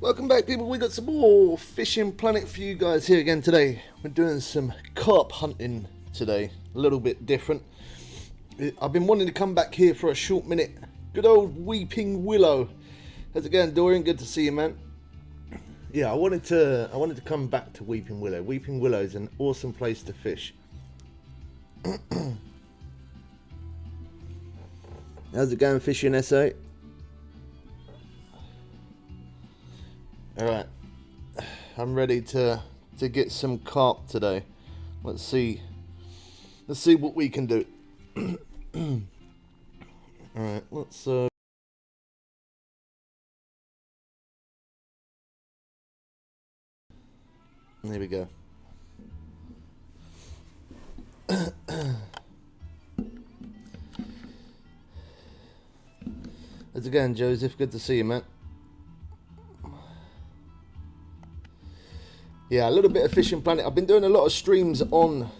Welcome back, people. We got some more Fishing Planet for you guys here again today. We're doing some carp hunting today, a little bit different. I've been wanting to come back here for a short minute. Good old Weeping Willow. How's it going, Dorian? Good to see you, man. Yeah, I wanted to come back to Weeping Willow. Weeping Willow is an awesome place to fish. How's it going, fishing SA? Alright, I'm ready to get some carp today. Let's see what we can do. Alright, let's there we go. How's it going, Joseph? Good to see you, man. Yeah, a little bit of Fishing Planet. I've been doing a lot of streams on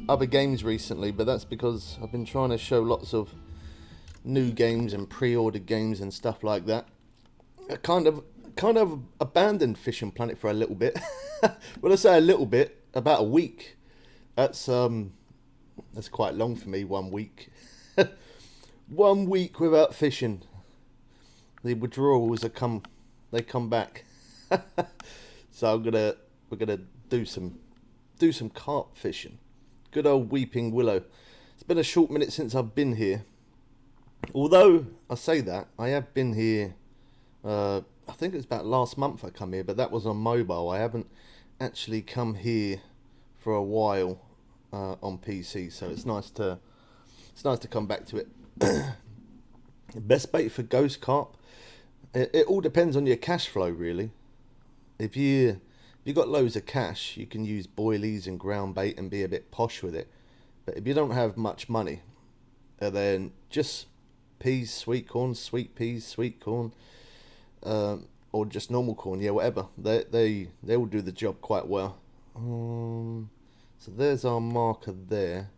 other games recently, but that's because I've been trying to show lots of new games and pre-ordered games and stuff like that. I kind of abandoned Fishing Planet for a little bit. When I say a little bit, about a week. That's quite long for me. 1 week. 1 week without fishing. The withdrawals come back. So we're gonna do some carp fishing. Good old Weeping Willow. It's been a short minute since I've been here. Although I say that, I have been here. I think it was about last month I come here, but that was on mobile. I haven't actually come here for a while on PC, so it's nice to come back to it. Best bait for ghost carp. It all depends on your cash flow, really. If you got loads of cash, you can use boilies and ground bait and be a bit posh with it. But if you don't have much money, then just peas, sweet corn, sweet peas, sweet corn, or just normal corn, yeah, whatever. They will do the job quite well. So there's our marker there.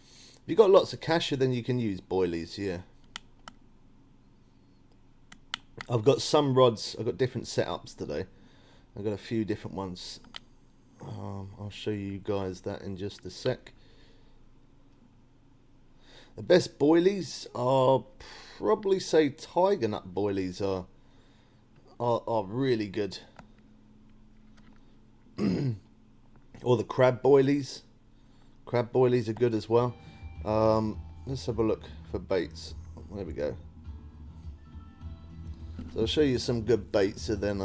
If you got lots of cash, then you can use boilies, yeah. I've got some rods. I've got different setups today. I've got a few different ones. I'll show you guys that in just a sec. The best boilies are probably say tiger nut boilies are really good. Or the crab boilies. Crab boilies are good as well. Let's have a look for baits. There we go. So I'll show you some good baits and then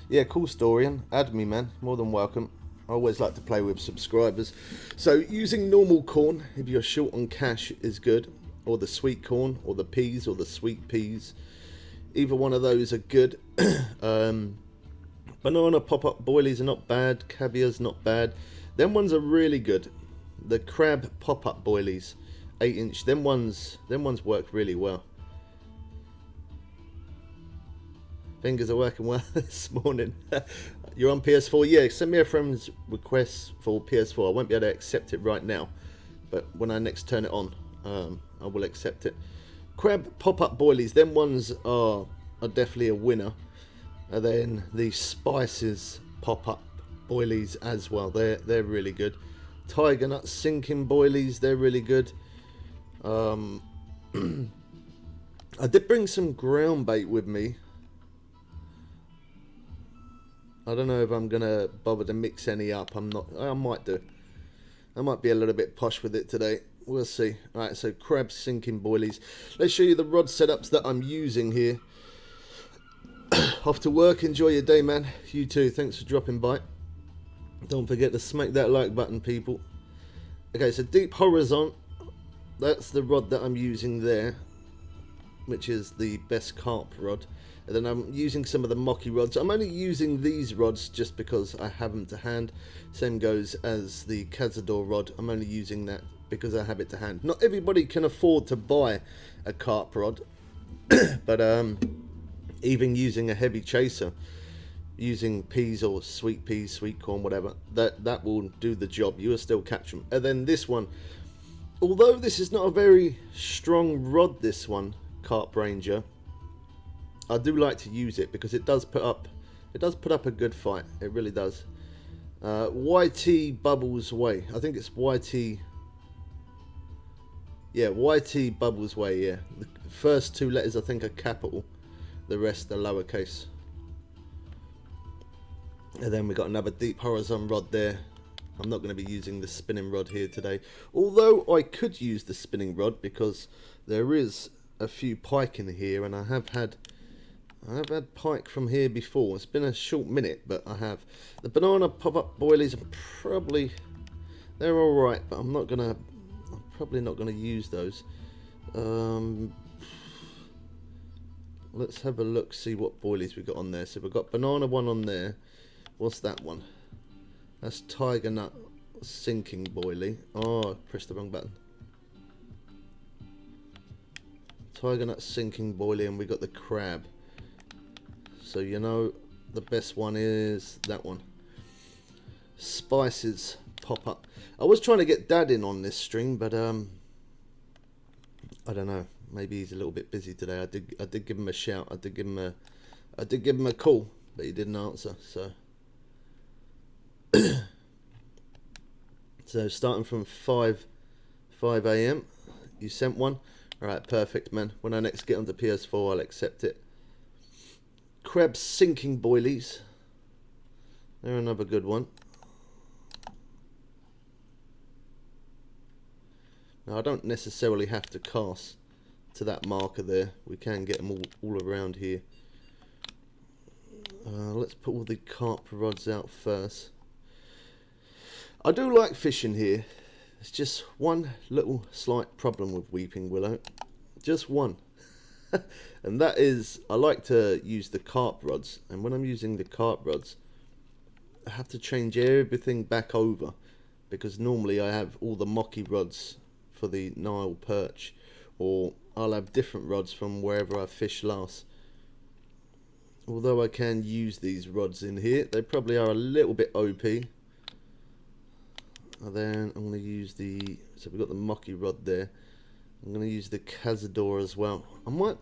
yeah, cool, Storian. Add me, man. More than welcome. I always like to play with subscribers. So using normal corn, if you're short on cash, is good. Or the sweet corn, or the peas, or the sweet peas. Either one of those are good. Banana pop-up boilies are not bad. Caviar's not bad. Them ones are really good. The crab pop-up boilies, 8-inch. Them ones work really well. Fingers are working well this morning. You're on PS4? Yeah, send me a friend's request for PS4. I won't be able to accept it right now, but when I next turn it on, I will accept it. Crab pop-up boilies, them ones are definitely a winner. And then the spices pop-up boilies as well. They're really good. Tiger nut sinking boilies, they're really good. I did bring some ground bait with me. I don't know if I'm gonna bother to mix any up. I might do. I might be a little bit posh with it today. We'll see. Alright, so crab sinking boilies. Let's show you the rod setups that I'm using here. Off to work. Enjoy your day, man. You too. Thanks for dropping by. Don't forget to smack that like button, people. Okay, so deep horizon. That's the rod that I'm using there, which is the best carp rod. And then I'm using some of the mocky rods. I'm only using these rods just because I have them to hand. Same goes as the Cazador rod. I'm only using that because I have it to hand. Not everybody can afford to buy a carp rod, but even using a heavy chaser, using peas or sweet peas, sweet corn, whatever, that will do the job. You will still catch them. And then this one, although this is not a very strong rod, this one, Carp Ranger, I do like to use it because it does put up a good fight. It really does. YT Bubbles Way. I think it's YT. Yeah, YT Bubbles Way. Yeah, the first two letters I think are capital, the rest are lowercase. And then we got another deep horizon rod there. I'm not going to be using the spinning rod here today, although I could use the spinning rod because there is a few pike in here, and I have had pike from here before. It's been a short minute, but I have. The banana pop-up boilies are probably, they're all right, but I'm probably not gonna use those. Let's have a look, see what boilies we got on there. So we've got banana one on there. What's that one? That's tiger nut sinking boilie. Oh, I pressed the wrong button. Tiger nut sinking boilie, and we got the crab. So you know the best one is that one. Spices pop up. I was trying to get Dad in on this stream, but I don't know. Maybe he's a little bit busy today. I did give him a shout. I did give him a call, but he didn't answer. So so starting from 5 a.m. you sent one. All right, perfect, man. When I next get onto PS4, I'll accept it. Crab sinking boilies. They're another good one. Now I don't necessarily have to cast to that marker there. We can get them all around here. Let's put all the carp rods out first. I do like fishing here. It's just one little slight problem with Weeping Willow. Just one. And that is, I like to use the carp rods, and when I'm using the carp rods I have to change everything back over, because normally I have all the mocky rods for the Nile perch, or I'll have different rods from wherever I fished last. Although I can use these rods in here, they probably are a little bit OP. And then I'm going to use the, so we've got the mocky rod there. I'm going to use the Cazador as well. I might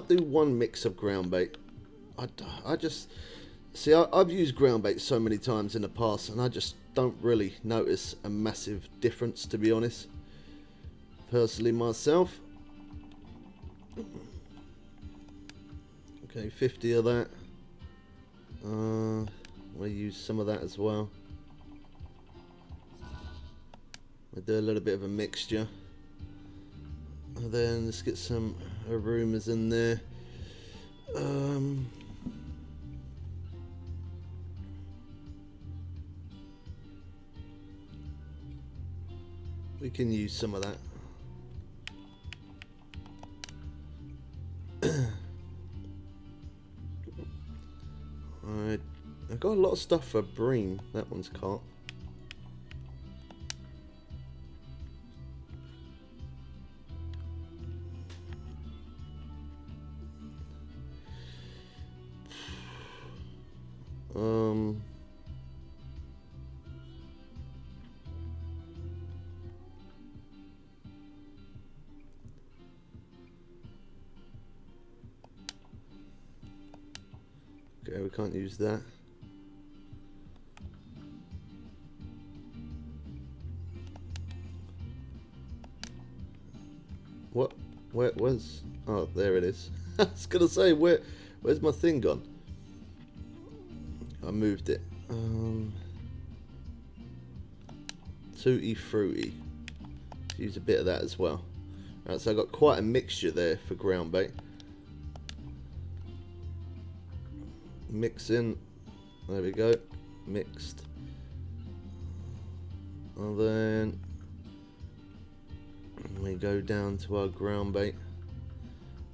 do one mix of ground bait. I just see, I've used ground bait so many times in the past, and I just don't really notice a massive difference, to be honest. Personally, myself. Okay, 50 of that. We'll use some of that as well. We'll do a little bit of a mixture. And then let's get some aromas in there. We can use some of that. Alright, I've got a lot of stuff for bream. That one's carp. Okay, we can't use that. What? Where it was? Oh, there it is. I was gonna say, where's my thing gone? I moved it. Tutti fruity. Use a bit of that as well. Right, so I got quite a mixture there for ground bait. Mix in. There we go. Mixed. And then we go down to our ground bait.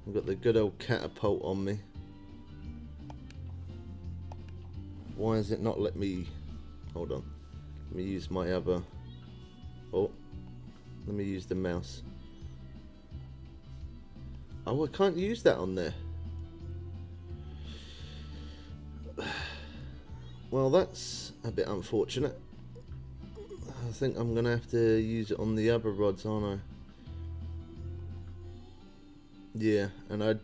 I've got the good old catapult on me. Why is it not let me? Hold on. Let me use my other. Oh, let me use the mouse. Oh, I can't use that on there. well, that's a bit unfortunate. I think I'm going to have to use it on the other rods, aren't I? Yeah, and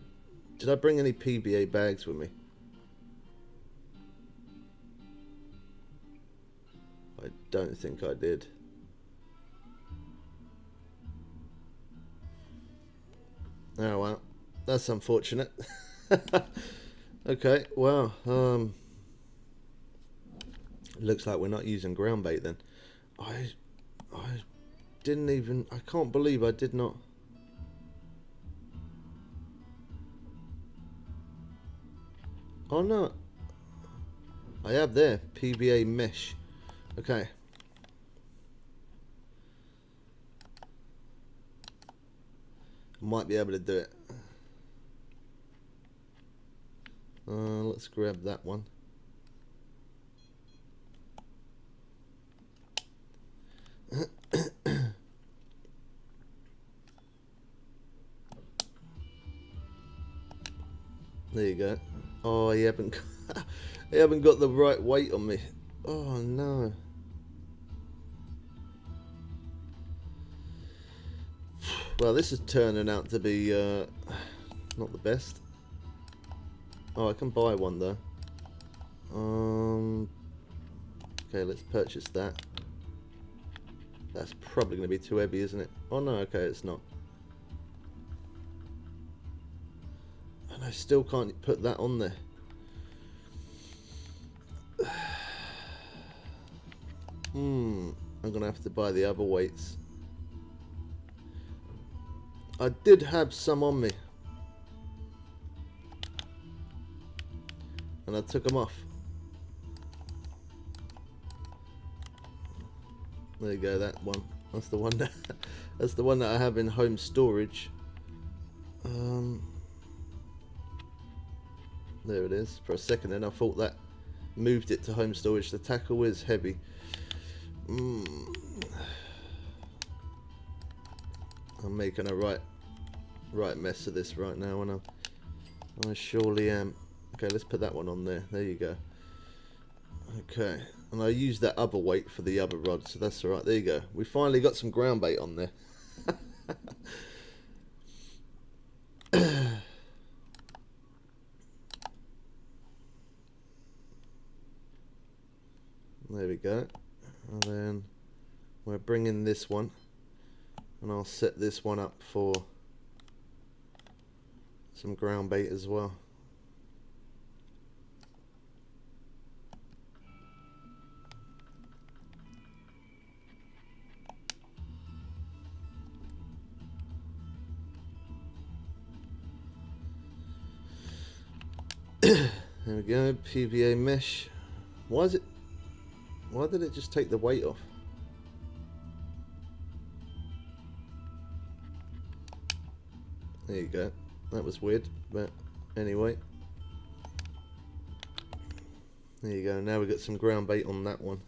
did I bring any PVA bags with me? I don't think I did. Oh well, that's unfortunate. Okay, well, looks like we're not using ground bait then. I didn't even, I can't believe I did not. Oh no, I have there, PVA mesh. Okay. Might be able to do it. Let's grab that one. There you go. Oh, he haven't got the right weight on me. Oh no. Well, this is turning out to be not the best. Oh, I can buy one though. Okay, let's purchase that. That's probably going to be too heavy, isn't it? Oh no, okay, it's not. And I still can't put that on there. I'm going to have to buy the other weights. I did have some on me. And I took them off. There you go, that one. That's the one that that's the one that I have in home storage. There it is. For a second then I thought that moved it to home storage. The tackle is heavy. I'm making a right mess of this right now, and I surely am. Okay, let's put that one on there. There you go. Okay, and I used that other weight for the other rod, so that's alright. There you go. We finally got some ground bait on there. There we go. And then we're bringing this one, and I'll set this one up for some ground bait as well. There we go, PVA mesh. Why did it just take the weight off? There you go. That was weird, but anyway. There you go. Now we've got some ground bait on that one.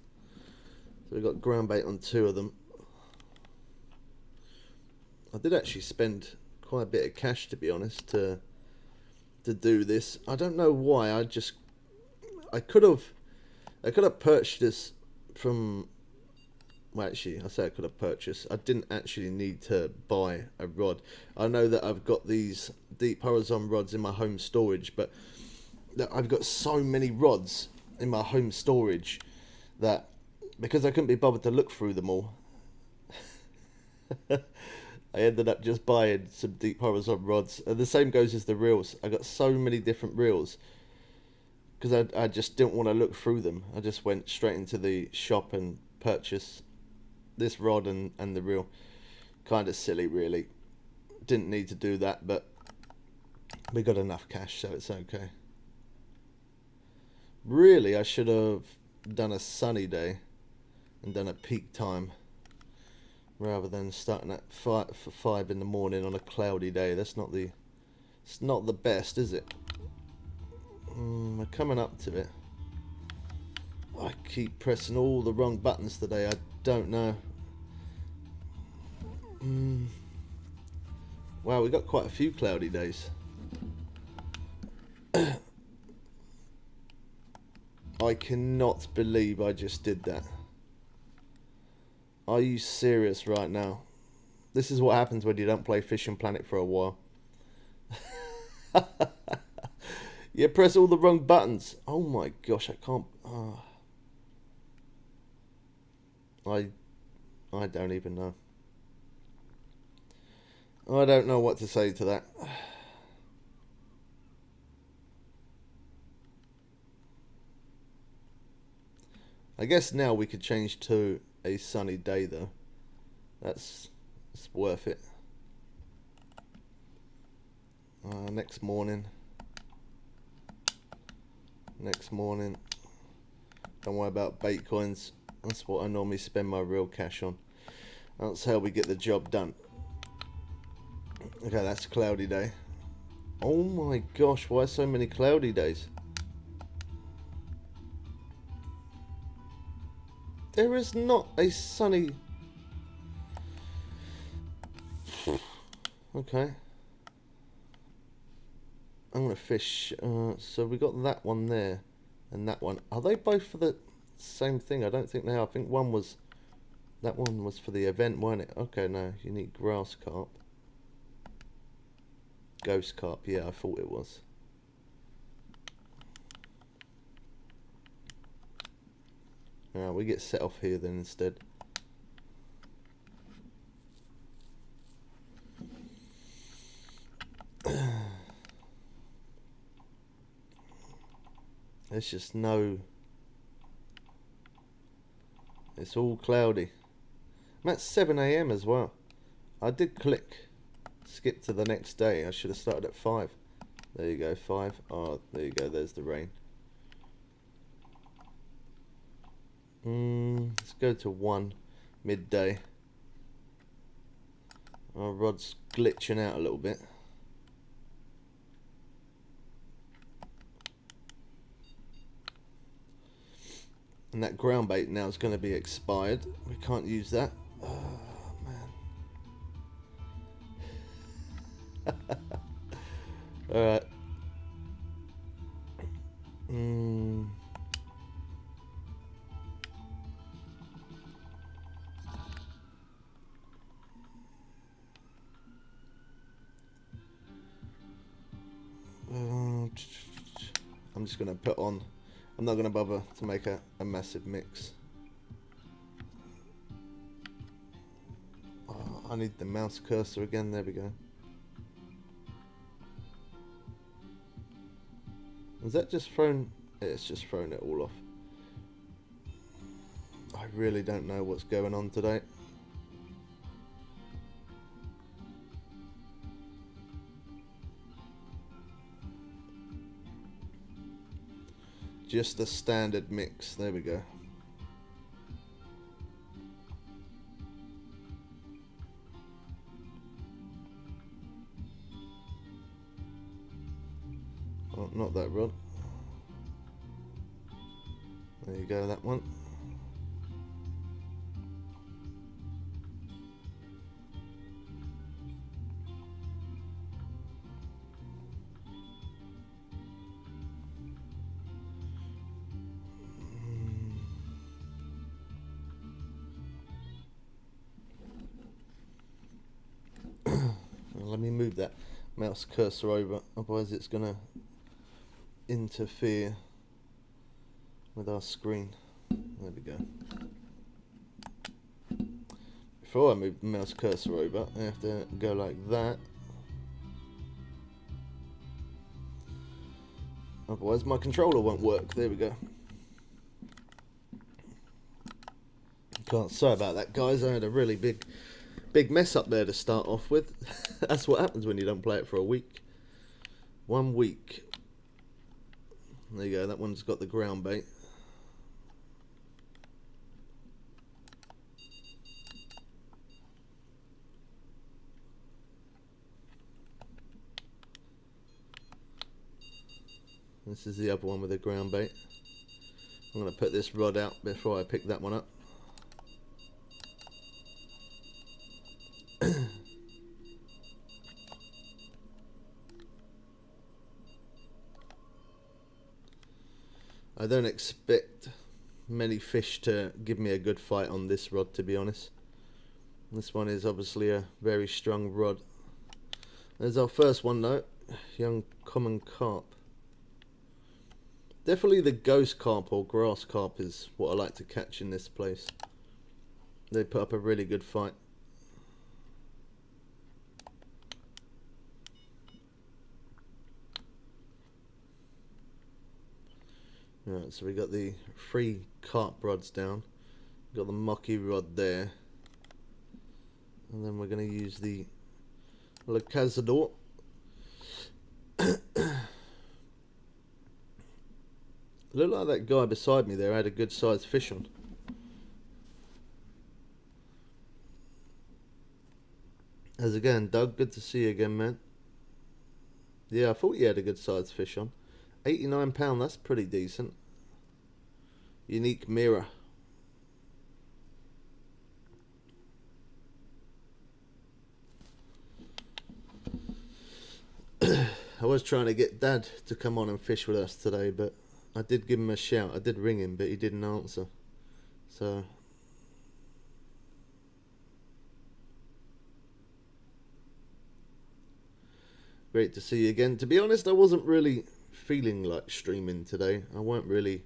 So we've got ground bait on two of them. I did actually spend quite a bit of cash, to be honest, to do this. I don't know why. I could have purchased this from. Well, actually, I say I could have purchased. I didn't actually need to buy a rod. I know that I've got these deep horizon rods in my home storage, but I've got so many rods in my home storage that because I couldn't be bothered to look through them all, I ended up just buying some deep horizon rods. And the same goes as the reels. I got so many different reels because I just didn't want to look through them. I just went straight into the shop and purchased this rod and the reel. Kind of silly, really. Didn't need to do that, but we got enough cash, so it's okay. Really, I should have done a sunny day and done a peak time rather than starting at 5 in the morning on a cloudy day. It's not the best, is it? We're coming up to it. I keep pressing all the wrong buttons today. I don't know. Wow, we got quite a few cloudy days. I cannot believe I just did that. Are you serious right now? This is what happens when you don't play Fishing Planet for a while. You press all the wrong buttons. Oh my gosh, I can't. I don't even know. I don't know what to say to that. I guess now we could change to a sunny day though. It's worth it. Next morning. Don't worry about bait coins. That's what I normally spend my real cash on. That's how we get the job done. Okay, that's a cloudy day. Oh my gosh, why so many cloudy days? There is not a sunny... Okay. I'm going to fish. So we got that one there and that one. Are they both for the same thing? I don't think they are. I think one was... That one was for the event, weren't it? Okay, no. You need grass carp. Ghost carp. Yeah, I thought it was. Alright, we get set off here then instead. There's just no... It's all cloudy. And that's 7 AM as well. I did click skip to the next day. I should have started at 5. There you go, 5. Oh, there you go, there's the rain. Let's go to 1 midday. Our rod's glitching out a little bit. And that ground bait now is going to be expired. We can't use that. Oh, man. Alright. I'm just going to put on... I'm not going to bother to make a massive mix. Oh, I need the mouse cursor again. There we go. Has that just thrown... It's just thrown it all off. I really don't know what's going on today. Just a standard mix. There we go. Oh, not that rod. There you go, that one. Let me move that mouse cursor over, otherwise it's gonna interfere with our screen. There we go. Before I move the mouse cursor over, I have to go like that. Otherwise my controller won't work. There we go. Sorry about that, guys. I had a really big mess up there to start off with. That's what happens when you don't play it for a week. 1 week. There you go, that one's got the ground bait. This is the other one with the ground bait. I'm going to put this rod out before I pick that one up. I don't expect many fish to give me a good fight on this rod, to be honest. This one is obviously a very strong rod. There's our first one though, young common carp. Definitely the ghost carp or grass carp is what I like to catch in this place. They put up a really good fight. Right, so we got the 3 carp rods down. Got the mocky rod there. And then we're going to use the Le Cazador. Looked like that guy beside me there had a good sized fish on. How's it going, Doug? Good to see you again, man. Yeah, I thought you had a good sized fish on. £89, that's pretty decent. Unique mirror. I was trying to get Dad to come on and fish with us today, but I did give him a shout. I did ring him, but he didn't answer. So great to see you again. To be honest, I wasn't really feeling like streaming today. I weren't really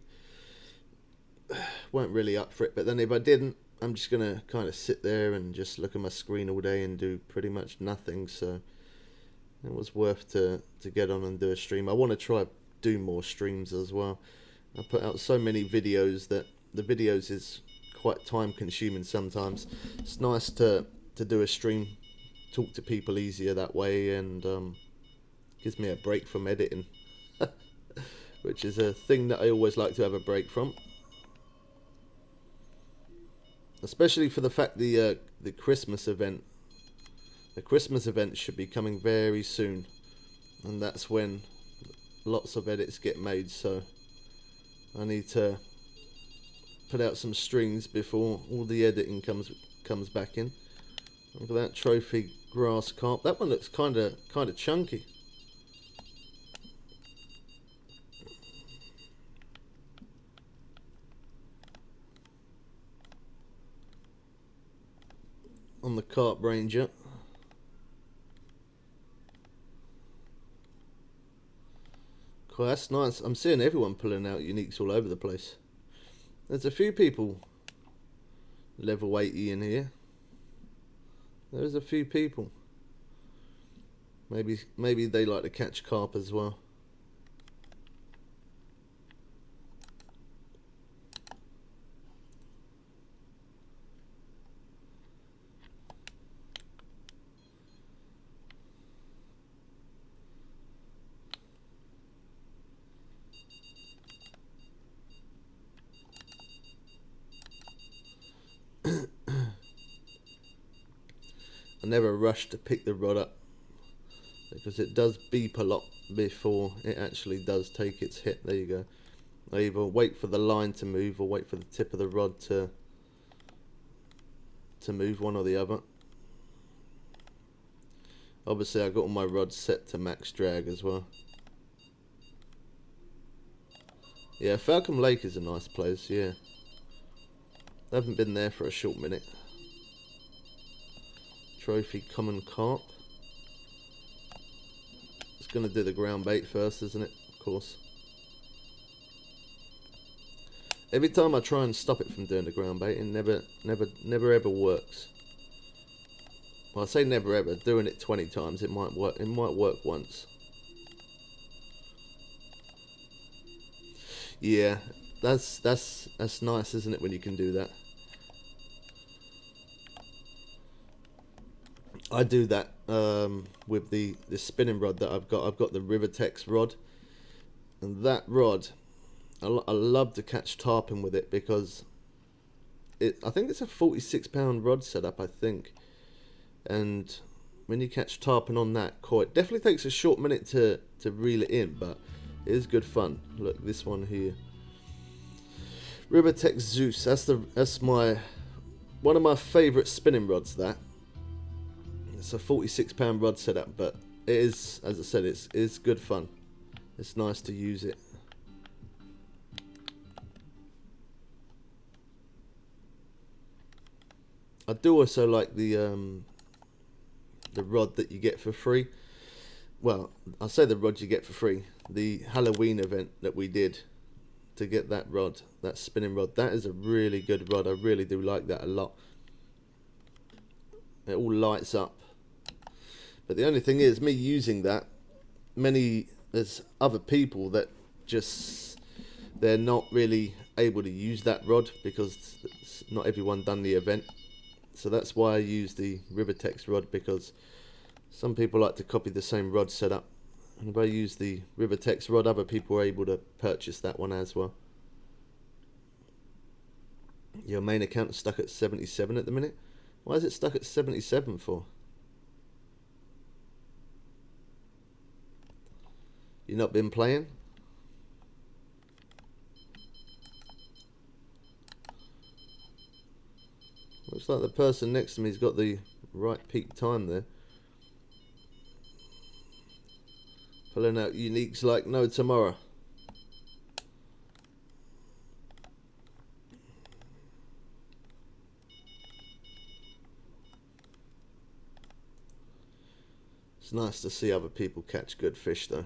up for it. But then if I didn't, I'm just gonna kind of sit there and just look at my screen all day and do pretty much nothing. So it was worth to get on and do a stream. I want to try do more streams as well. I put out so many videos that the videos is quite time consuming sometimes. It's nice to do a stream, talk to people easier that way, and gives me a break from editing, which is a thing that I always like to have a break from. Especially for the fact the Christmas event. The Christmas event should be coming very soon, and that's when lots of edits get made, so I need to put out some streams before all the editing comes back in. Look at that trophy grass carp. That one looks kind of chunky. On the Carp Ranger. Cool, that's nice. I'm seeing everyone pulling out uniques all over the place. There's a few people level 80 in here. There's a few people. Maybe they like to catch carp as well. I never rush to pick the rod up because it does beep a lot before it actually does take its hit. There you go. I either wait for the line to move or wait for the tip of the rod to move, one or the other. Obviously I got all my rods set to max drag as well. Yeah, Falcon Lake is a nice place, yeah. I haven't been there for a short minute. Trophy common carp. It's gonna do the ground bait first, isn't it? Of course. Every time I try and stop it from doing the ground bait, it never ever works. Well, I say never ever. Doing it 20 times, it might work. It might work once. Yeah, that's nice, isn't it, when you can do that? I do that with the spinning rod that I've got. I've got the Rivertex rod, and that rod, I love to catch tarpon with it because I think it's a 46-pound rod setup, I think, and when you catch tarpon on that core, it definitely takes a short minute to reel it in, but it is good fun. Look, this one here, Rivertex Zeus. That's my one of my favourite spinning rods. That. It's a 46-pound rod setup, but it is, as I said, it's good fun. It's nice to use it. I do also like the rod that you get for free. Well, I say the rod you get for free. The Halloween event that we did to get that rod, that spinning rod, that is a really good rod. I really do like that a lot. It all lights up. But the only thing is, me using that, there's other people that just, they're not really able to use that rod because not everyone done the event. So that's why I use the Rivertex rod, because some people like to copy the same rod setup. And if I use the Rivertex rod, other people are able to purchase that one as well. Your main account is stuck at 77 at the minute. Why is it stuck at 77 for? You not been playing? Looks like the person next to me's got the right peak time there. Pulling out uniques like no tomorrow. It's nice to see other people catch good fish though.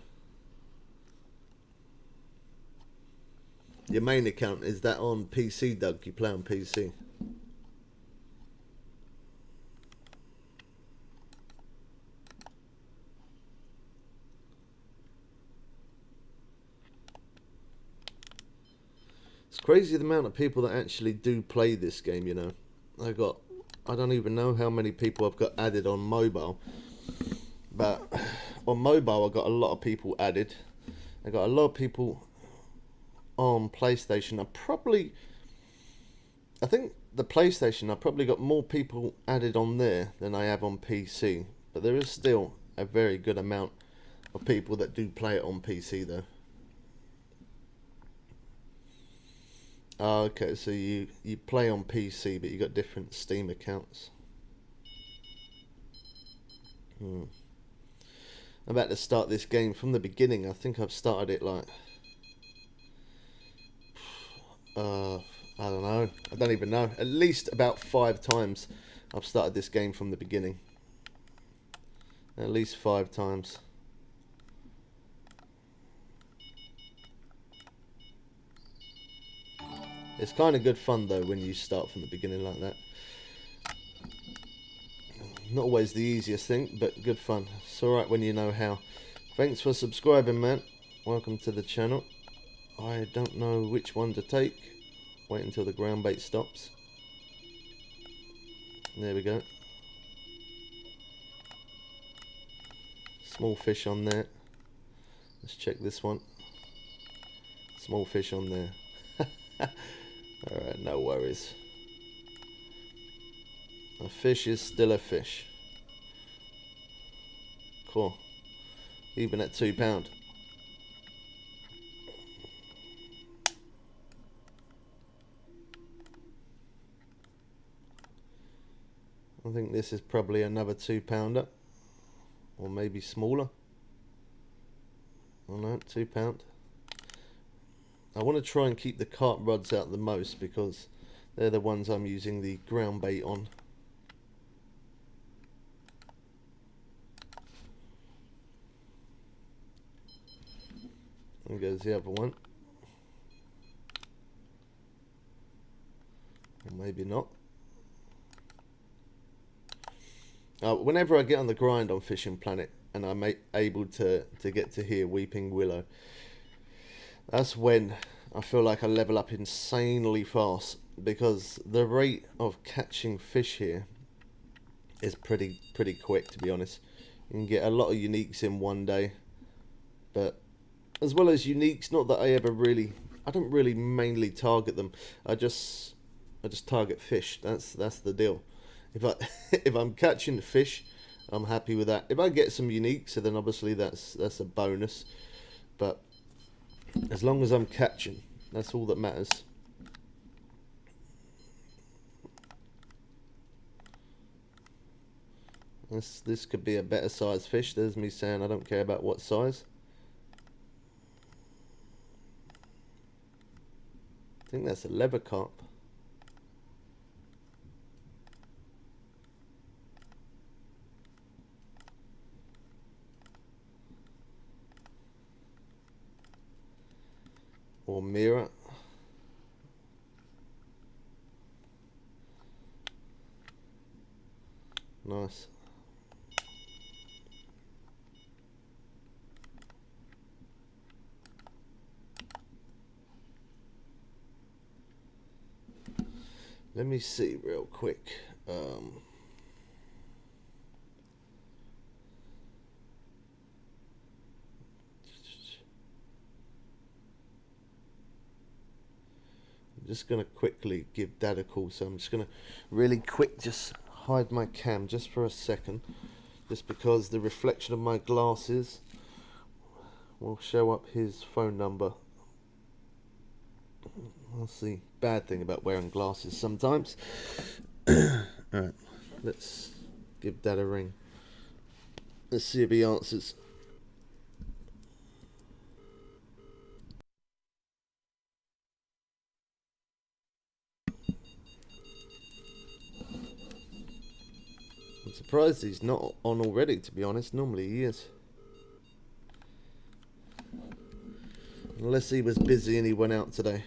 Your main account, is that on PC, Doug? You play on PC? It's crazy the amount of people that actually do play this game, you know. I don't even know how many people I've got added on mobile. But on mobile I got a lot of people added. I got a lot of people on PlayStation. I think the PlayStation, I probably got more people added on there than I have on PC. But there is still a very good amount of people that do play it on PC though. Okay, so you play on PC, but you got different Steam accounts. I'm about to start this game from the beginning. I think I've started it like, I don't know. I don't even know. At least about 5 times I've started this game from the beginning. At least 5 times. It's kind of good fun though when you start from the beginning like that. Not always the easiest thing, but good fun. It's alright when you know how. Thanks for subscribing, man. Welcome to the channel. I don't know which one to take. Wait until the ground bait stops. There we go. Small fish on there. Let's check this one. Small fish on there. Alright, no worries. A fish is still a fish. Cool. Even at £2. I think this is probably another £2-pounder. Or maybe smaller. Oh no, £2. I want to try and keep the carp rods out the most because they're the ones I'm using the ground bait on. There goes the other one. Or maybe not. Whenever I get on the grind on Fishing Planet and I'm able to get to here, Weeping Willow, that's when I feel like I level up insanely fast, because the rate of catching fish here is pretty quick, to be honest. You can get a lot of uniques in one day, but as well as uniques, not that I don't really mainly target them. I just target fish. That's the deal. If I'm catching fish, I'm happy with that. If I get some uniques, so then obviously that's a bonus. But as long as I'm catching, that's all that matters. This could be a better size fish. There's me saying I don't care about what size. I think that's a leather carp. or mirror. Nice. Let me see real quick. I'm just going to quickly give Dad a call, so I'm just going to really quick just hide my cam just for a second, just because the reflection of my glasses will show up his phone number. That's the bad thing about wearing glasses sometimes. Alright, let's give Dad a ring. Let's see if he answers. I'm surprised he's not on already, to be honest. Normally he is. Unless he was busy and he went out today.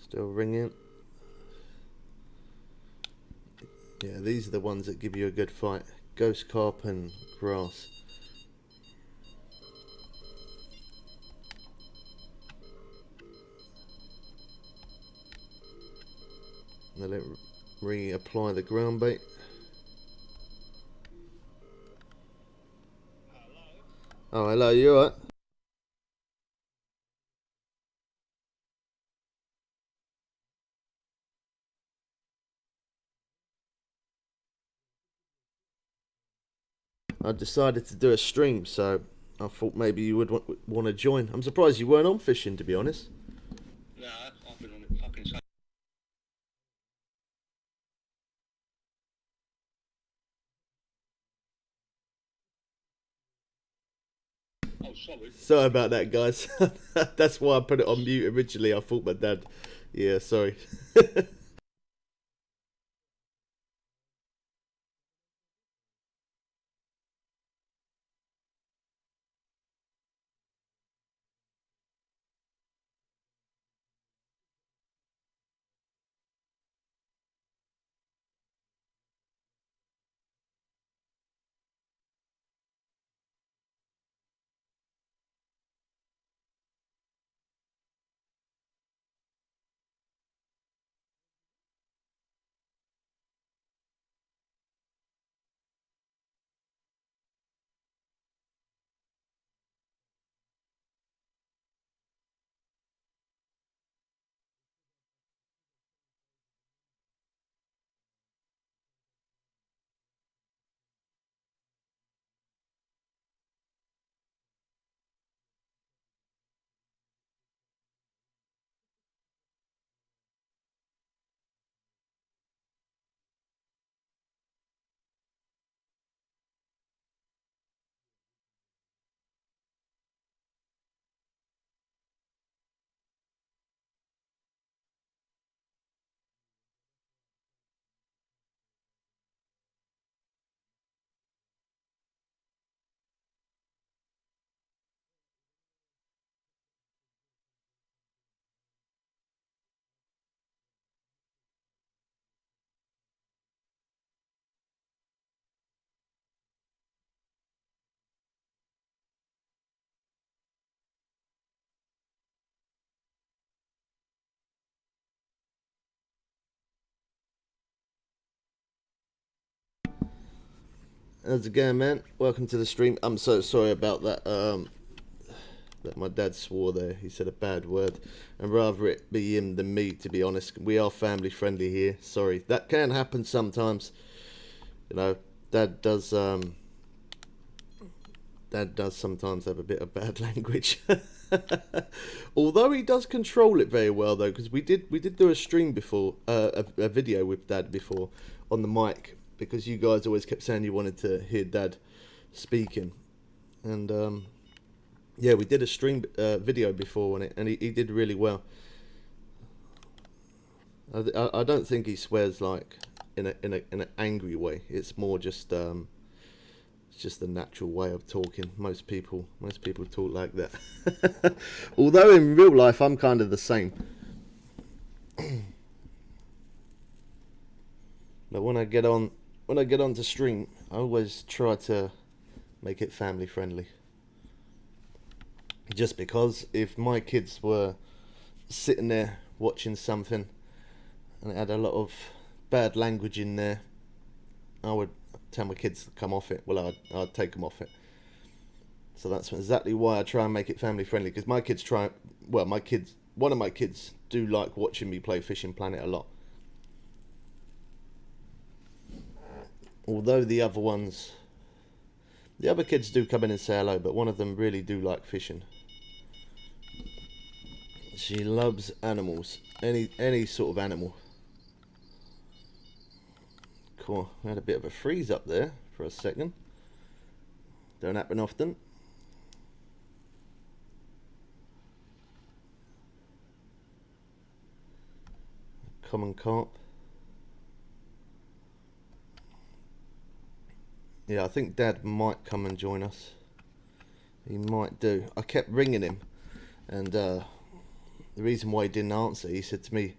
Still ringing. Yeah, these are the ones that give you a good fight. Ghost Carp and Grass. Now let reapply the ground bait. Oh, hello, you alright? I decided to do a stream, so I thought maybe you would want to join. I'm surprised you weren't on fishing, to be honest. No, I've been on it fucking so. Oh, sorry. Sorry about that, guys. That's why I put it on mute originally. I thought my dad. Yeah, sorry. How's it going, man? Welcome to the stream. I'm so sorry about that. That my dad swore there. He said a bad word, and rather it be him than me, to be honest. We are family friendly here. Sorry, that can happen sometimes. You know, Dad does sometimes have a bit of bad language. Although he does control it very well, though, because we did do a stream before, a video with Dad before on the mic, because you guys always kept saying you wanted to hear Dad speaking, and yeah, we did a stream video before on it, and he did really well. I don't think he swears like in an angry way. It's more just it's just the natural way of talking. Most people talk like that. Although in real life I'm kind of the same. But when I get on to stream, I always try to make it family friendly. Just because if my kids were sitting there watching something and it had a lot of bad language in there, I would tell my kids to come off it. Well, I'd take them off it. So that's exactly why I try and make it family friendly, because my kids one of my kids do like watching me play Fishing Planet a lot. Although the other kids do come in and say hello, but one of them really do like fishing. She loves animals, any sort of animal. Cool. I had a bit of a freeze up there for a second. Don't happen often. Common carp. Yeah, I think Dad might come and join us. He might do. I kept ringing him, and the reason why he didn't answer, he said to me,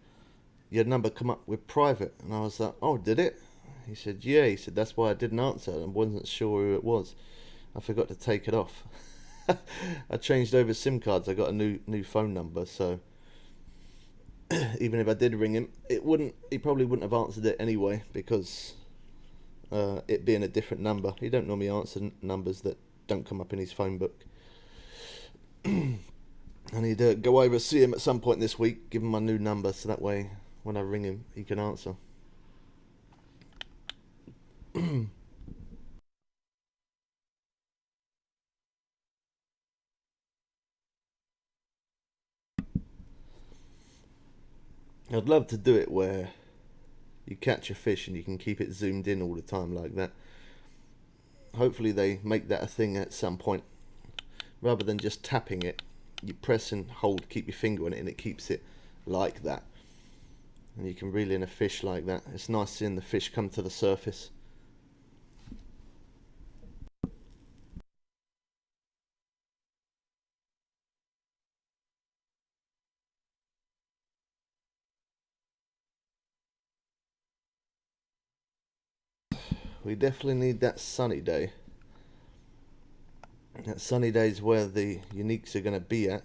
"Your number come up with private," and I was like, "Oh, did it?" He said, "Yeah." He said, "That's why I didn't answer. I wasn't sure who it was. I forgot to take it off." I changed over SIM cards. I got a new phone number, so even if I did ring him, he probably wouldn't have answered it anyway, because it being a different number. He don't normally answer numbers that don't come up in his phone book. I need to go over see him at some point this week, give him my new number, so that way when I ring him he can answer. I'd love to do it where you catch a fish and you can keep it zoomed in all the time like that. Hopefully they make that a thing at some point. Rather than just tapping it, you press and hold, keep your finger on it, and it keeps it like that. And you can reel in a fish like that. It's nice seeing the fish come to the surface. We definitely need that sunny day. That sunny day is where the uniques are going to be at.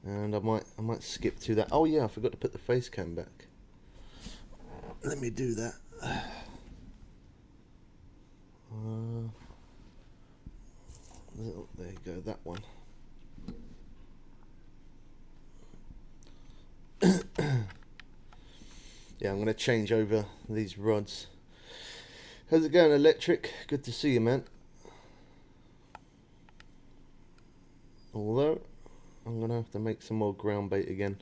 And I might skip to that. Oh yeah, I forgot to put the face cam back. Let me do that. There you go, that one. Yeah, I'm going to change over these rods. How's it going, Electric? Good to see you, man. Although, I'm going to have to make some more ground bait again.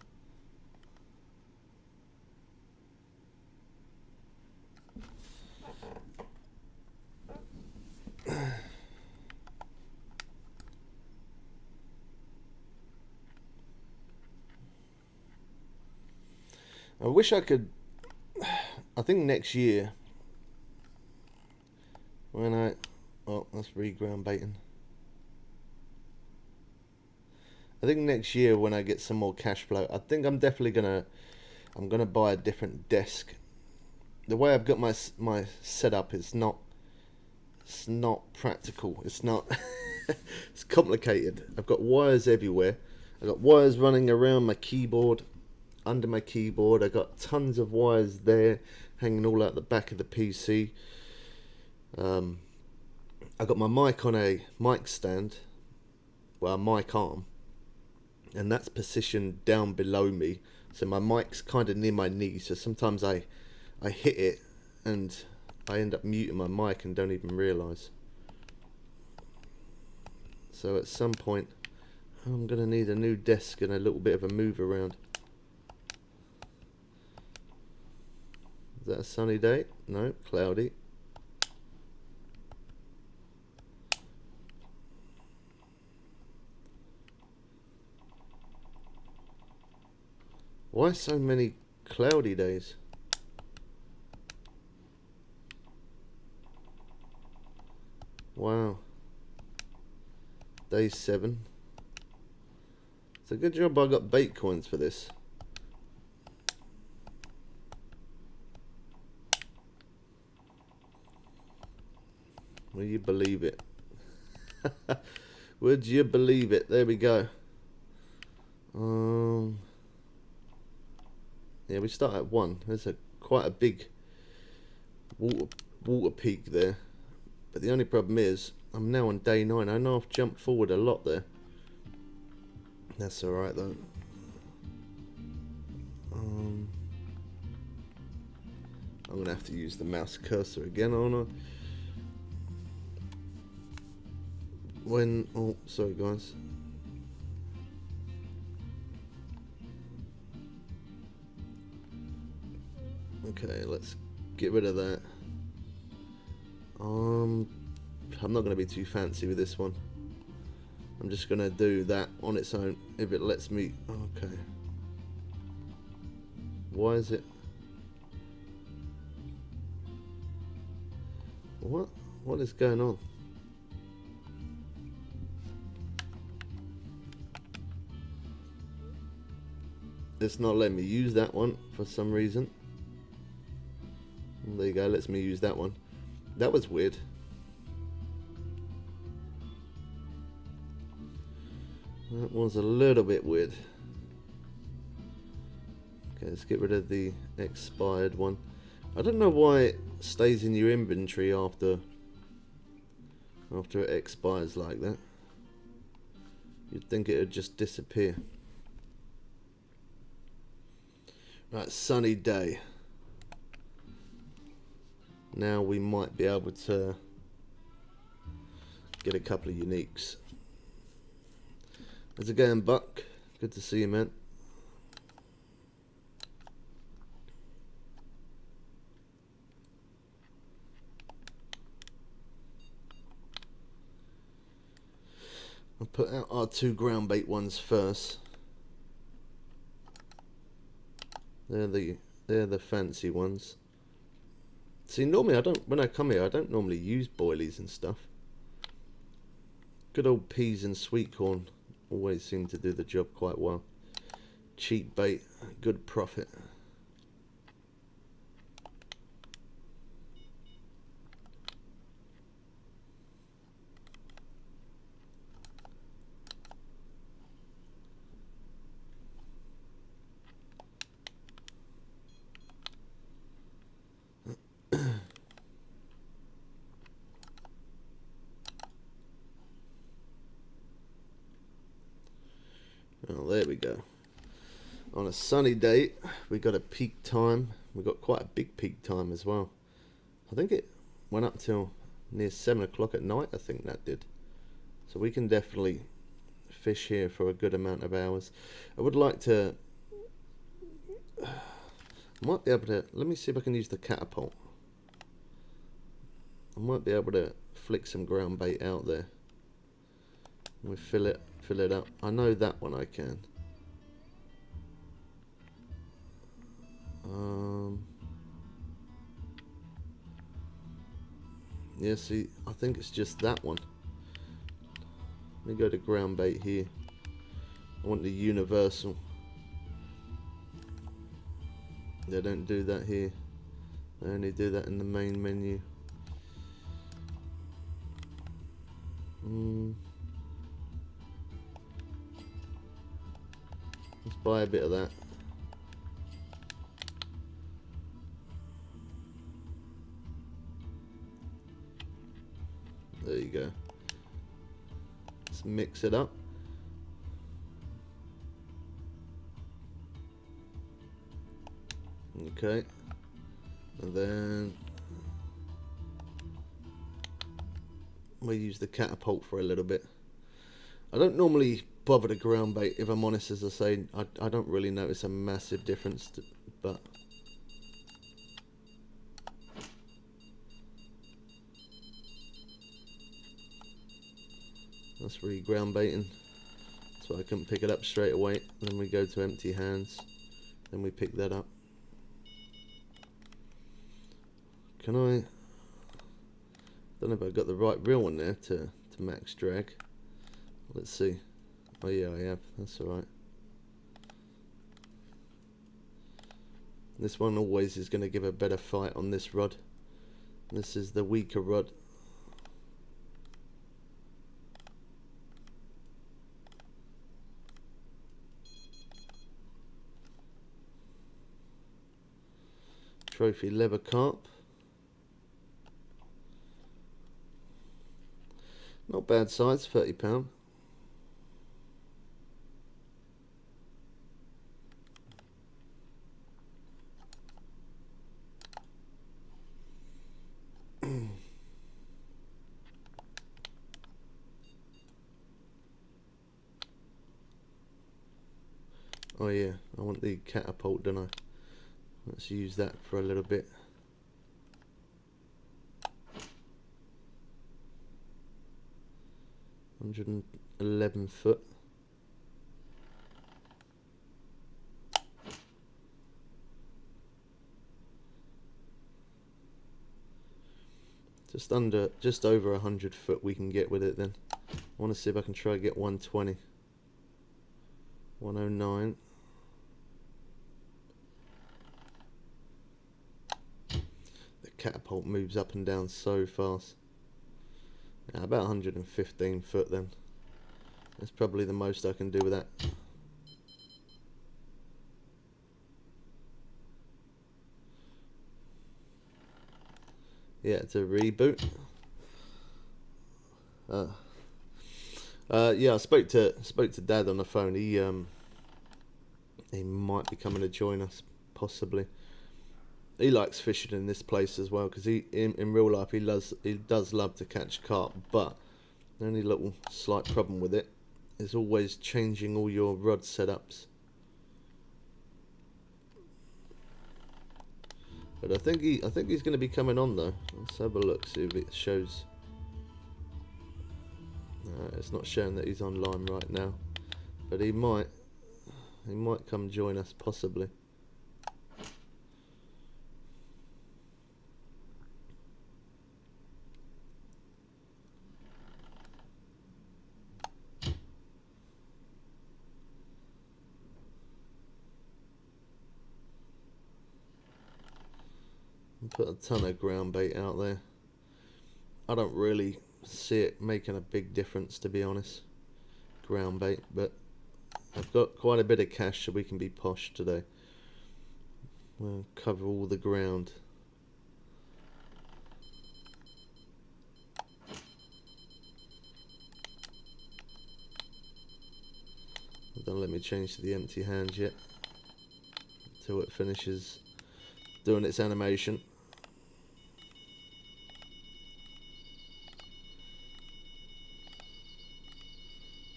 I wish I could. I think next year, when that's re-ground baiting. I think next year when I get some more cash flow, I think I'm definitely I'm gonna buy a different desk. The way I've got my setup is not. It's not practical. It's not. It's complicated. I've got wires everywhere. I've got wires running around my keyboard, under my keyboard. I got tons of wires there hanging all out the back of the PC. I got my mic on a mic stand, well, a mic arm, and that's positioned down below me, so my mic's kind of near my knee, so sometimes I hit it and I end up muting my mic and don't even realise. So at some point I'm going to need a new desk and a little bit of a move around. Is that a sunny day? No, cloudy. Why so many cloudy days? Wow. Day 7. It's a good job I got bait coins for this. Will you believe it? Would you believe it? There we go. Yeah, we start at 1. There's quite a big water peak there. But the only problem is, I'm now on day 9. I know I've jumped forward a lot there. That's alright though. I'm going to have to use the mouse cursor again, aren't I? Oh, sorry guys. Okay, let's get rid of that. I'm not going to be too fancy with this one. I'm just going to do that on its own if it lets me. Okay. Why is it? What is going on? It's not letting me use that one for some reason. There you go, lets me use that one. That was weird. That was a little bit weird. Okay, let's get rid of the expired one. I don't know why it stays in your inventory after it expires like that. You'd think it would just disappear. Right, sunny day. Now we might be able to get a couple of uniques. How's it going, Buck? Good to see you, man. I'll put out our 2 ground bait ones first. They're the fancy ones. See, normally when I come here, I don't normally use boilies and stuff. Good old peas and sweet corn always seem to do the job quite well. Cheap bait, good profit. Oh, there we go. On a sunny day, we got a peak time. We got quite a big peak time as well. I think it went up till near 7 o'clock at night. I think that did. So we can definitely fish here for a good amount of hours. I would like to. I might be able to. Let me see if I can use the catapult. I might be able to flick some ground bait out there. We fill it up. I know that one I can. Yeah, see, I think it's just that one. Let me go to ground bait here. I want the universal. They don't do that here. They only do that in the main menu. Let's buy a bit of that. There you go. Let's mix it up. Okay. And then we'll use the catapult for a little bit. I don't normally bother to ground bait, if I'm honest. As I say, I don't really notice a massive difference, but that's really ground baiting. So I couldn't pick it up straight away. Then we go to empty hands. Then we pick that up. Can I? Don't know if I got the right reel on there to max drag. Let's see. Oh yeah, I have. That's alright. This one always is going to give a better fight on this rod. This is the weaker rod. Trophy leather carp. Not bad size, £30. Oh yeah, I want the catapult, don't I? Let's use that for a little bit. £111. Just over 100 foot we can get with it then. I want to see if I can try to get 120. 109. The catapult moves up and down so fast. Yeah, about 115 foot then. That's probably the most I can do with that. Yeah, it's a reboot. Yeah, I spoke to Dad on the phone. He might be coming to join us, possibly. He likes fishing in this place as well, because in real life he does love to catch carp. But the only little slight problem with it is always changing all your rod setups. But I think he's going to be coming on though. Let's have a look, see if it shows. It's not showing that he's online right now, but he might come join us possibly. Put a ton of ground bait out there. I don't really see it making a big difference, to be honest, ground bait, but I've got quite a bit of cash so we can be posh today. We'll cover all the ground. Don't let me change to the empty hands yet until it finishes doing its animation.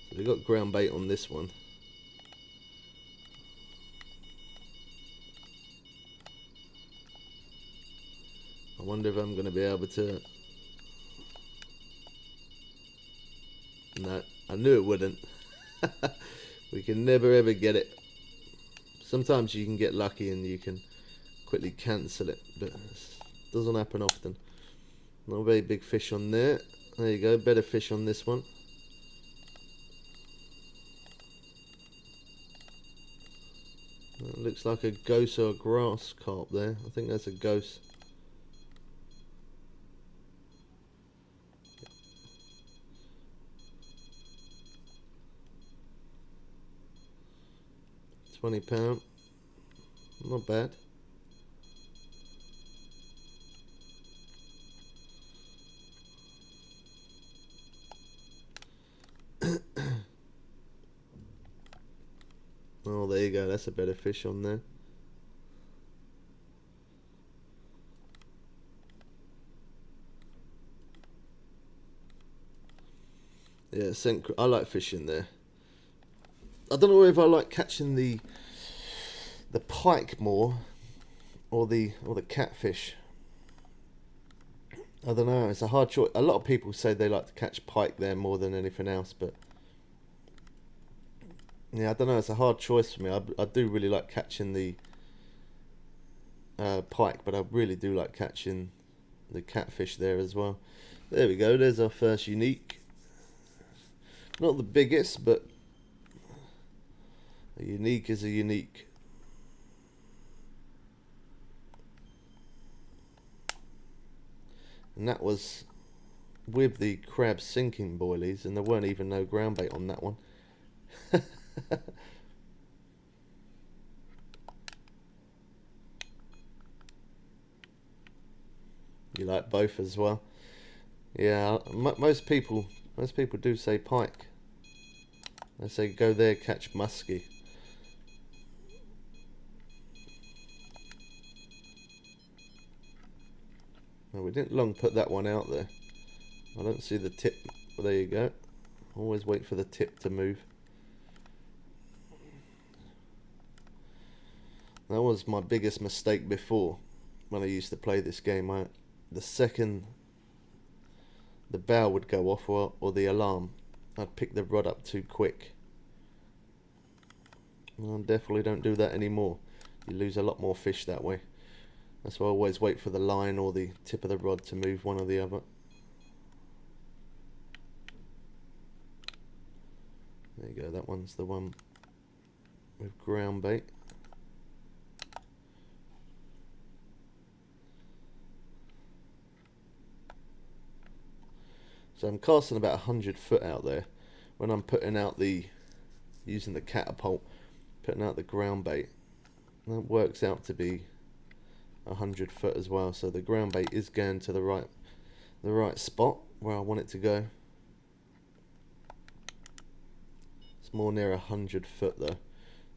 So we got ground bait on this one. I wonder if I'm going to be able to... No, I knew it wouldn't. We can never ever get it. Sometimes you can get lucky and you can quickly cancel it, but it doesn't happen often. Not a very big fish on there. There you go, better fish on this one. That looks like a ghost or a grass carp there. I think that's a ghost. £20, not bad. Oh, there you go, that's a better fish on there. Yeah, I like fishing there. I don't know if I like catching the pike more or the catfish. I don't know, it's a hard choice. A lot of people say they like to catch pike there more than anything else, but Yeah, I don't know. It's a hard choice for me. I do really like catching the pike, but I really do like catching the catfish there as well. There we go. There's our first unique. Not the biggest, but a unique is a unique. And that was with the crab sinking boilies, and there weren't even no ground bait on that one. You like both as well? Yeah, most people do say pike. They say go there, catch muskie. No, we didn't long put that one out there. I don't see the tip. Well, there you go. Always wait for the tip to move. That was my biggest mistake before when I used to play this game. The second the bell would go off or the alarm, I'd pick the rod up too quick. I definitely don't do that anymore. You lose a lot more fish that way. That's why I always wait for the line or the tip of the rod to move, one or the other. There you go, that one's the one with ground bait. So I'm casting about 100 foot out there. When I'm putting out using the catapult, putting out the ground bait, that works out to be 100 foot as well. So the ground bait is going to the right spot where I want it to go. It's more near 100 foot though,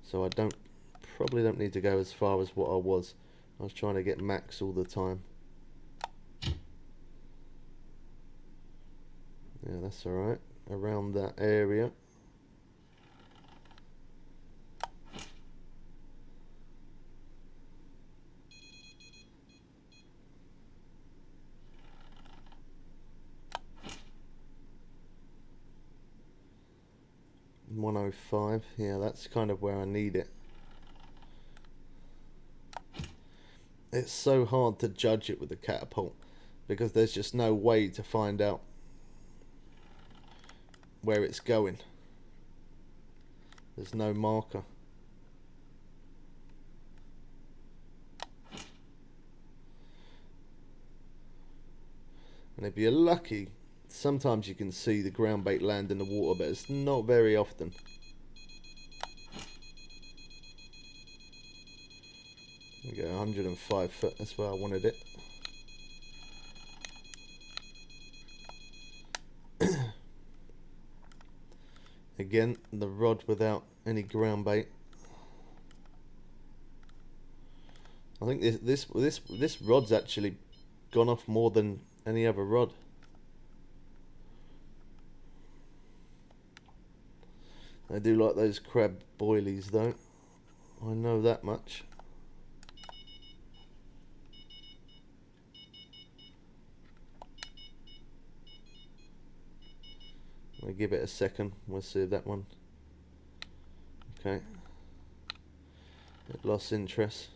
so I probably don't need to go as far as what I was. I was trying to get max all the time. Yeah, that's alright. Around that area. $105. Yeah, that's kind of where I need it. It's so hard to judge it with the catapult because there's just no way to find out where it's going. There's no marker. And if you're lucky, sometimes you can see the ground bait land in the water, but it's not very often. There we go, 105 foot, that's where I wanted it. Again, the rod without any ground bait. I think this rod's actually gone off more than any other rod. I do like those crab boilies though. I know that much. We'll give it a second. We'll see that one. Okay. It lost interest.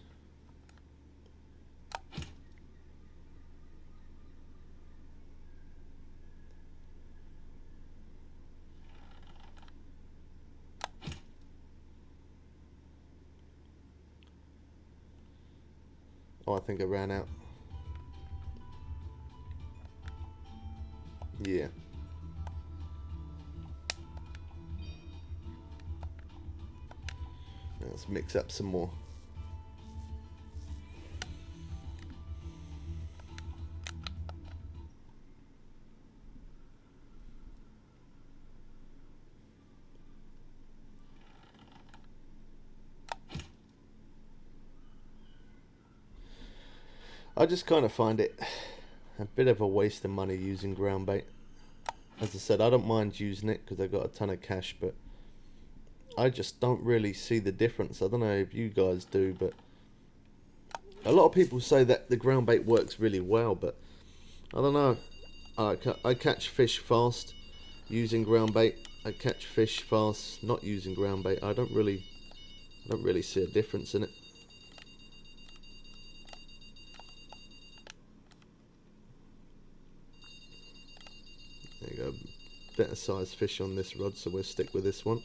Oh, I think I ran out. Yeah. Let's mix up some more. I just kind of find it a bit of a waste of money using ground bait. As I said, I don't mind using it because I've got a ton of cash, but I just don't really see the difference. I don't know if you guys do, but a lot of people say that the ground bait works really well, but I don't know. I catch fish fast using ground bait. I catch fish fast not using ground bait. I don't really see a difference in it. There you go, better sized fish on this rod, so we'll stick with this one.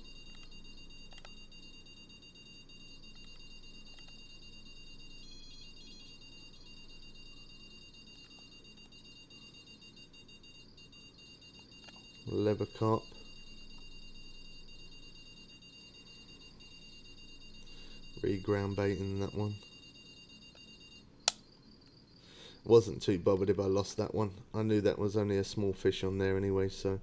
Leather carp. Ground baiting that one. Wasn't too bothered if I lost that one. I knew that was only a small fish on there anyway, so.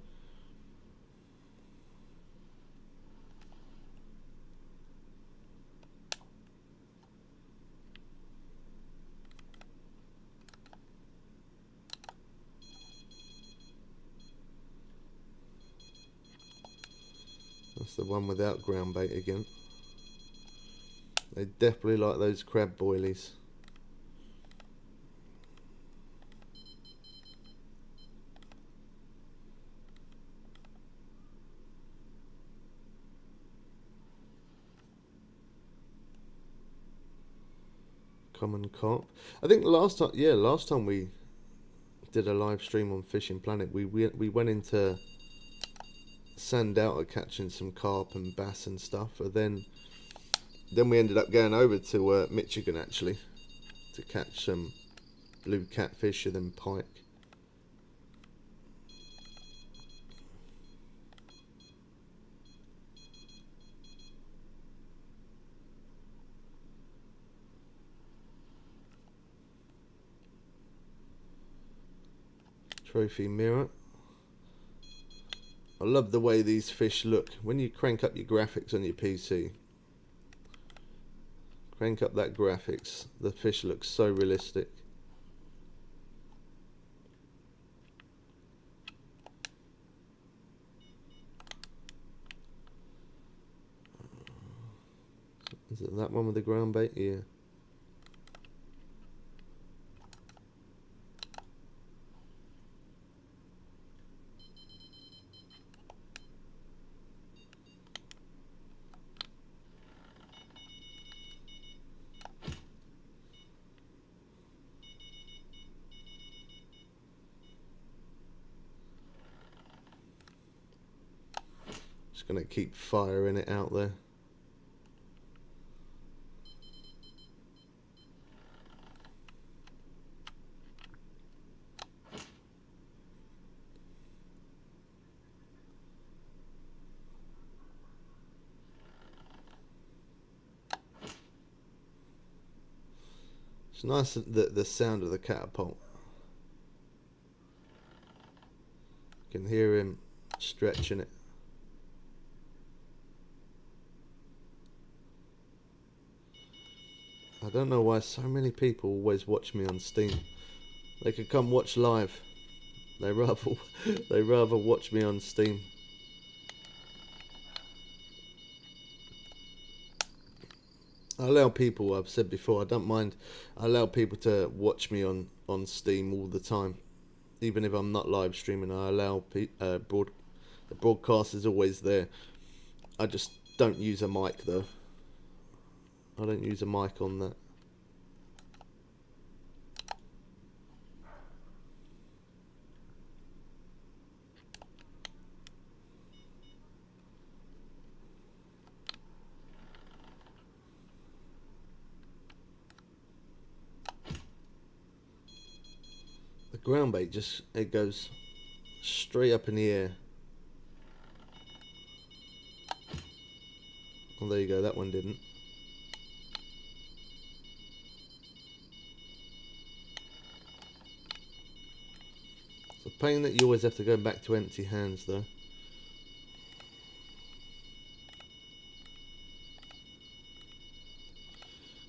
That's the one without ground bait again. They definitely like those crab boilies. Common carp. I think last time we did a live stream on Fishing Planet, we went into Sandouter catching some carp and bass and stuff, and then we ended up going over to Michigan actually to catch some blue catfish and then pike. Trophy mirror. I love the way these fish look. When you crank up your graphics on your PC, crank up that graphics, the fish looks so realistic. Is it that one with the ground bait? Yeah. Just gonna keep firing it out there. It's nice the sound of the catapult. You can hear him stretching it. I don't know why so many people always watch me on Steam. They could come watch live. They rather watch me on Steam. I allow people, I've said before, I don't mind. I allow people to watch me on Steam all the time, even if I'm not live streaming. I allow the broadcast is always there. I just don't use a mic though. I don't use a mic on that. The ground bait it goes straight up in the air. Oh, there you go, that one didn't. It's a pain that you always have to go back to empty hands though.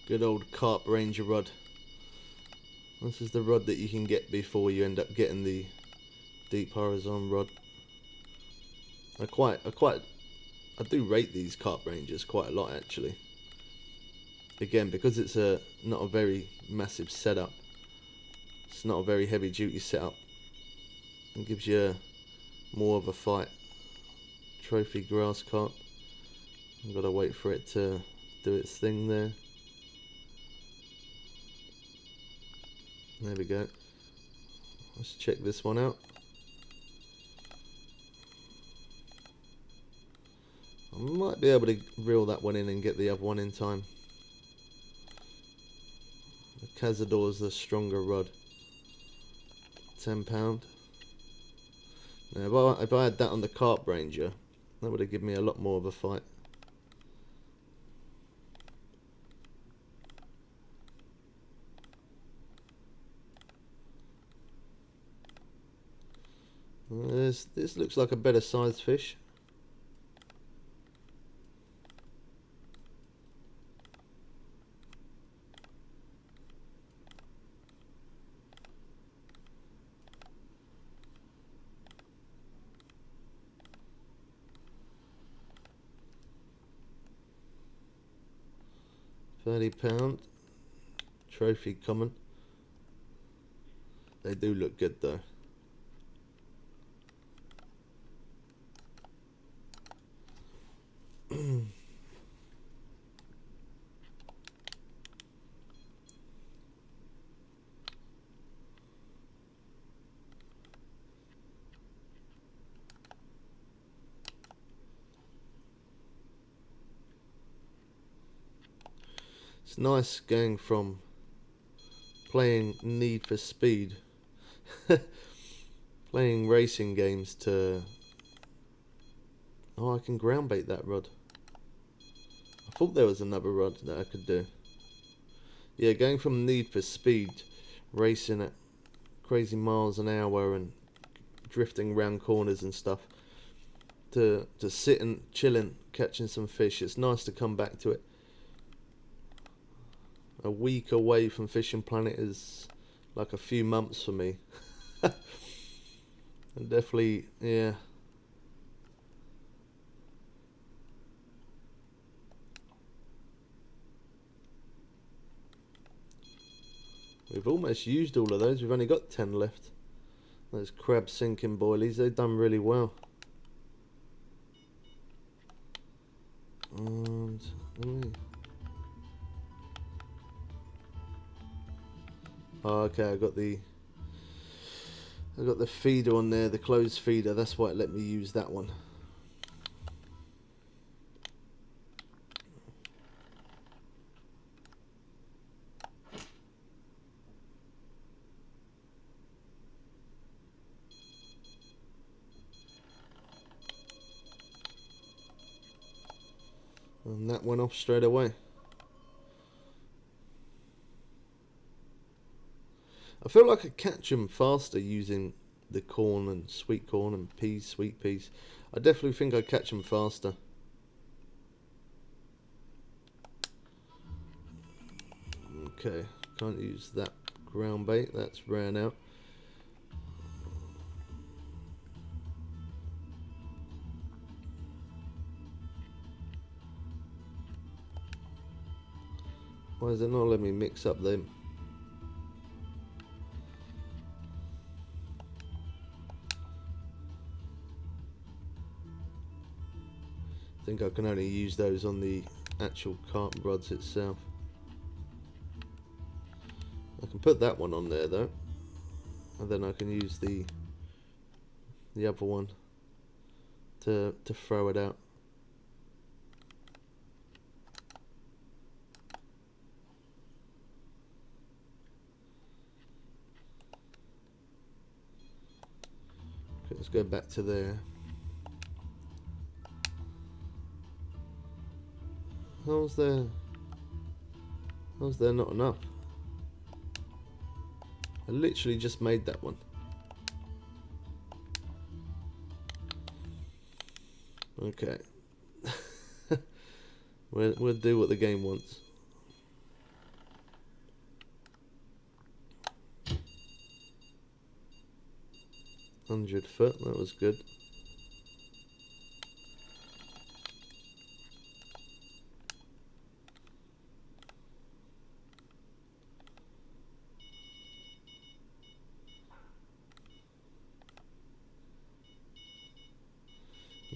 Good old Carp Ranger rod. This is the rod that you can get before you end up getting the deep horizon rod. I do rate these Carp Rangers quite a lot actually. Again, because it's not a very massive setup. It's not a very heavy duty setup. It gives you more of a fight trophy grass carp. I've got to wait for it to do its thing there. There we go. Let's check this one out. I might be able to reel that one in and get the other one in time. The Cazador's the stronger rod. £10. Now if I had that on the Carp Ranger, that would have given me a lot more of a fight. This looks like a better sized fish. £30 trophy common. They do look good though. It's nice going from playing Need for Speed, playing racing games to, oh, I can ground bait that rod. I thought there was another rod that I could do. Yeah, going from Need for Speed, racing at crazy miles an hour and drifting round corners and stuff, to sitting, chilling, catching some fish. It's nice to come back to it. A week away from Fishing Planet is like a few months for me. And definitely, yeah. We've almost used all of those. We've only got 10 left. Those crab sinking boilies, they've done really well. And oh, okay, I got the feeder on there, the closed feeder. That's why it let me use that one. And that went off straight away. I feel like I catch them faster using the corn and sweet corn and peas, sweet peas. I definitely think I catch them faster. Okay, can't use that ground bait, that's ran out. Why is it not letting me mix up them? I think I can only use those on the actual carp rods itself. I can put that one on there though, and then I can use the other one to throw it out. Okay, let's go back to there. How's there not enough? I literally just made that one. Okay. We'll do what the game wants. £100, that was good.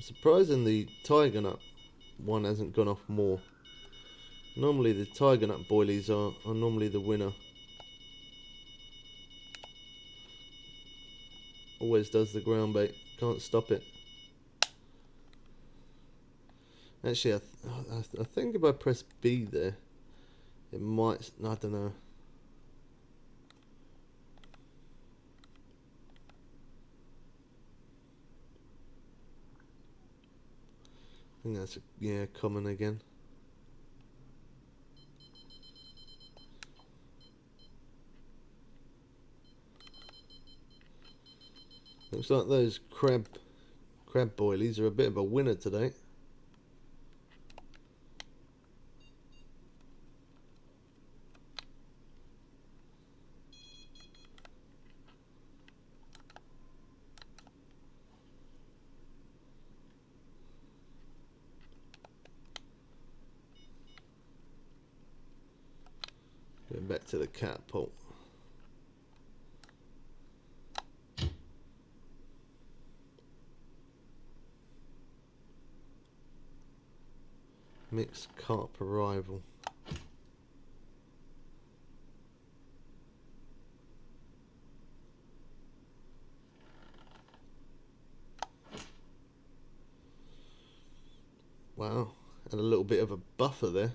surprising the tiger nut one hasn't gone off more. Normally the tiger nut boilies are normally the winner. Always does the ground bait. Can't stop it. Actually, I think if I press B there, it might. I don't know. I think that's yeah, common again. Looks like those crab boilies are a bit of a winner today. Going back to the catapult. Mixed carp arrival. Wow, and a little bit of a buffer there.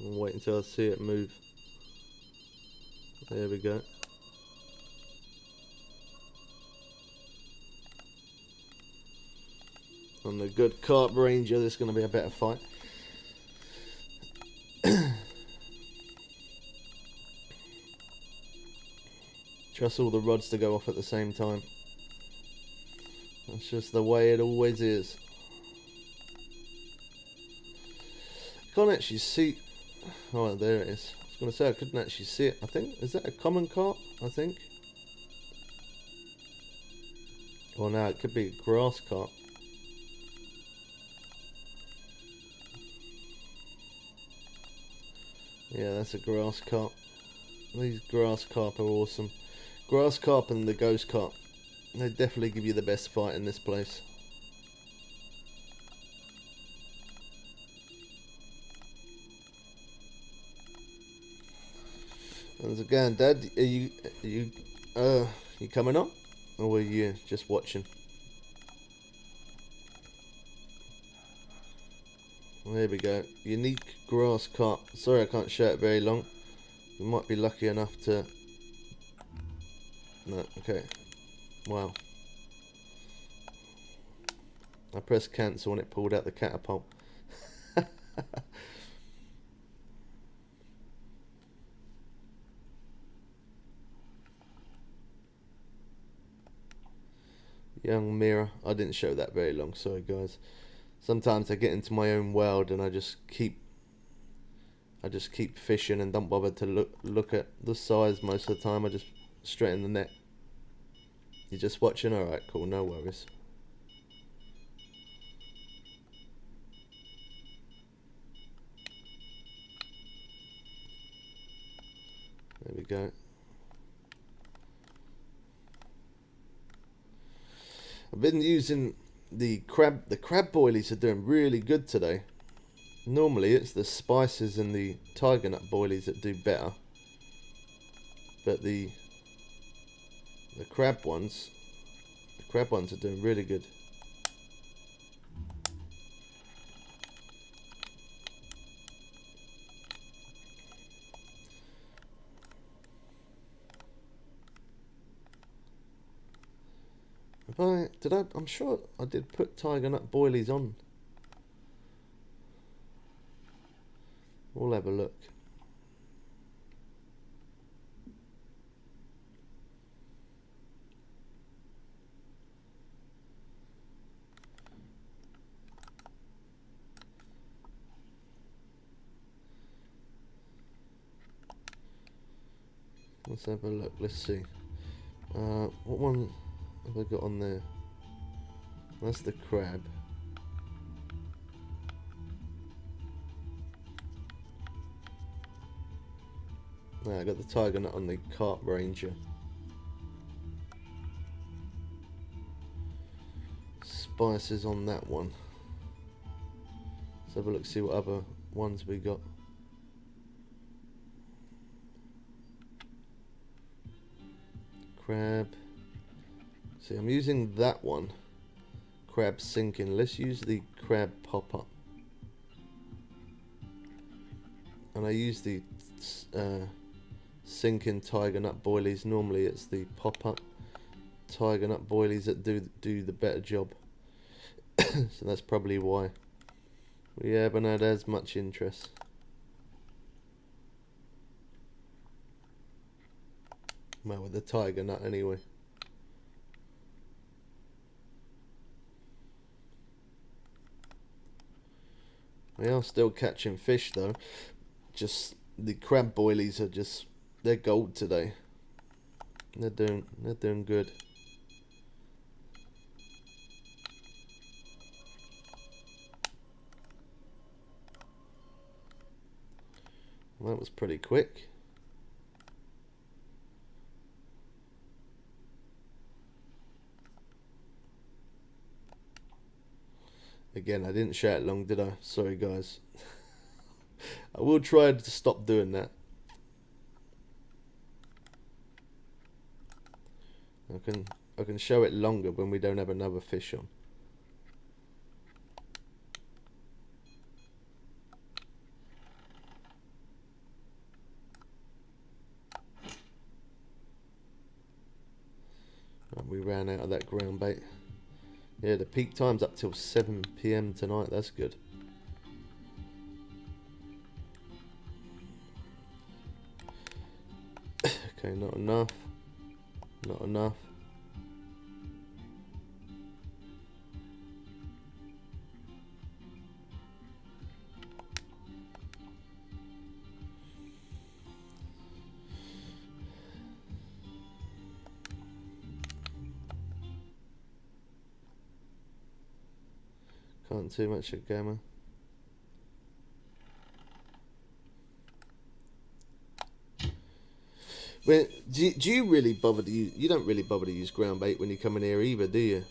I'll wait until I see it move. There we go. On the good carp ranger, there's going to be a better fight. Trust all the rods to go off at the same time. That's just the way it always is. Can't actually see. Oh, there it is. I was going to say I couldn't actually see it. I think, is that a common carp? I think. Or no, it could be a grass carp. Yeah, that's a grass carp. These grass carp are awesome. Grass carp and the ghost carp. They definitely give you the best fight in this place. Once again, Dad, are you coming up, or are you just watching? There we go. Unique grass carp. Sorry I can't show it very long. You might be lucky enough to... No, okay. Wow. I pressed cancel and it pulled out the catapult. Young mirror. I didn't show that very long, sorry guys. Sometimes I get into my own world and I just keep fishing and don't bother to look at the size most of the time. I just straighten the net. You're just watching? Alright, cool, no worries. There we go. I've been using the crab boilies are doing really good today. Normally it's the spices and the tiger nut boilies that do better. But the crab ones are doing really good. I'm sure I did put tiger nut boilies on. We'll have a look. Let's have a look. Let's see. What one have I got on there? That's the crab. I got the tiger nut on the Carp Ranger. Spices on that one. Let's have a look, see what other ones we got. Crab. See, I'm using that one. Crab sinking. Let's use the crab pop-up. And I use the sinking tiger nut boilies. Normally it's the pop-up tiger nut boilies that do the better job. So that's probably why we haven't had as much interest. Well, with the tiger nut anyway. We are still catching fish though. Just the crab boilies are just, they're gold today. They're doing good. Well, that was pretty quick. Again, I didn't shout it long, did I? Sorry guys. I will try to stop doing that. I can show it longer when we don't have another fish on. Right, we ran out of that ground bait. Yeah, the peak time's up till 7 PM tonight. That's good. Okay, not enough. Not enough. Can't too much at gamma. When, do you really bother to use, you don't really bother to use ground bait when you come in here either, do you?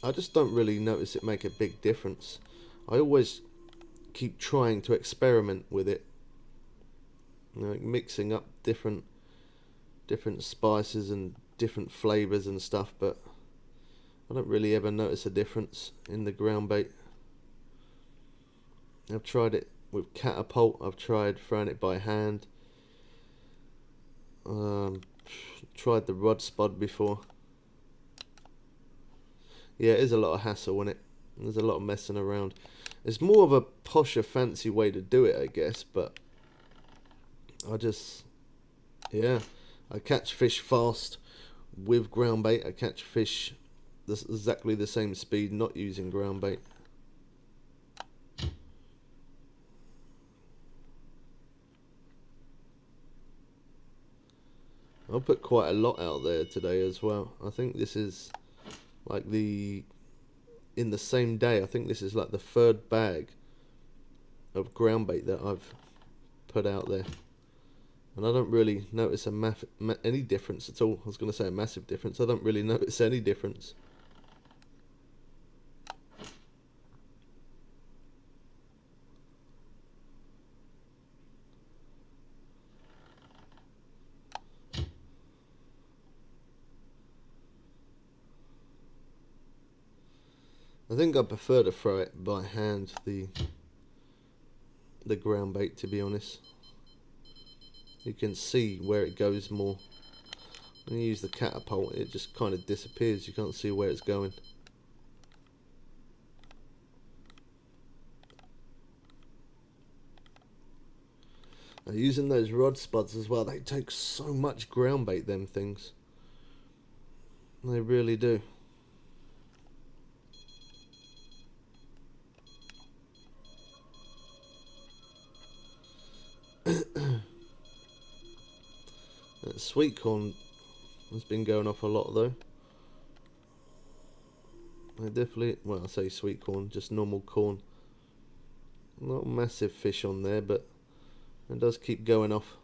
I just don't really notice it make a big difference. I always keep trying to experiment with it. You know, mixing up different spices and different flavours and stuff, but I don't really ever notice a difference in the ground bait. I've tried it with catapult, I've tried throwing it by hand. Tried the rod spud before. Yeah, it is a lot of hassle in it. There's a lot of messing around. It's more of a posher, fancy way to do it, I guess, but I just, yeah, I catch fish fast with ground bait. I catch fish exactly the same speed not using ground bait. I'll put quite a lot out there today as well. I think this is like in the same day, I think this is like the 3rd bag of ground bait that I've put out there. And I don't really notice any difference at all. I was going to say a massive difference. I don't really notice any difference. I think I prefer to throw it by hand, the ground bait, to be honest. You can see where it goes more. When you use the catapult, it just kind of disappears. You can't see where it's going. Now, using those rod spuds as well, they take so much ground bait, them things. They really do. sweet corn has been going off a lot though. I definitely, well, I say sweet corn, just normal corn. Not a massive fish on there, but it does keep going off.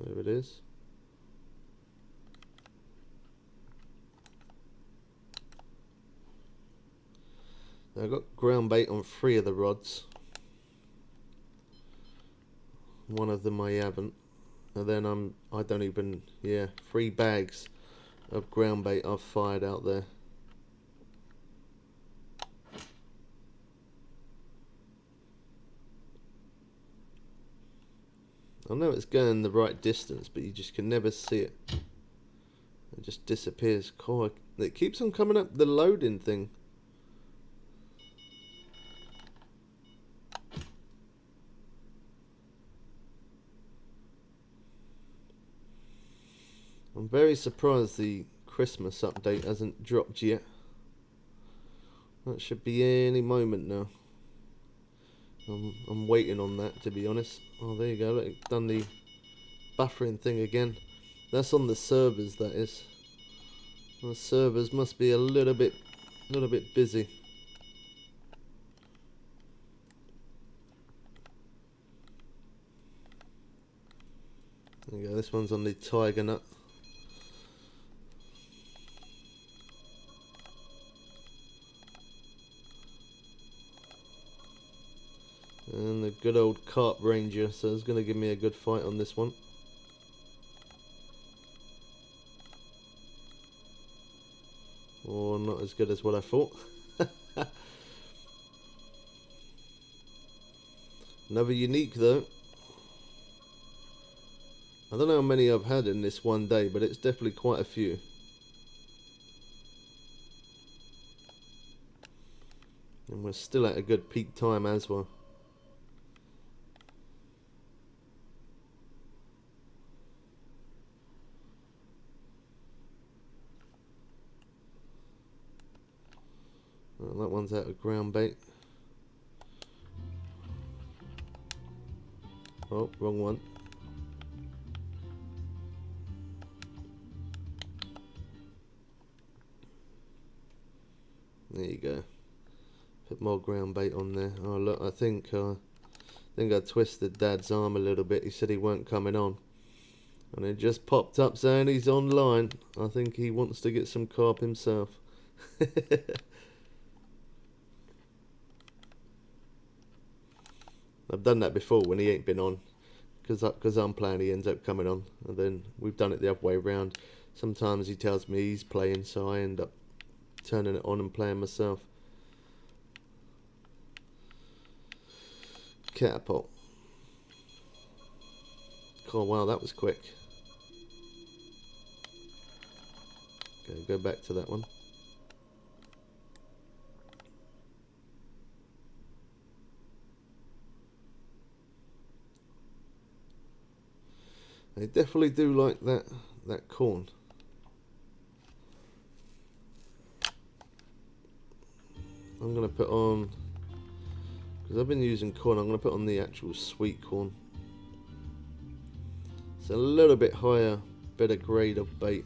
There it is. Now I've got ground bait on 3 of the rods. One of them I haven't. And then I don't even, yeah, 3 bags of ground bait I've fired out there. I know it's going the right distance, but you just can never see it. It just disappears. God, it keeps on coming up the loading thing. I'm very surprised the Christmas update hasn't dropped yet. That should be any moment now. I'm waiting on that, to be honest. Oh, there you go. Look, it's done the buffering thing again. That's on the servers, that is. The servers must be a little bit busy. There you go. This one's on the tiger nut. And the good old Carp Ranger, so it's going to give me a good fight on this one. Or not as good as what I thought. Another unique though. I don't know how many I've had in this one day, but it's definitely quite a few. And we're still at a good peak time as well. Well, that one's out of ground bait. Oh, wrong one. There you go. Put more ground bait on there. Oh look, I think I twisted Dad's arm a little bit. He said he weren't coming on, and it just popped up saying he's online. I think he wants to get some carp himself. I've done that before when he ain't been on, because I'm playing, he ends up coming on, and then we've done it the other way around. Sometimes he tells me he's playing, so I end up turning it on and playing myself. Catapult. Oh wow, that was quick. Go back to that one. They definitely do like that corn. I'm gonna put on, because I've been using corn, I'm gonna put on the actual sweet corn. It's a little bit higher, better grade of bait.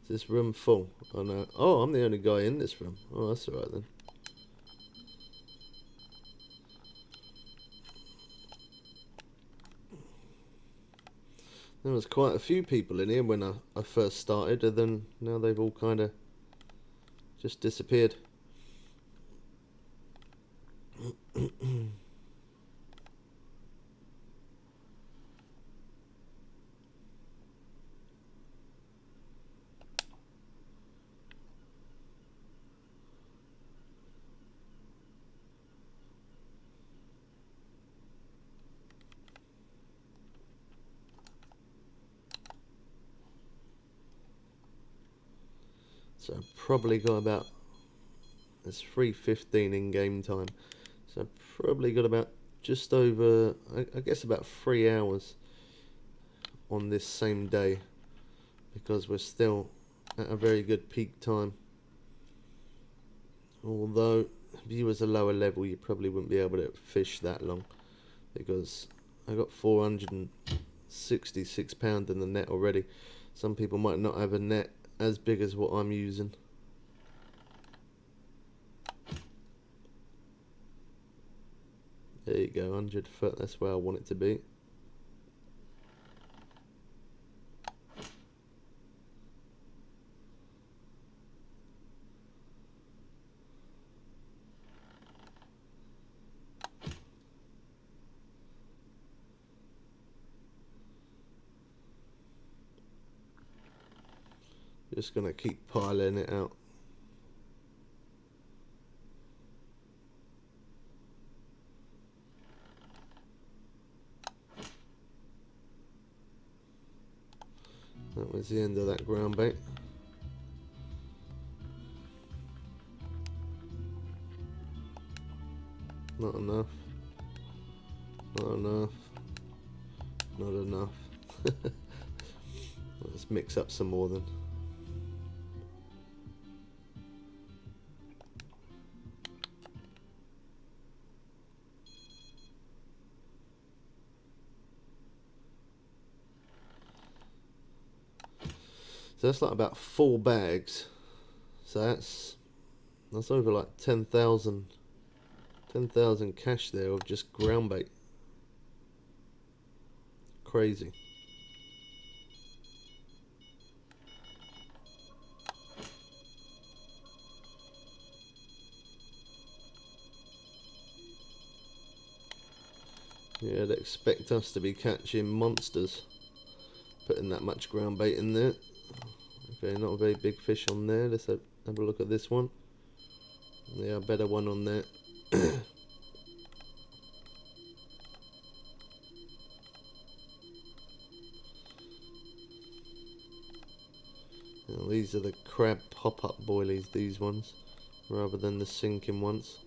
Is this room full? Oh no. Oh, I'm the only guy in this room. Oh, that's alright then. There was quite a few people in here when I first started, and then now they've all kind of just disappeared. So I've probably got about, it's 3:15 in game time, so I've probably got about just over, I guess about 3 hours on this same day, because we're still at a very good peak time. Although if you was a lower level, you probably wouldn't be able to fish that long, because I got 466 pound in the net already. Some people might not have a net as big as what I'm using. There you go, 100 foot, that's where I want it to be. Just gonna keep piling it out. That was the end of that ground bait. Not enough. Not enough. Not enough. Let's mix up some more then. So that's like about 4 bags. So that's over like 10,000 cash there of just ground bait. Crazy. Yeah, I'd expect us to be catching monsters, putting that much ground bait in there. Okay, not a very big fish on there. Let's have a look at this one. Yeah, a better one on there. Now, these are the crab pop-up boilies, these ones, rather than the sinking ones.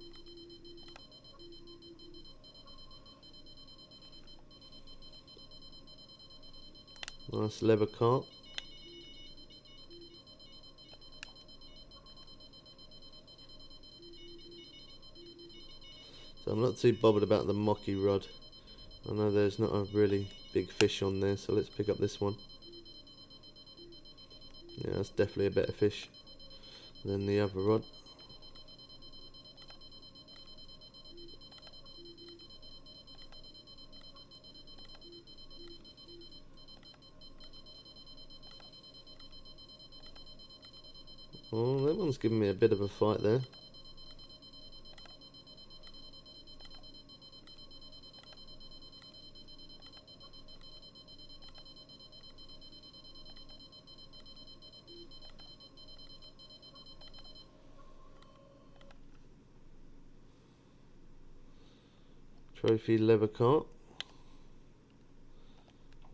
Nice leather carp. So I'm not too bothered about the mocky rod. I know there's not a really big fish on there, so let's pick up this one. Yeah, that's definitely a better fish than the other rod. Oh, that one's giving me a bit of a fight there. Trophy leather carp.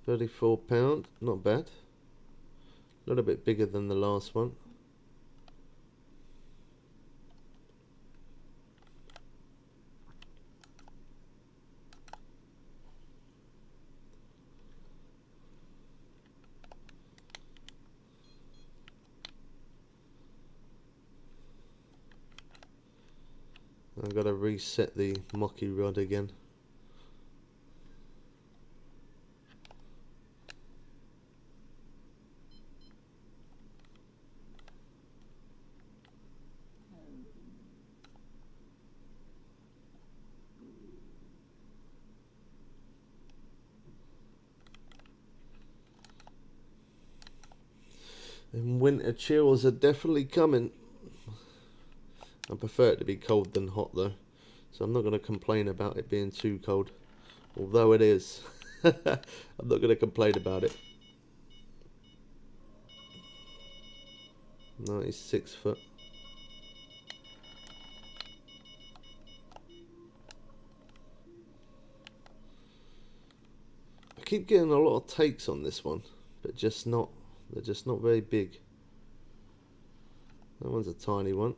£34, not bad. A little bit bigger than the last one. I've got to reset the mocky rod again. And winter chills are definitely coming. I prefer it to be cold than hot though, so I'm not going to complain about it being too cold, although it is. I'm not going to complain about it. 96 foot. I keep getting a lot of takes on this one, but they're just not very big. That one's a tiny one.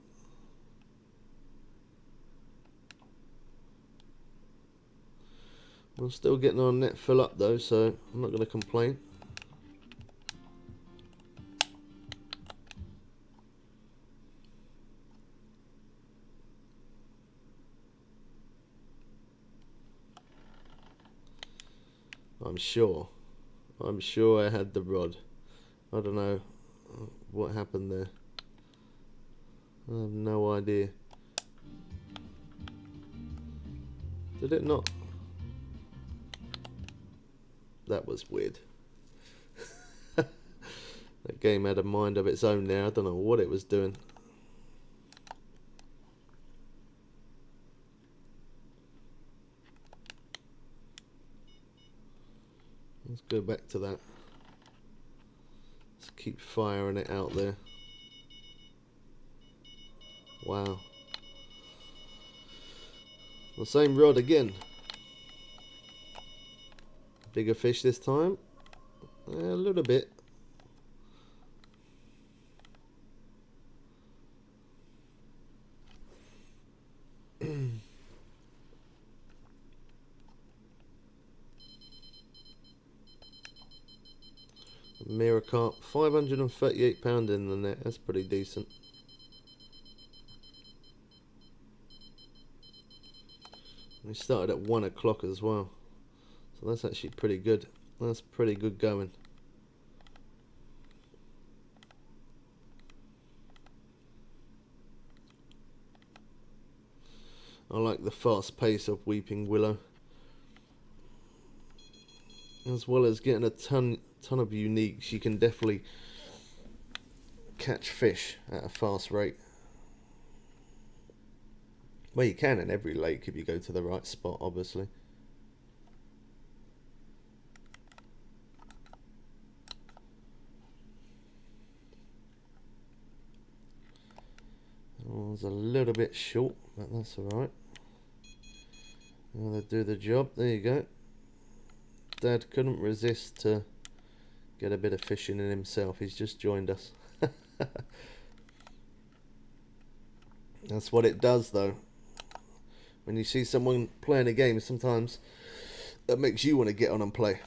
I'm still getting our net full up though, so I'm not going to complain. I'm sure I had the rod. I don't know what happened there. I have no idea. Did it not? That was weird. That game had a mind of its own there. I don't know what it was doing. Let's go back to that. Let's keep firing it out there. Wow. The same rod again. Bigger fish this time. A little bit. Mirror carp, £538 in the net. That's pretty decent. We started at 1 o'clock as well, so that's actually pretty good. That's pretty good going. I like the fast pace of Weeping Willow, as well as getting a ton of uniques. You can definitely catch fish at a fast rate. Well, you can in every lake if you go to the right spot, obviously. Oh, it's a little bit short, but that's alright. They'll do the job. There you go. Dad couldn't resist to get a bit of fishing in himself. He's just joined us. That's what it does, though. When you see someone playing a game, sometimes that makes you want to get on and play.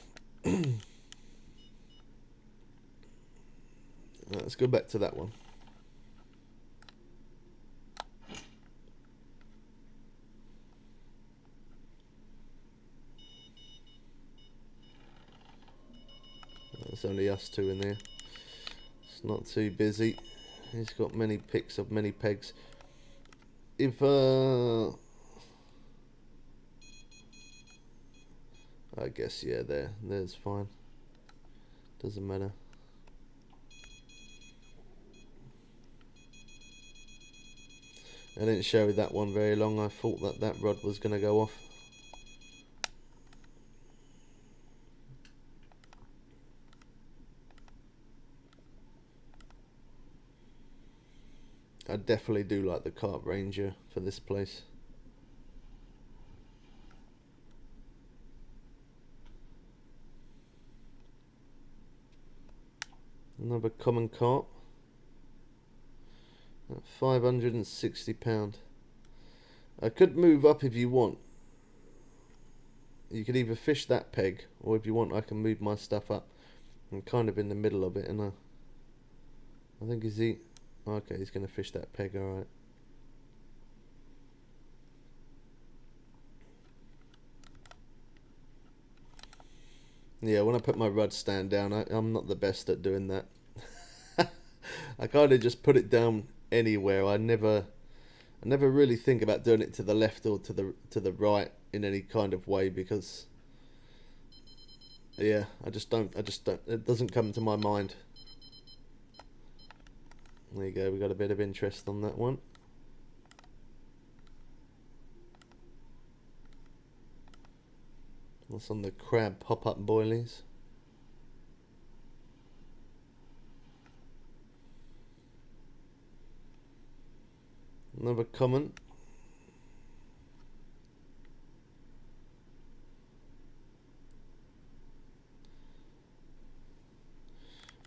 Let's go back to that one. There's only us two in there. It's not too busy. He's got many picks of many pegs. If I guess, yeah, there's fine. Doesn't matter. I didn't show that one very long. I thought that rod was going to go off. I definitely do like the Carp Ranger for this place. Another common carp at £560. I could move up if you want. You could either fish that peg, or if you want I can move my stuff up. I'm kind of in the middle of it, and I think okay, he's going to fish that peg, alright. Yeah, when I put my rod stand down, I'm not the best at doing that. I kind of just put it down anywhere. I never really think about doing it to the left or to the right in any kind of way, because yeah, I just don't. It doesn't come to my mind. There you go. We got a bit of interest on that one. That's on the crab pop-up boilies. Another common.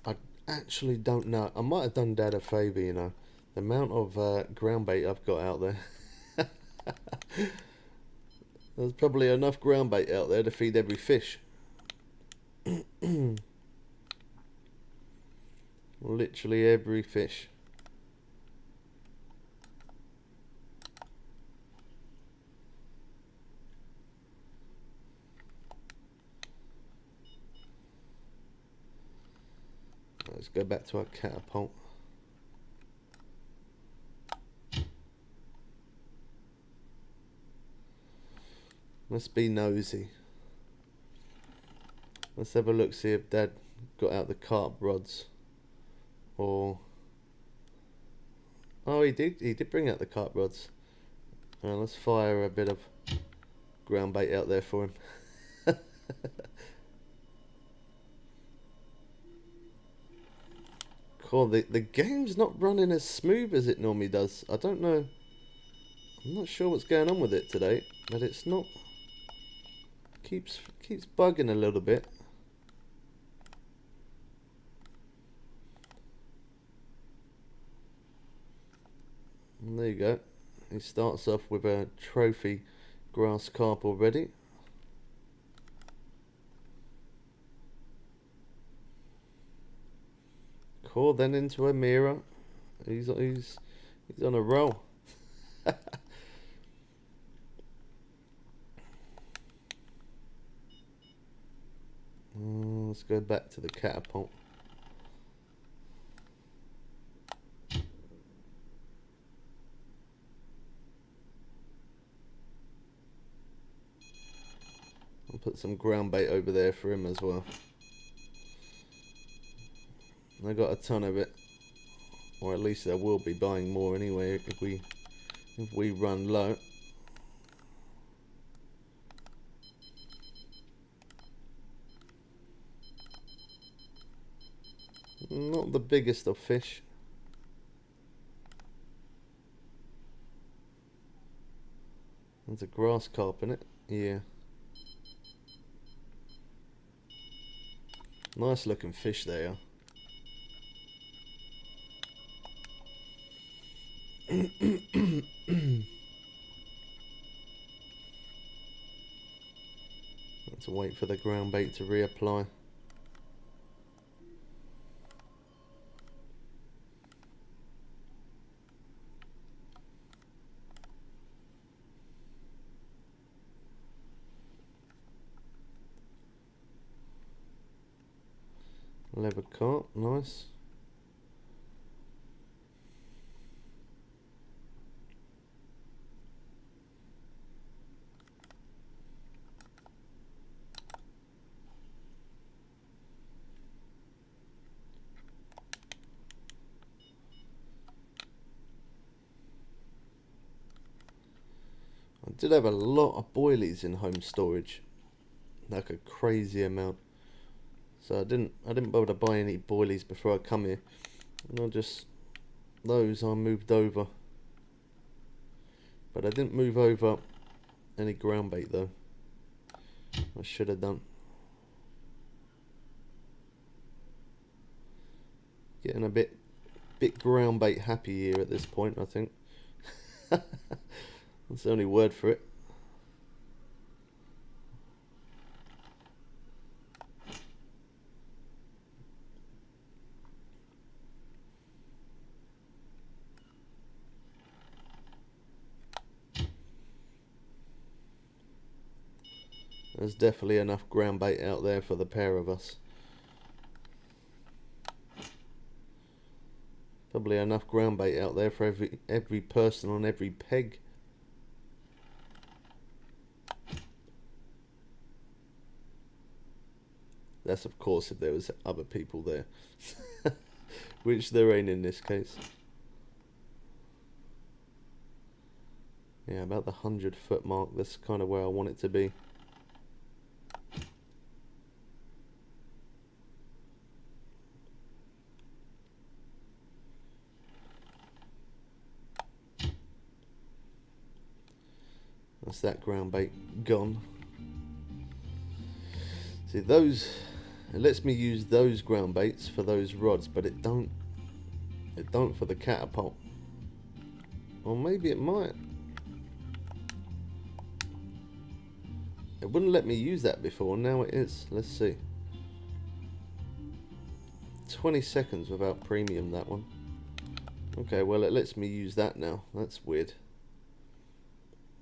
I actually don't know. I might have done Dad a favour, you know. The amount of ground bait I've got out there. There's probably enough ground bait out there to feed every fish. Literally every fish. Let's go back to our catapult. Let's be nosy. Let's have a look, see if Dad got out the carp rods. Or... oh, he did bring out the carp rods. Let's fire a bit of ground bait out there for him. Cool, the game's not running as smooth as it normally does. I don't know. I'm not sure what's going on with it today, but it's not... keeps bugging a little bit. And there you go. He starts off with a trophy grass carp already. Cool, then into a mirror. He's on a roll. Let's go back to the catapult. I'll put some ground bait over there for him as well. I got a ton of it, or at least I will be buying more anyway if we run low. Not the biggest of fish. There's a grass carp in it. Yeah. Nice looking fish there. Let's wait for the ground bait to reapply. Leather carp, nice. I did have a lot of boilies in home storage, like a crazy amount. So I didn't bother to buy any boilies before I come here. And those I moved over. But I didn't move over any ground bait though. I should have done. Getting a bit ground bait happy here at this point, I think. That's the only word for it. There's definitely enough ground bait out there for the pair of us. Probably enough ground bait out there for every person on every peg. That's of course if there was other people there. Which there ain't in this case. Yeah, about the 100-foot mark, that's kind of where I want it to be. That's that ground bait gone. See those, it lets me use those ground baits for those rods, but it don't for the catapult. Or maybe it might. It wouldn't let me use that before, now it is. Let's see. 20 seconds without premium, that one. Okay, well it lets me use that now. That's weird.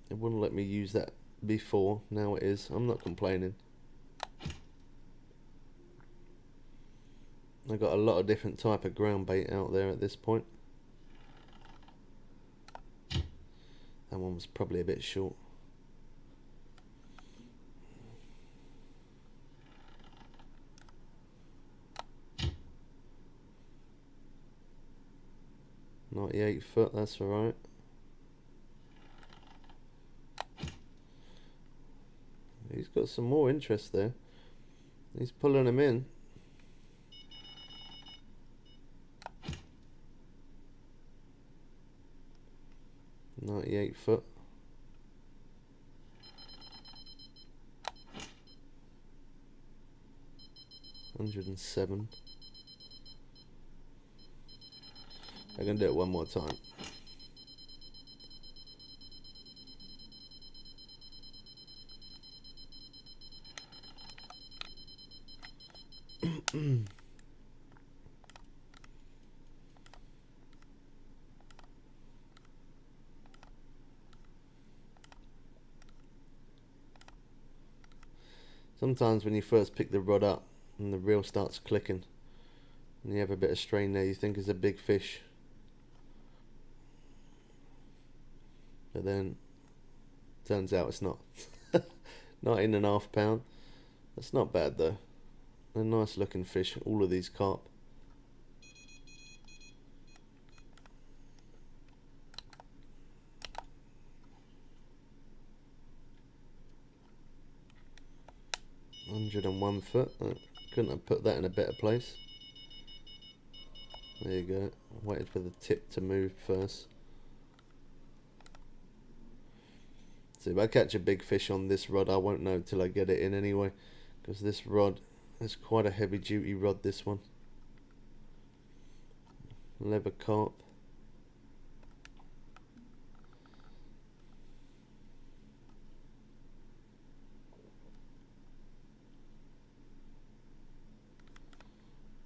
It wouldn't let me use that before, now it is. I'm not complaining. I got a lot of different type of ground bait out there at this point. That one was probably a bit short. .98 foot, that's alright. He's got some more interest there. He's pulling him in. .98 foot. 107. I'm gonna do it one more time. Sometimes when you first pick the rod up and the reel starts clicking and you have a bit of strain there, you think it's a big fish. But then turns out it's not. 19.5 pound. That's not bad though. They're nice looking fish, all of these carp. .101 foot. I couldn't have put that in a better place. There you go. Waited for the tip to move first. So if I catch a big fish on this rod, I won't know till I get it in anyway, because this rod is quite a heavy duty rod, this one. Leather carp.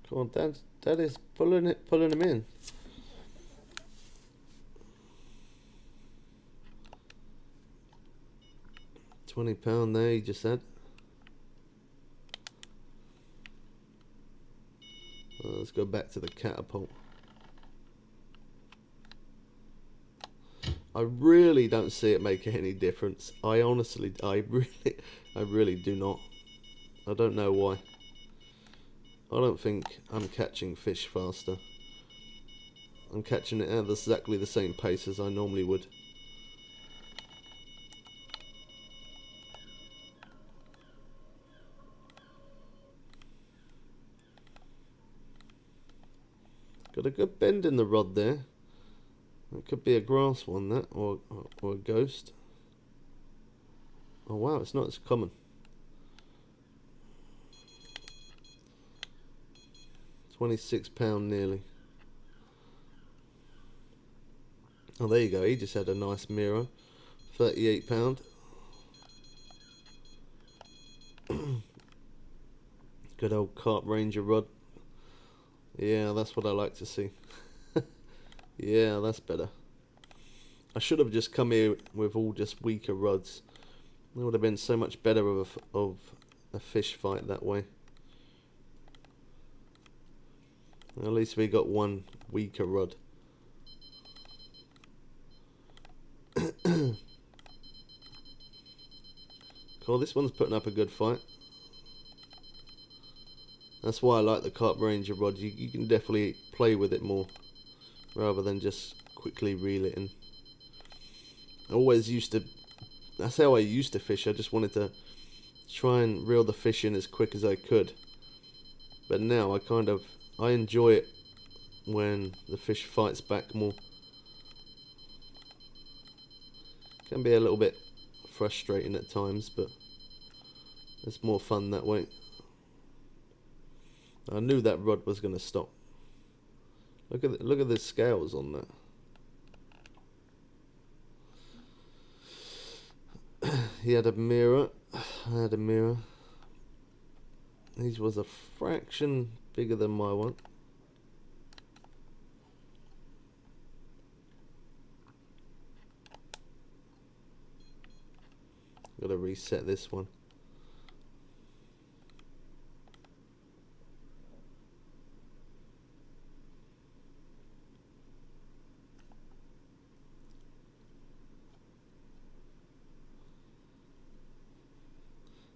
Come on, Dad is pulling him in. £20 there, he just said. Let's go back to the catapult. I really don't see it making any difference. I really do not. I don't know why. I don't think I'm catching fish faster. I'm catching it at exactly the same pace as I normally would. Got a good bend in the rod there. It could be a grass one, that, or a ghost. Oh wow, it's not as common. £26 nearly. Oh, there you go. He just had a nice mirror. £38. Good old Carp Ranger rod. Yeah, that's what I like to see. Yeah, that's better. I should have just come here with all just weaker rods. It would have been so much better of a fish fight that way. At least we got one weaker rod. Cool, this one's putting up a good fight. That's why I like the Carp Ranger rod. You can definitely play with it more, rather than just quickly reel it in. That's how I used to fish. I just wanted to try and reel the fish in as quick as I could. But now I enjoy it when the fish fights back more. Can be a little bit frustrating at times, but it's more fun that way. I knew that rod was going to stop. Look at the scales on that. he had a mirror. I had a mirror. His was a fraction bigger than my one. Gotta reset this one.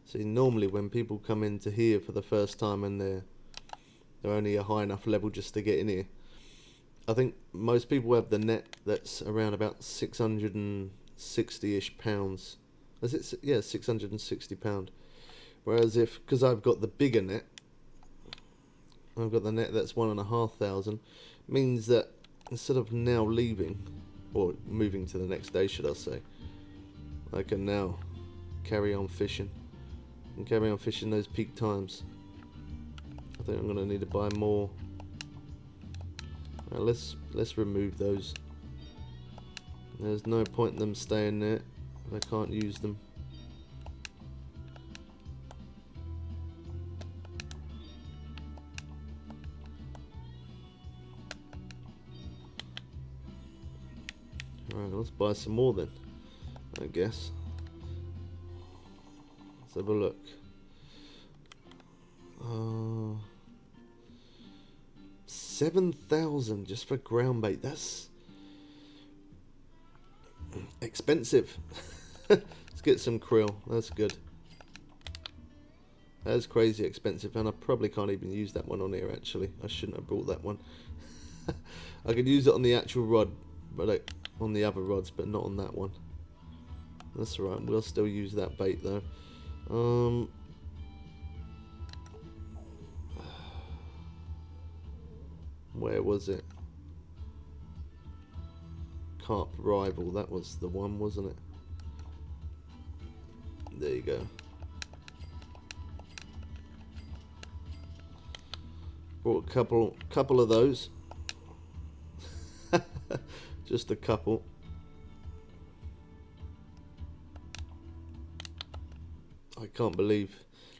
See, normally when people come into here for the first time and they're only a high enough level just to get in here, I think most people have the net that's around about 660-ish pounds. Is it? Yeah, £660. Whereas because I've got the bigger net, I've got the net that's 1,500, means that instead of now leaving, or moving to the next day, should I say, I can now carry on fishing. And carry on fishing those peak times. I think I'm gonna need to buy more. Right, let's remove those. There's no point in them staying there if I can't use them. Alright, let's buy some more then, I guess. Let's have a look. 7,000 just for ground bait. That's expensive. Let's get some krill. That's good. That's crazy expensive, and I probably can't even use that one on here. Actually, I shouldn't have brought that one. I could use it on the actual rod, but on the other rods, but not on that one. That's alright. We'll still use that bait though. Where was it? Carp rival. That was the one, wasn't it? There you go. Bought a couple of those. Just a couple. I can't believe,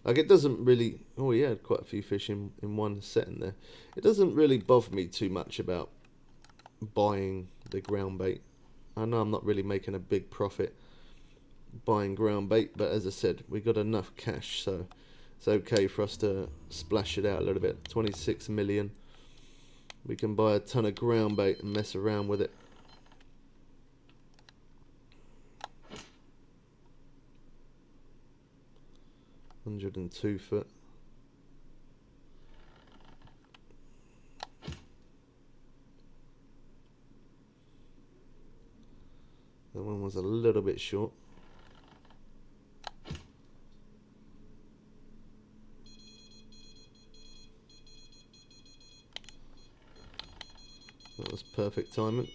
like, it doesn't really, oh yeah, quite a few fish in one setting there. It doesn't really bother me too much about buying the ground bait. I know I'm not really making a big profit buying ground bait, but as I said, we got enough cash, so it's okay for us to splash it out a little bit. 26 million. We can buy a ton of ground bait and mess around with it. £102. That one was a little bit short. That was perfect timing.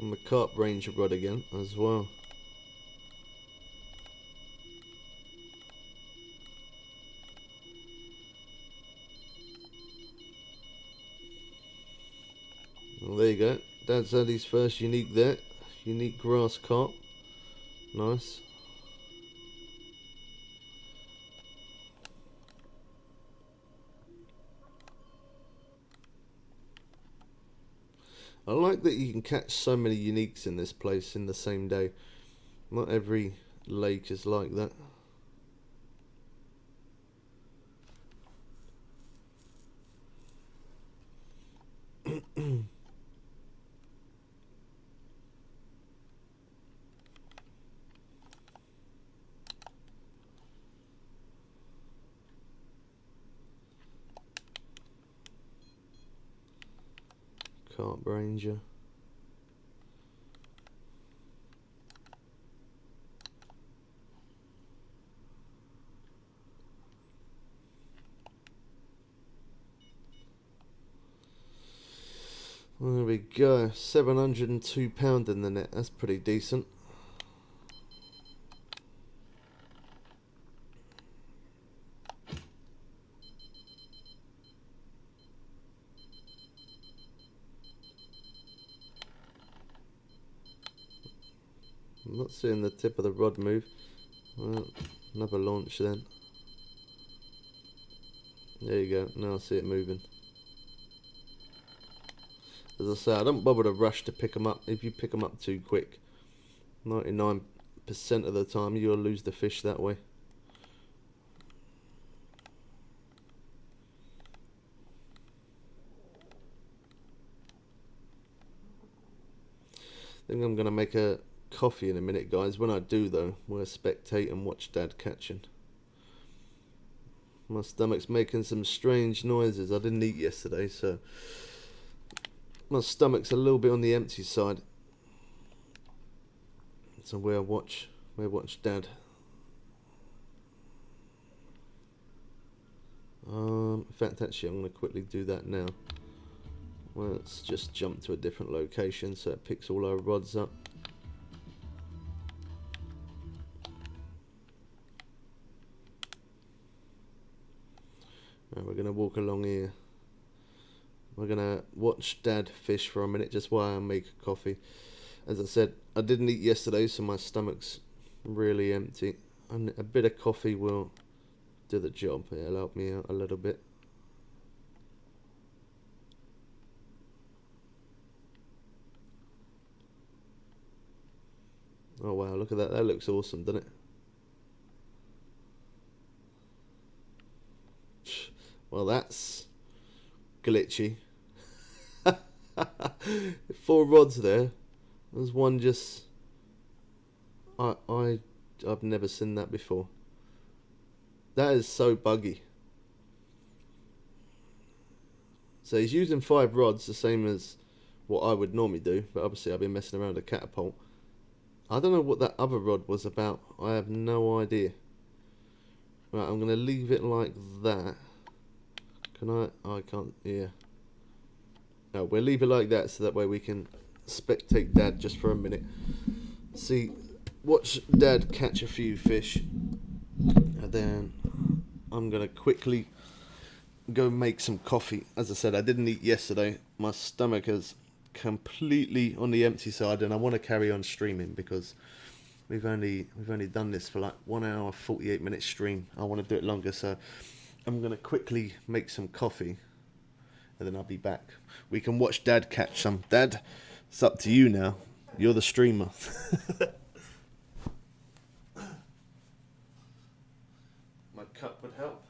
On the Carp Ranger rod again as well. Well, there you go. Dad's had his first unique there. Unique grass carp. Nice. I like that you can catch so many uniques in this place in the same day. Not every lake is like that. Carp Ranger. There we go. £702 in the net. That's pretty decent. I'm not seeing the tip of the rod move. Well, another launch then. There you go, now I see it moving. As I say, I don't bother to rush to pick them up. If you pick them up too quick, 99% of the time you'll lose the fish that way. I think I'm going to make a coffee in a minute, guys. When I do, though, we'll spectate and watch Dad catching. My stomach's making some strange noises. I didn't eat yesterday, so my stomach's a little bit on the empty side. So we'll watch Dad. In fact, actually, I'm going to quickly do that now. Let's just jump to a different location so it picks all our rods up. Right, we're going to walk along here. We're going to watch Dad fish for a minute just while I make a coffee. As I said, I didn't eat yesterday, so my stomach's really empty. And a bit of coffee will do the job. It'll help me out a little bit. Oh wow, look at that. That looks awesome, doesn't it? Well, that's glitchy. 4 rods there. There's one just... I've never seen that before. That is so buggy. So he's using 5 rods, the same as what I would normally do, but obviously I've been messing around with a catapult. I don't know what that other rod was about. I have no idea. Right, I'm going to leave it like that. Can I? Oh, I can't. Yeah. No, we'll leave it like that so that way we can spectate Dad just for a minute. See, watch Dad catch a few fish. And then I'm going to quickly go make some coffee. As I said, I didn't eat yesterday. My stomach is completely on the empty side, and I want to carry on streaming because we've only done this for like 1 hour 48 minute stream. I want to do it longer, so I'm gonna quickly make some coffee and then I'll be back. We can watch Dad catch some. Dad, it's up to you now. You're the streamer. My cup would help.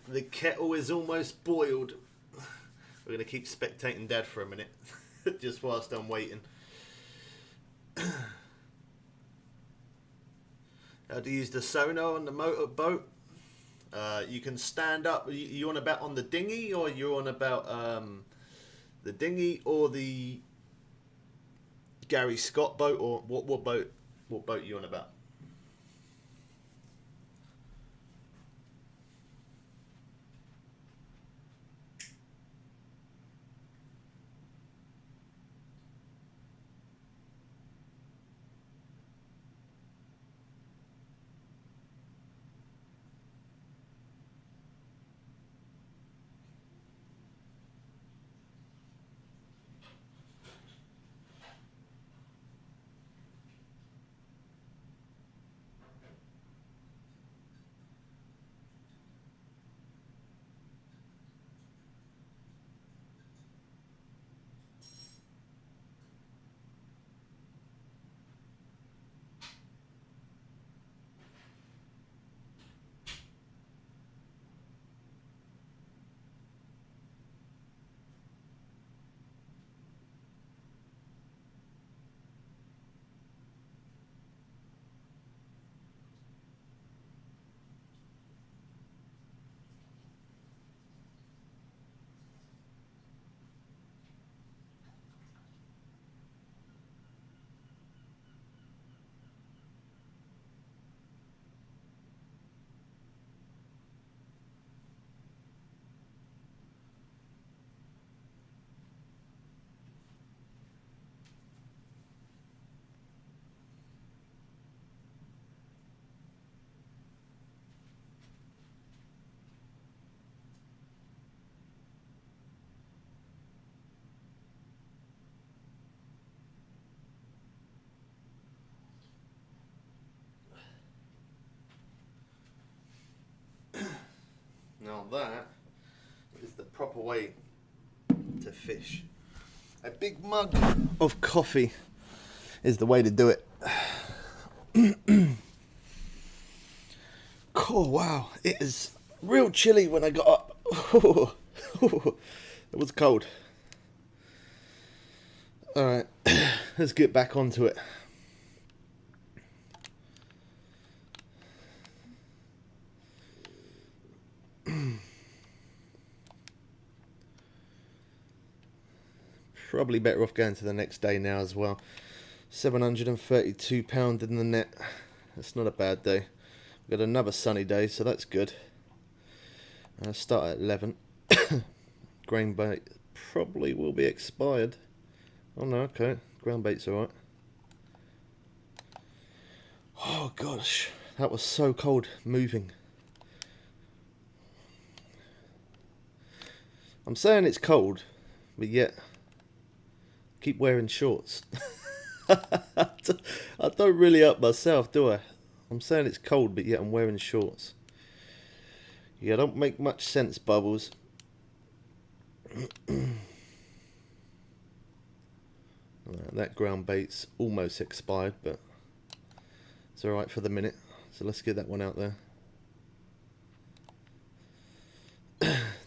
The kettle is almost boiled. We're going to keep spectating Dad for a minute, just whilst I'm waiting. How to use the sonar on the motorboat. You can stand up. You on about on the dinghy, or you're on about the dinghy or the Gary Scott boat, or what boat? What boat are you on about? Now that is the proper way to fish. A big mug of coffee is the way to do it. Oh wow, it is real chilly when I got up. It was cold. Alright, let's get back onto it. Probably better off going to the next day now as well. £732 in the net. That's not a bad day. We've got another sunny day, so that's good. Start at 11. Grain bait probably will be expired. Oh no, okay. Ground bait's alright. Oh gosh, that was so cold moving. I'm saying it's cold, but yet keep wearing shorts. I don't really up myself, do I? I'm saying it's cold, but yet I'm wearing shorts. Yeah, don't make much sense, Bubbles. That ground bait's almost expired, but it's alright for the minute. So let's get that one out there.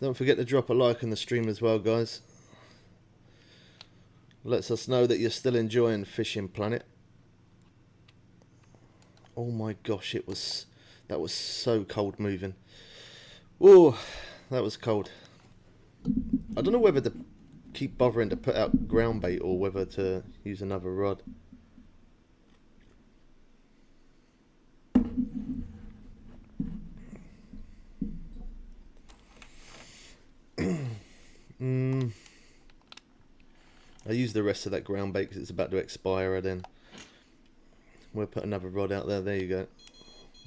Don't forget to drop a like on the stream as well, guys. Lets us know that you're still enjoying Fishing Planet. Oh my gosh, that was so cold moving. Oh, that was cold. I don't know whether to keep bothering to put out ground bait or whether to use another rod. I use the rest of that ground bait because it's about to expire, and then we'll put another rod out there. There you go.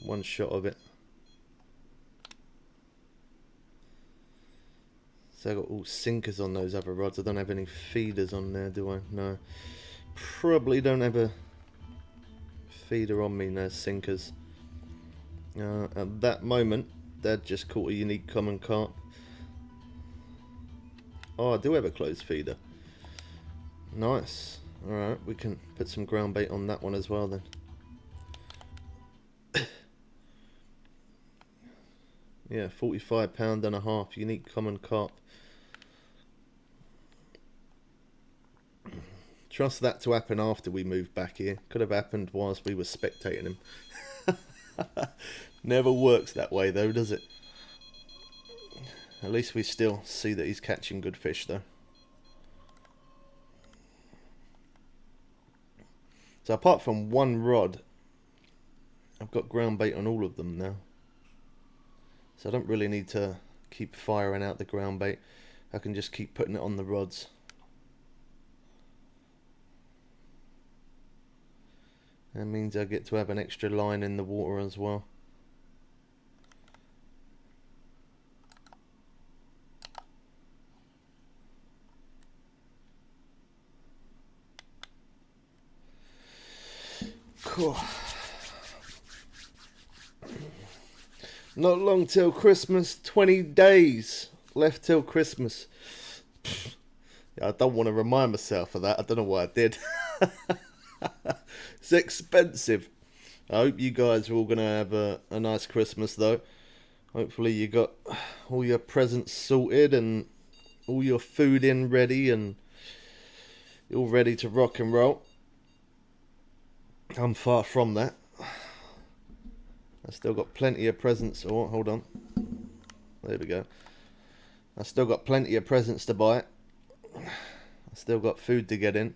One shot of it. So I got all sinkers on those other rods. I don't have any feeders on there, do I? No. Probably don't have a feeder on me. No sinkers. At that moment, Dad just caught a unique common carp. Oh, I do have a closed feeder. Nice. Alright, we can put some ground bait on that one as well then. Yeah, £45.50, unique common carp. Trust that to happen after we moved back here. Could have happened whilst we were spectating him. Never works that way though, does it? At least we still see that he's catching good fish though. So apart from one rod, I've got ground bait on all of them now. So I don't really need to keep firing out the ground bait. I can just keep putting it on the rods. That means I get to have an extra line in the water as well. Cool. Not long till Christmas, 20 days left till Christmas. I don't want to remind myself of that. I don't know why I did. It's expensive. I hope you guys are all going to have a nice Christmas though. Hopefully you got all your presents sorted and all your food in ready and you're all ready to rock and roll. I'm far from that. I still got plenty of presents. Oh, hold on. There we go. I still got plenty of presents to buy. I still got food to get in.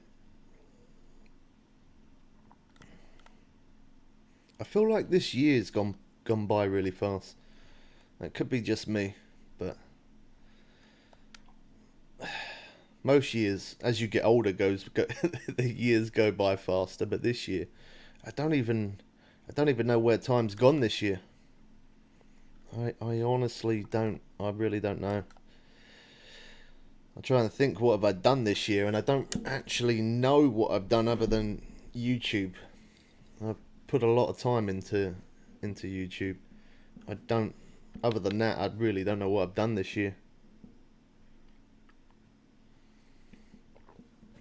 I feel like this year's gone by really fast. It could be just me, but most years, as you get older, the years go by faster. But this year, I don't even know where time's gone this year. I honestly don't. I really don't know. I'm trying to think what have I done this year, and I don't actually know what I've done other than YouTube. I've put a lot of time into YouTube. I don't. Other than that, I really don't know what I've done this year.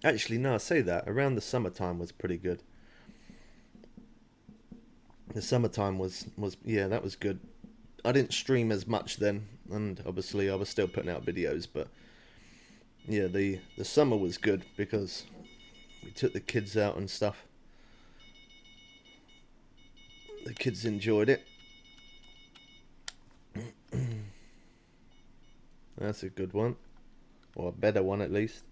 Actually, no, I say that. Around the summertime was pretty good. The summertime was yeah, that was good. I didn't stream as much then, and obviously I was still putting out videos, but yeah, the summer was good because we took the kids out and stuff. The kids enjoyed it. That's a good one, or a better one at least.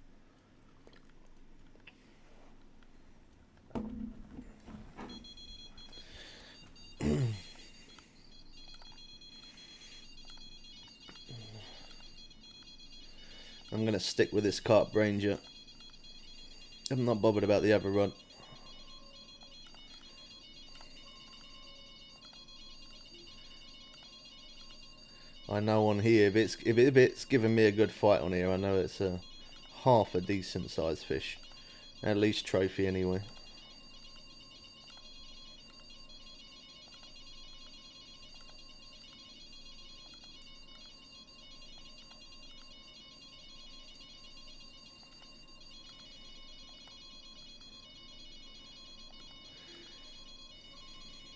I'm going to stick with this Carp Ranger. I'm not bothered about the other rod. I know on here, if it's giving me a good fight on here, I know it's a half a decent sized fish. At least trophy anyway.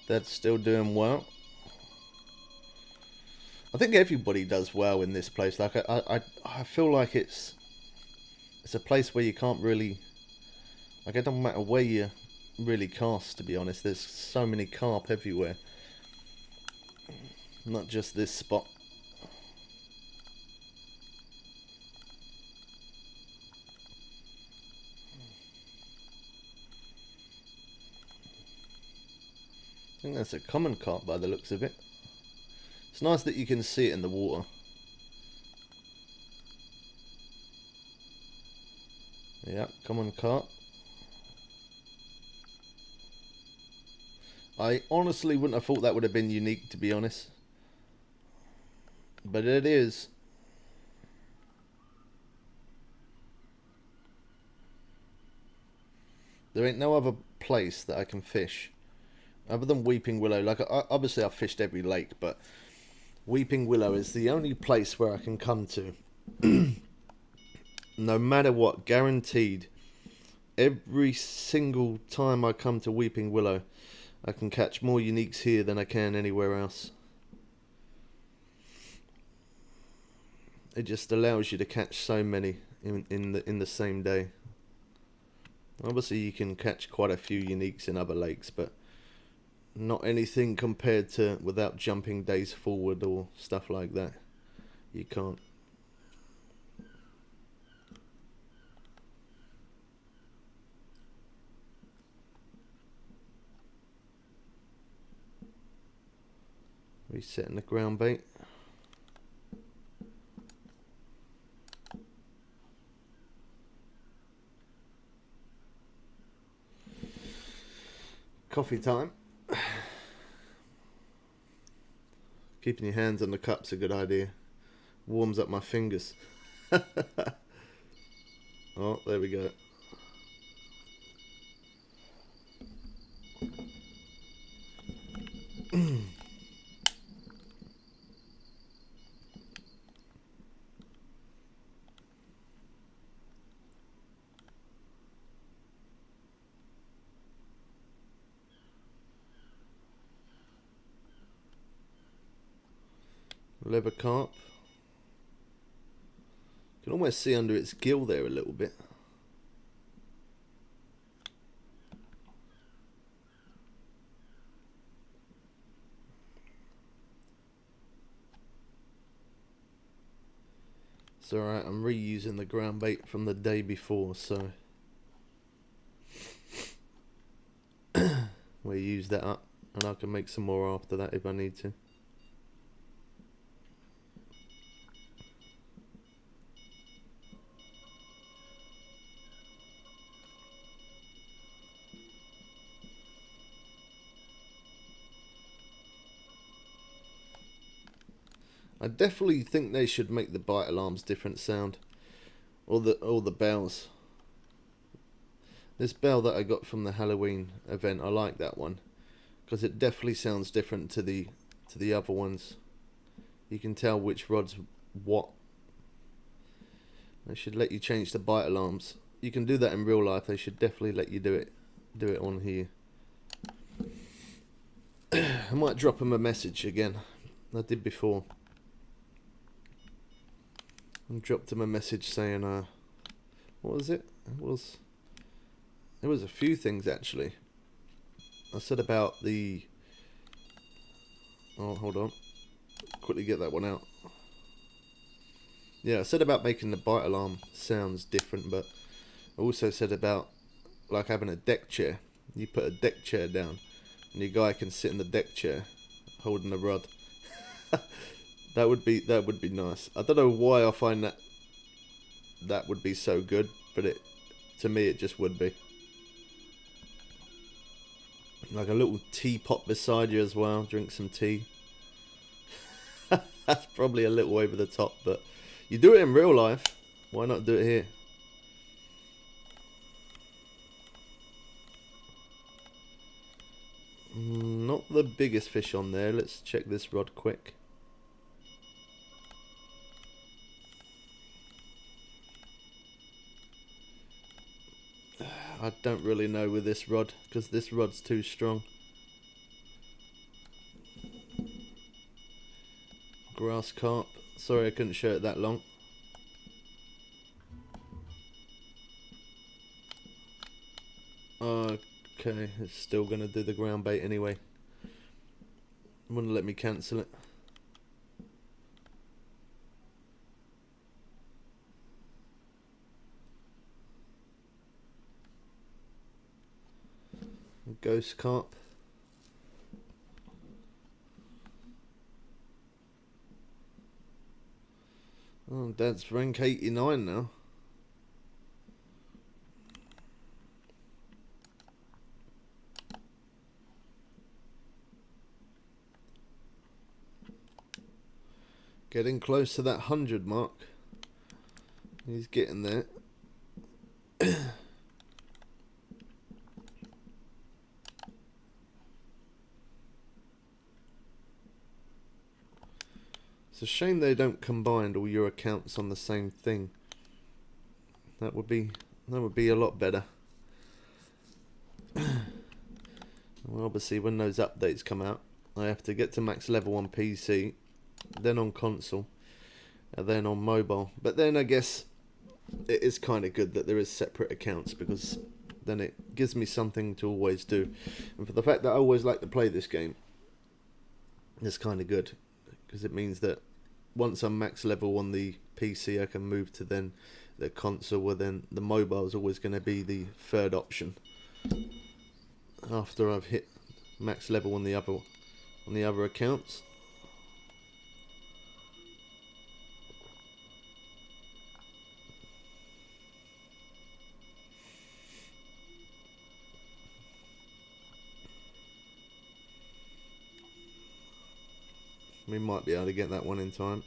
That's still doing well. I think everybody does well in this place. Like I feel like it's a place where you can't really, like, it don't matter where you really cast, to be honest. There's so many carp everywhere. Not just this spot. I think that's a common carp by the looks of it. It's nice that you can see it in the water. Yeah, common carp. I honestly wouldn't have thought that would have been unique, to be honest. But it is. There ain't no other place that I can fish other than Weeping Willow. Like, obviously I've fished every lake, but Weeping Willow is the only place where I can come to. No matter what, guaranteed. Every single time I come to Weeping Willow, I can catch more uniques here than I can anywhere else. it just allows you to catch so many in the same day. Obviously you can catch quite a few uniques in other lakes, but not anything compared to without jumping days forward or stuff like that. You can't. Resetting the ground bait. Coffee time. Keeping your hands on the cup's a good idea. Warms up my fingers. Oh, there we go. Leather carp. You can almost see under its gill there a little bit. It's alright, I'm reusing the ground bait from the day before, so we'll use that up and I can make some more after that if I need to. I definitely think they should make the bite alarms different sound, or the bells. This bell that I got from the Halloween event, I like that one because it definitely sounds different to the other ones. You can tell which rod's what. They should let you change the bite alarms. You can do that in real life. They should definitely let you do it on here. I might drop them a message again. I did before. And dropped him a message saying, what was it? It was a few things actually. I said about the, oh hold on, quickly get that one out. Yeah, I said about making the bite alarm sounds different, but I also said about like having a deck chair. You put a deck chair down and your guy can sit in the deck chair holding the rod. That would be nice. I don't know why I find that would be so good, but to me it just would be. Like a little teapot beside you as well. Drink some tea. That's probably a little over the top, but you do it in real life. Why not do it here? Not the biggest fish on there. Let's check this rod quick. I don't really know with this rod because this rod's too strong. Grass carp. Sorry I couldn't show it that long. Okay, it's still going to do the ground bait anyway. Wouldn't let me cancel it. Ghost carp. Oh, Dad's rank 89 now. Getting close to that 100 mark. He's getting there. It's a shame they don't combine all your accounts on the same thing. That would be a lot better. Well, obviously when those updates come out, I have to get to max level on PC, then on console, and then on mobile. But then I guess it is kind of good that there is separate accounts, because then it gives me something to always do. And for the fact that I always like to play this game, it's kind of good, because it means that once I'm max level on the PC, I can move to then the console, or then the mobile is always going to be the third option after I've hit max level on the other accounts. We might be able to get that one in time.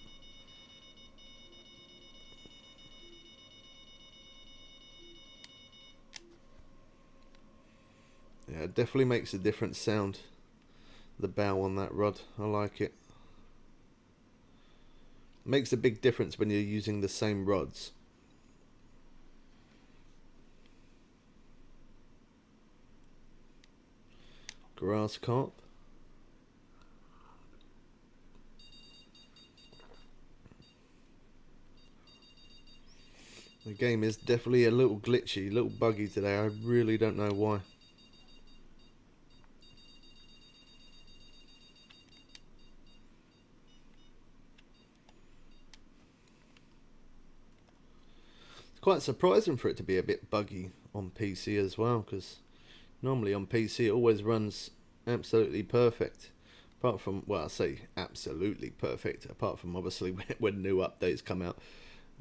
Yeah, it definitely makes a different sound, the bow on that rod. I like it. Makes a big difference when you're using the same rods. Grass carp. The game is definitely a little glitchy, a little buggy today. I really don't know why. It's quite surprising for it to be a bit buggy on PC as well, because normally on PC it always runs absolutely perfect. Apart from, well, I say absolutely perfect, apart from obviously when new updates come out.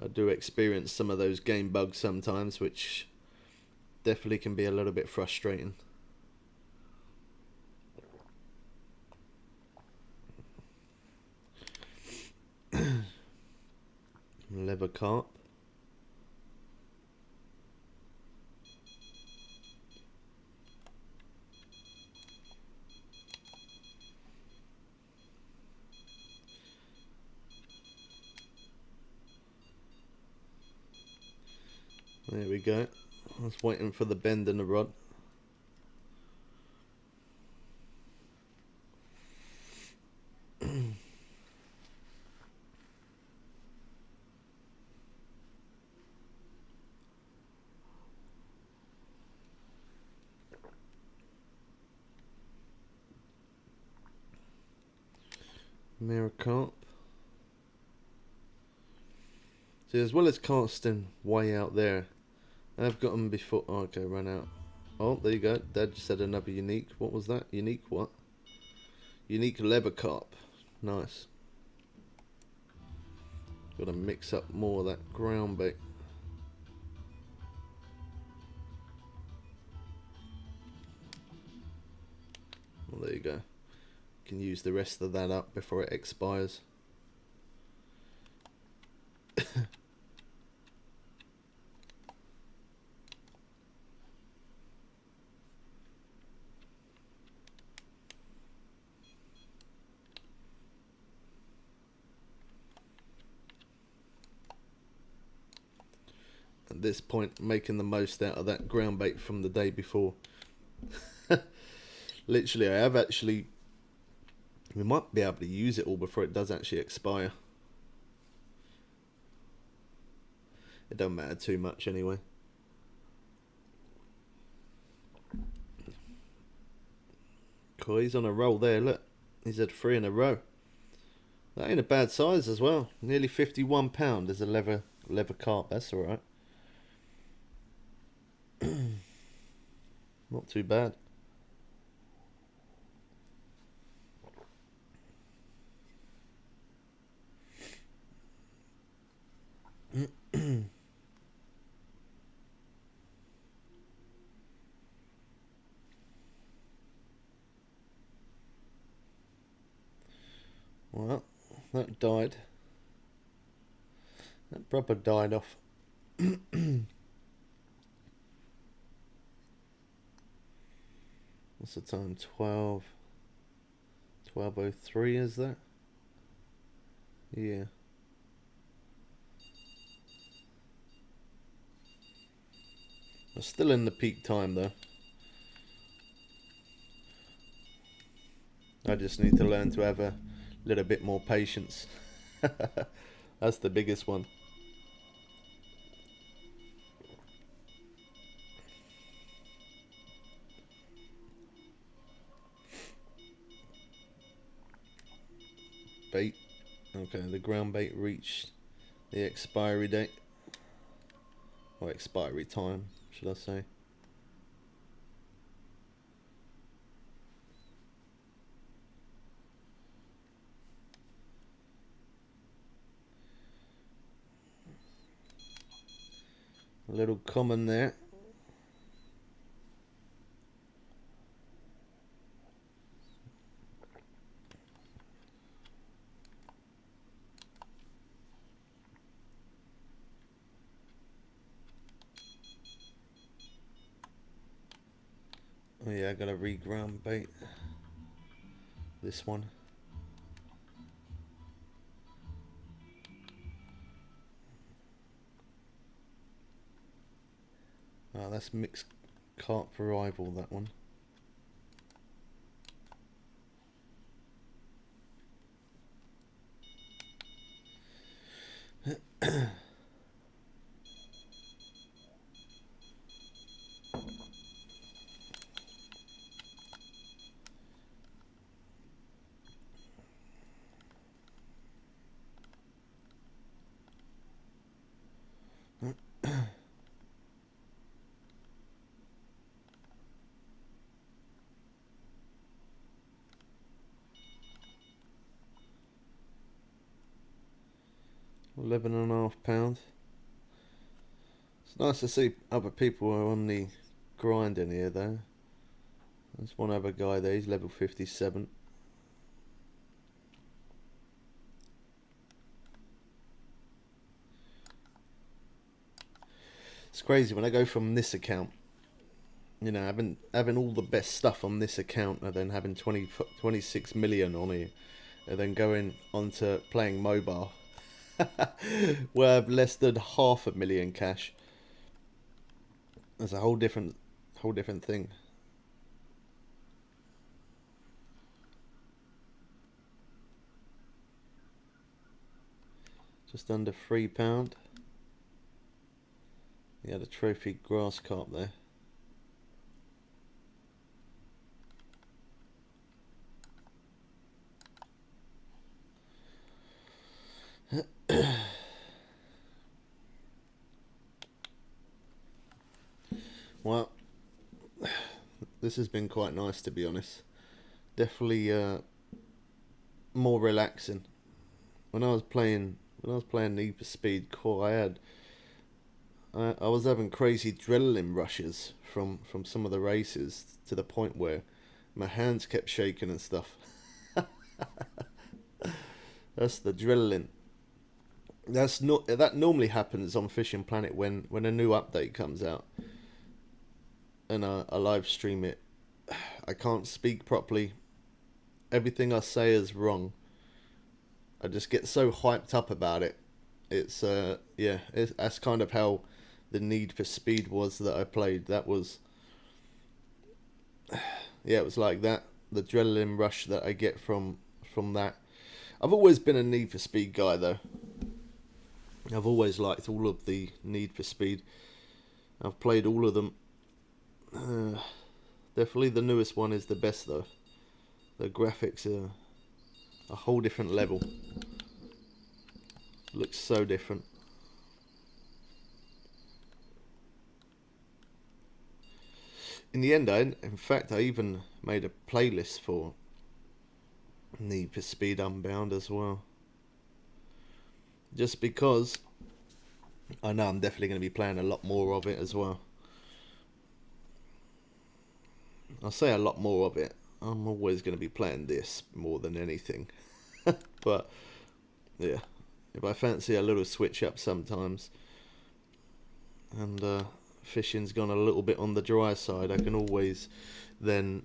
I do experience some of those game bugs sometimes, which definitely can be a little bit frustrating. Leather carp. There we go. I was waiting for the bend in the rod. Mirror carp. See, as well as casting way out there, I've got them before. Oh, okay, run out. Oh, there you go. Dad just said another unique. What was that? Unique what? Unique leather carp. Nice. Got to mix up more of that ground bait. Well, there you go. Can use the rest of that up before it expires. At this point, making the most out of that ground bait from the day before. Literally, I have actually. We might be able to use it all before it does actually expire. It don't matter too much anyway. Cool, he's on a roll there, look. He's had 3 in a row. That ain't a bad size as well. Nearly £51 as a leather carp, that's alright. Not too bad. Well, that died. That proper died off. What's the time? 12:03 is that? Yeah. We're still in the peak time though. I just need to learn to have a little bit more patience. That's the biggest one. Bait. Okay, the ground bait reached the expiry date. Or expiry time, should I say. A little common there. Oh yeah, I gotta re-ground bait this one. Oh, that's mixed carp arrival, that one. £11.5. It's nice to see other people are on the grind in here though. There's one other guy there, he's level 57. It's crazy when I go from this account, you know, having all the best stuff on this account and then having 26 million on here and then going on to playing mobile where I have less than 500,000 cash. It's a whole different thing. Just under £3. You had a trophy grass carp there. Well, this has been quite nice, to be honest. Definitely more relaxing. When I was playing Need for Speed Core, I was having crazy adrenaline rushes from some of the races to the point where my hands kept shaking and stuff. That's the adrenaline. That normally happens on Fishing Planet when a new update comes out and I live stream it. I can't speak properly. Everything I say is wrong. I just get so hyped up about it. That's kind of how the Need for Speed was that I played. That was, yeah, it was like that. The adrenaline rush that I get from that. I've always been a Need for Speed guy though. I've always liked all of the Need for Speed. I've played all of them. Definitely the newest one is the best though. The graphics are a whole different level. Looks so different. In the end, in fact, I even made a playlist for Need for Speed Unbound as well. Just because I know I'm definitely going to be playing a lot more of it as well. I'll say a lot more of it. I'm always going to be playing this more than anything. But yeah, if I fancy a little switch up sometimes and fishing's gone a little bit on the dry side, I can always then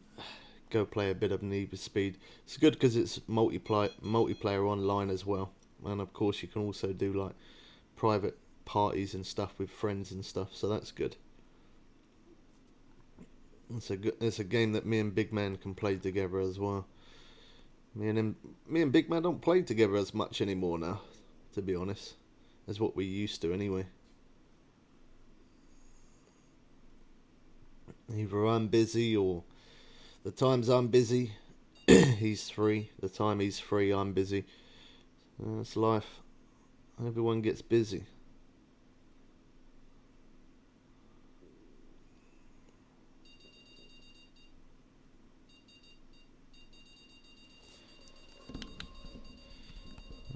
go play a bit of Need for Speed. It's good because it's multiplayer online as well, and of course you can also do like private parties and stuff with friends and stuff, so that's good. It's a game that me and Big Man can play together as well. Me and Big Man don't play together as much anymore now. to be honest. That's what we used to anyway. Either I'm busy or the times I'm busy, he's free. The time he's free, I'm busy. That's life. Everyone gets busy.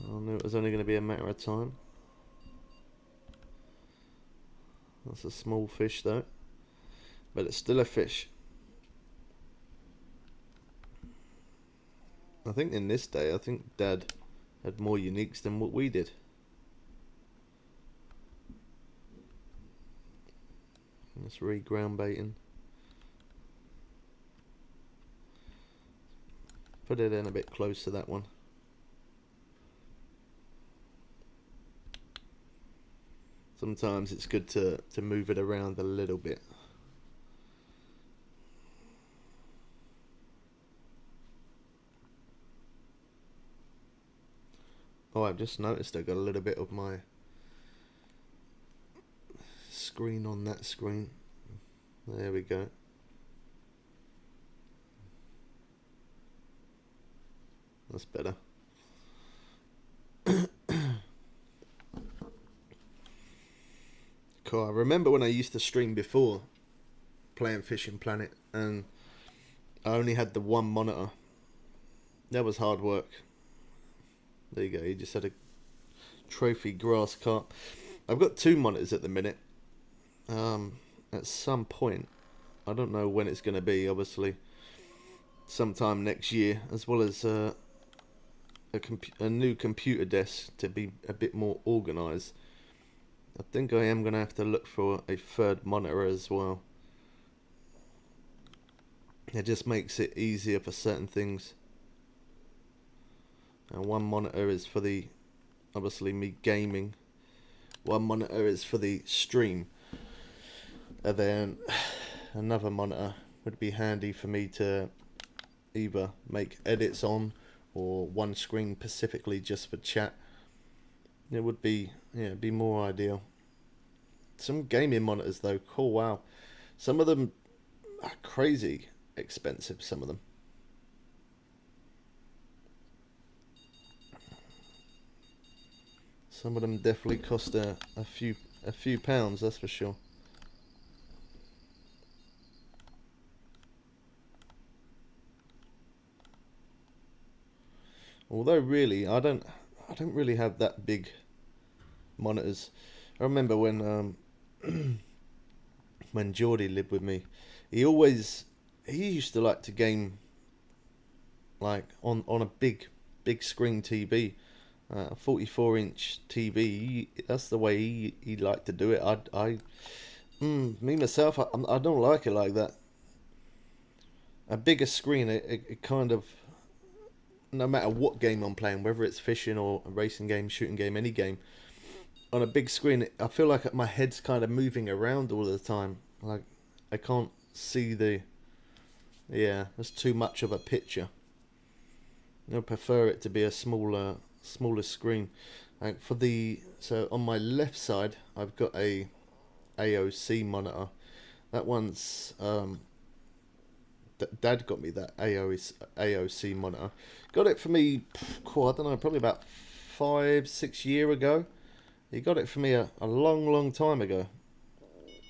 I knew it was only going to be a matter of time. That's a small fish though, but it's still a fish. I think in this day, I think Dad had more uniques than what we did. Let's re-ground baiting. Put it in a bit close to that one. Sometimes it's good to move it around a little bit. Oh, I've just noticed I got a little bit of my screen on that screen. There we go. That's better. Cool. I remember when I used to stream before, playing Fishing Planet, and I only had the one monitor. That was hard work. There you go, you just had a trophy grass carp. I've got two monitors at the minute. At some point, I don't know when it's going to be, obviously, sometime next year, as well as a new computer desk to be a bit more organised. I think I am going to have to look for a third monitor as well. It just makes it easier for certain things. And one monitor is for the, obviously me gaming. One monitor is for the stream. And then another monitor would be handy for me to either make edits on, or one screen specifically just for chat. It would be, yeah, be more ideal. Some gaming monitors though, cool, wow. Some of them are crazy expensive, some of them. Some of them definitely cost a few pounds, that's for sure. Although really, I don't really have that big monitors. I remember when when Geordie lived with me, he used to like to game like on a big screen TV, a 44-inch TV. That's the way he liked to do it. Me myself, I don't like it like that. A bigger screen, it kind of, no matter what game I'm playing, whether it's fishing or a racing game, shooting game, any game, on a big screen, I feel like my head's kind of moving around all the time. Like, I can't see that's too much of a picture. I prefer it to be a smaller screen. And so on my left side, I've got a AOC monitor. That one's Dad got me that AOC monitor. Got it for me, I don't know, probably about 5-6 years ago. He got it for me a long time ago,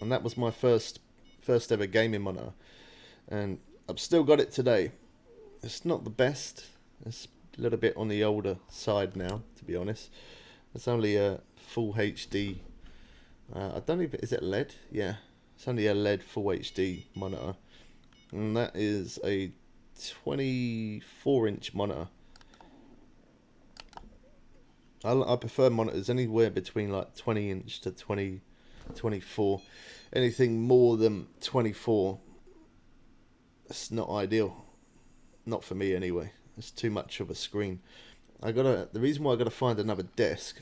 and that was my first ever gaming monitor, and I've still got it today. It's not the best. It's a little bit on the older side now, to be honest. It's only a full HD. I don't even, is it LED? Yeah, it's only a LED full HD monitor, and that is a 24-inch monitor. I prefer monitors anywhere between like 20-inch to 24. Anything more than 24, it's not ideal. Not for me anyway. It's too much of a screen. The reason why I gotta find another desk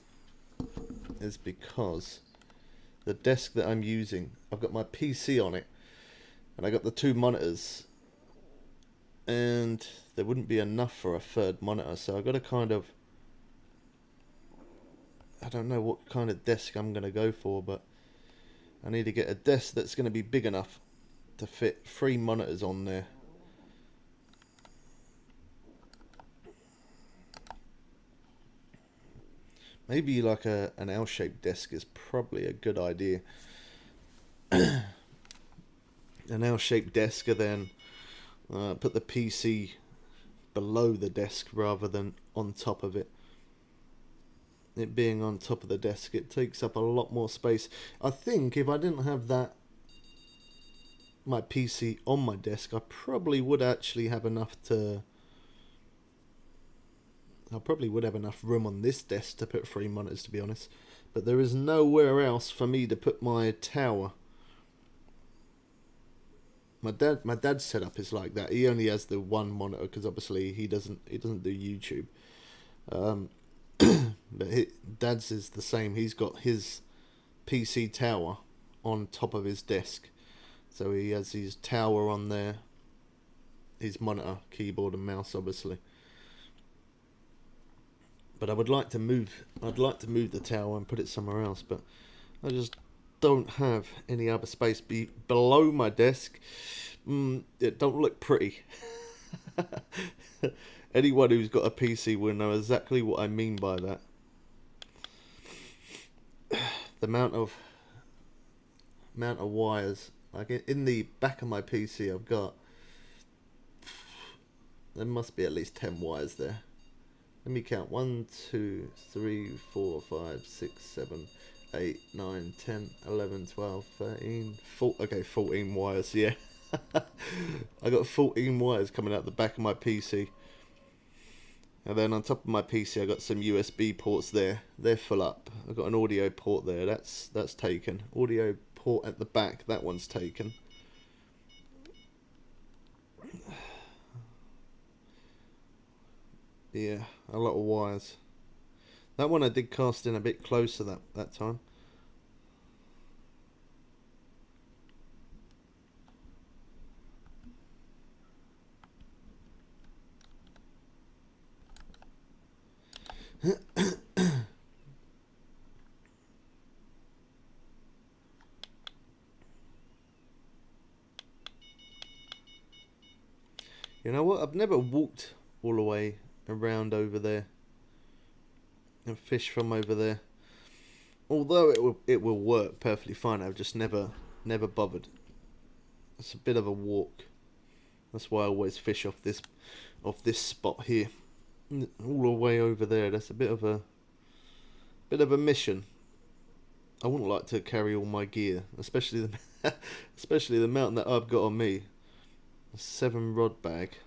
is because the desk that I'm using, I've got my PC on it, and I got the two monitors, and there wouldn't be enough for a third monitor, so I gotta kind of I don't know what kind of desk I'm going to go for, but I need to get a desk that's going to be big enough to fit 3 monitors on there. Maybe like an L-shaped desk is probably a good idea. An L-shaped desk, and then put the PC below the desk rather than on top of it. It being on top of the desk, it takes up a lot more space. I think if I didn't have my PC on my desk, I probably would actually have enough room on this desk to put 3 monitors, to be honest. But there is nowhere else for me to put my tower. My dad's setup is like that. He only has the 1 monitor because obviously he doesn't do YouTube. But dad's is the same. He's got his PC tower on top of his desk, so he has his tower on there, his monitor, keyboard, and mouse, obviously. But I'd like to move the tower and put it somewhere else, but I just don't have any other space below my desk. It don't look pretty. Anyone who's got a PC will know exactly what I mean by that. The amount of wires, like in the back of my PC, I've got, there must be at least 10 wires there. Let me count. 1, 2, 3, 4, 5, 6, 7, 8, 9, 10, 11, 12, 13, 14. Okay, 14 wires, yeah. I got 14 wires coming out the back of my PC. And then on top of my PC, I got some USB ports there. They're full up. I've got an audio port there. That's taken. Audio port at the back. That one's taken. Yeah, a lot of wires. That one I did cast in a bit closer that time. You know what? I've never walked all the way around over there and fish from over there. Although it will work perfectly fine, I've just never bothered. It's a bit of a walk. That's why I always fish off this spot here. All the way over there. That's a bit of a mission. I wouldn't like to carry all my gear, especially the mountain that I've got on me. A 7 rod bag,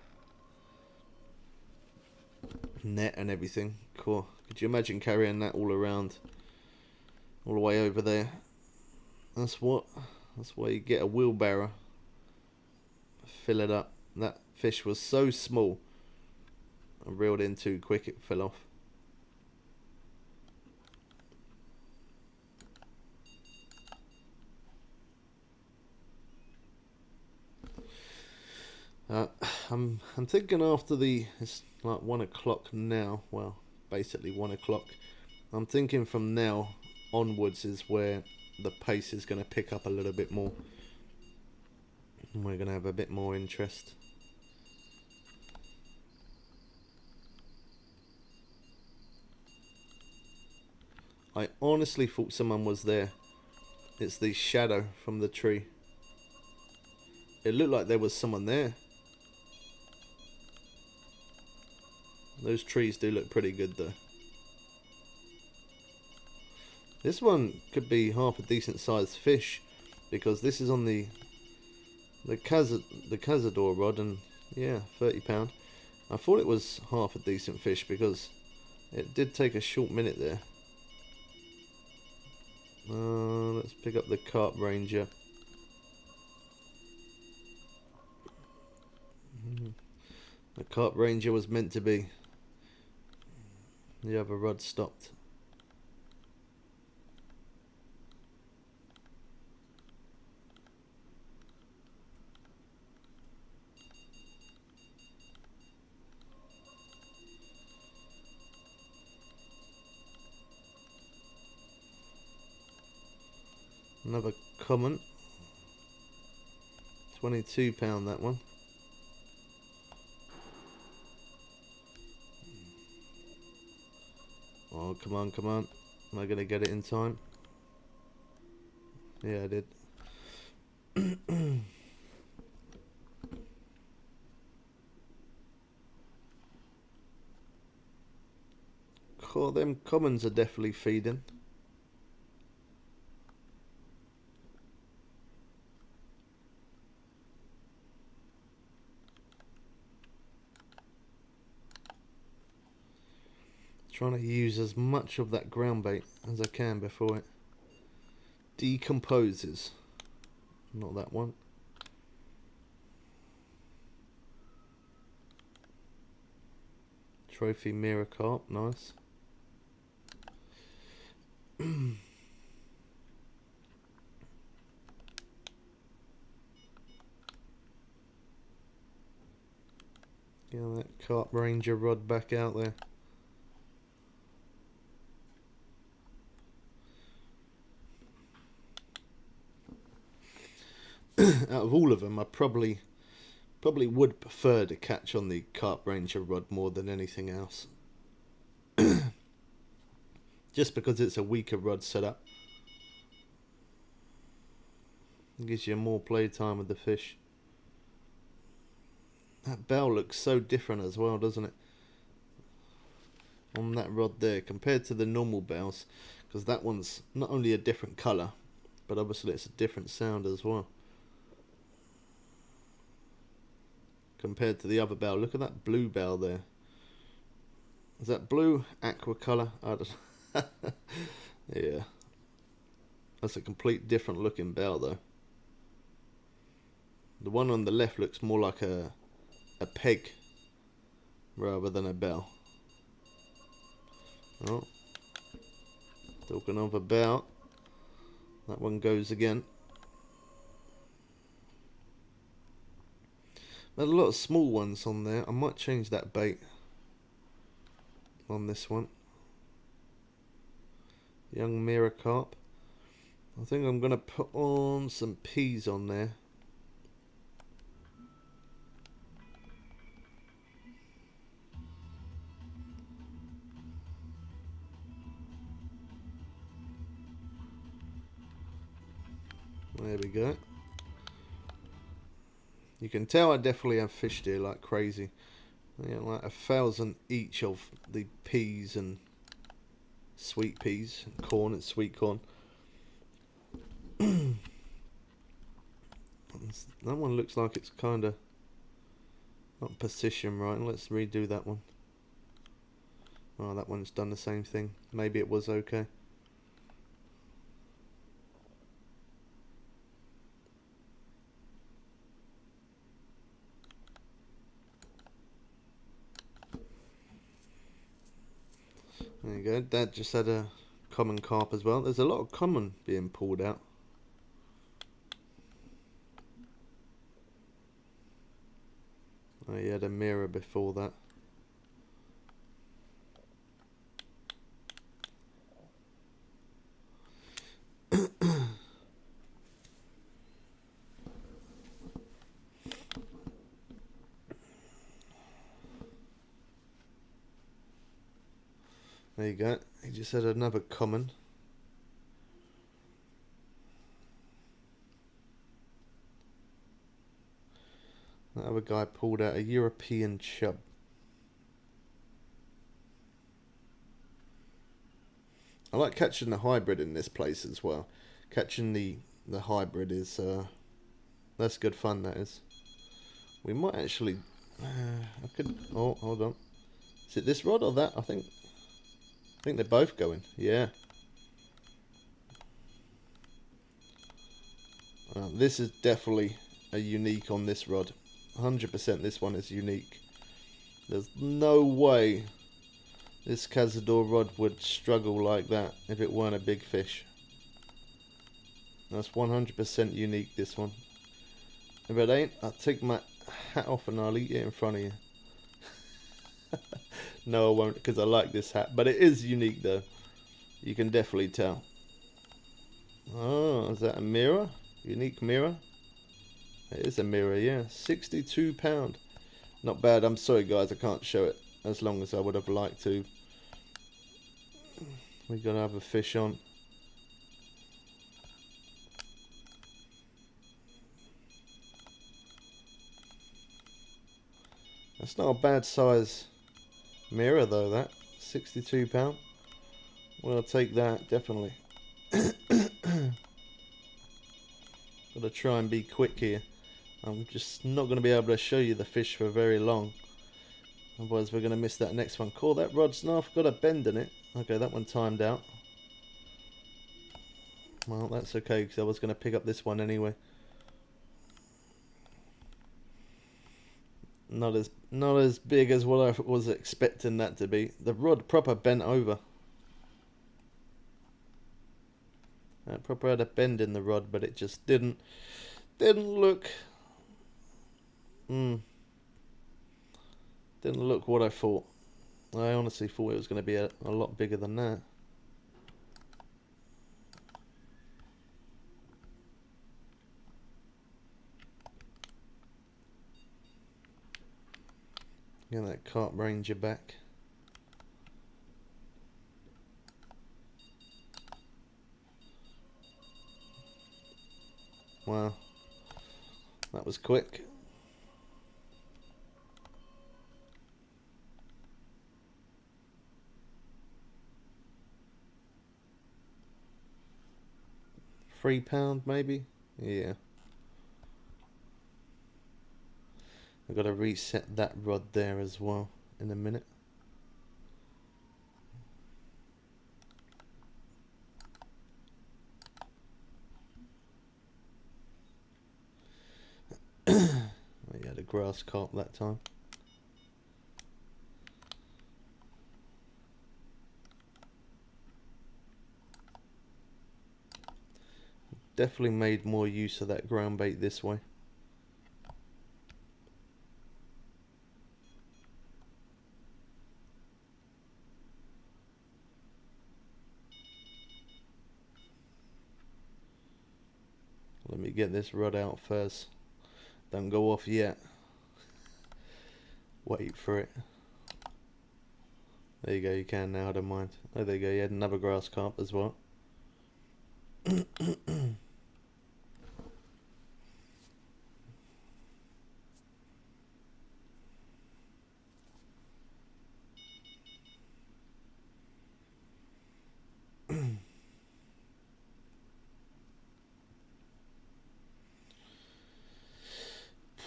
net and everything. Cool. Could you imagine carrying that all around, all the way over there? That's why you get a wheelbarrow. Fill it up. That fish was so small. I reeled in too quick, it fell off. I'm thinking after it's like 1 o'clock now. Well, basically 1 o'clock. I'm thinking from now onwards is where the pace is going to pick up a little bit more. And we're going to have a bit more interest. I honestly thought someone was there. It's the shadow from the tree. It looked like there was someone there. Those trees do look pretty good though. This one could be half a decent sized fish, because this is on the Cazador rod, and yeah, £30. I thought it was half a decent fish because it did take a short minute there. Let's pick up the Carp Ranger. The Carp Ranger was meant to be. The other rod stopped. Another common. £22 that one. Oh, come on, come on. Am I going to get it in time? Yeah, I did. Oh, them commons are definitely feeding. Trying to use as much of that ground bait as I can before it decomposes. Not that one. Trophy mirror carp, nice. Get that Carp Ranger rod back out there. Out of all of them, I probably would prefer to catch on the Carp Ranger rod more than anything else. Just because it's a weaker rod setup. It gives you more playtime with the fish. That bell looks so different as well, doesn't it? On that rod there, compared to the normal bells. Because that one's not only a different colour, but obviously it's a different sound as well. Compared to the other bell. Look at that blue bell there. Is that blue? Aqua colour? I don't yeah. That's a complete different looking bell though. The one on the left looks more like a peg rather than a bell. Oh. Talking of a bell. That one goes again. There's a lot of small ones on there. I might change that bait on this one. Young mirror carp. I think I'm going to put on some peas on there. There we go. You can tell I definitely have fished here like crazy. Yeah, like 1,000 each of the peas and sweet peas, and corn and sweet corn. That one looks like it's kind of not position right. Let's redo that one. Oh, that one's done the same thing. Maybe it was okay. There you go. Dad just had a common carp as well. There's a lot of common being pulled out. Oh, he had a mirror before that. There you go. He just had another common. That other guy pulled out a European chub. I like catching the hybrid in this place as well. Catching the hybrid is that's good fun. That is. We might actually. I could. Oh, hold on. Is it this rod or that? I think they're both going. Yeah. This is definitely a unique on this rod. 100% this one is unique. There's no way this Cazador rod would struggle like that if it weren't a big fish. That's 100% unique, this one. If it ain't, I'll take my hat off and I'll eat it in front of you. No, I won't, because I like this hat. But it is unique though. You can definitely tell. Oh, is that a mirror? Unique mirror? It is a mirror, yeah. £62. Not bad. I'm sorry guys, I can't show it as long as I would have liked to. We gotta have a fish on. That's not a bad size mirror though, that. £62. Well, I'll take that, definitely. Gotta try and be quick here. I'm just not going to be able to show you the fish for very long. Otherwise we're going to miss that next one. Cool, that rod's knife got a bend in it. Okay, that one timed out. Well, that's okay because I was going to pick up this one anyway. Not as big as what I was expecting that to be. The rod proper bent over. That proper had a bend in the rod, but it just didn't look. Didn't look what I thought. I honestly thought it was going to be a lot bigger than that. Get that Carp Ranger back. Wow, that was quick. £3 maybe? Yeah. I've got to reset that rod there as well in a minute. We had a grass carp that time. Definitely made more use of that ground bait this way. Let me get this rod out first. Don't go off yet. Wait for it. There you go, you can now, I don't mind. Oh, there you go, you had another grass carp as well.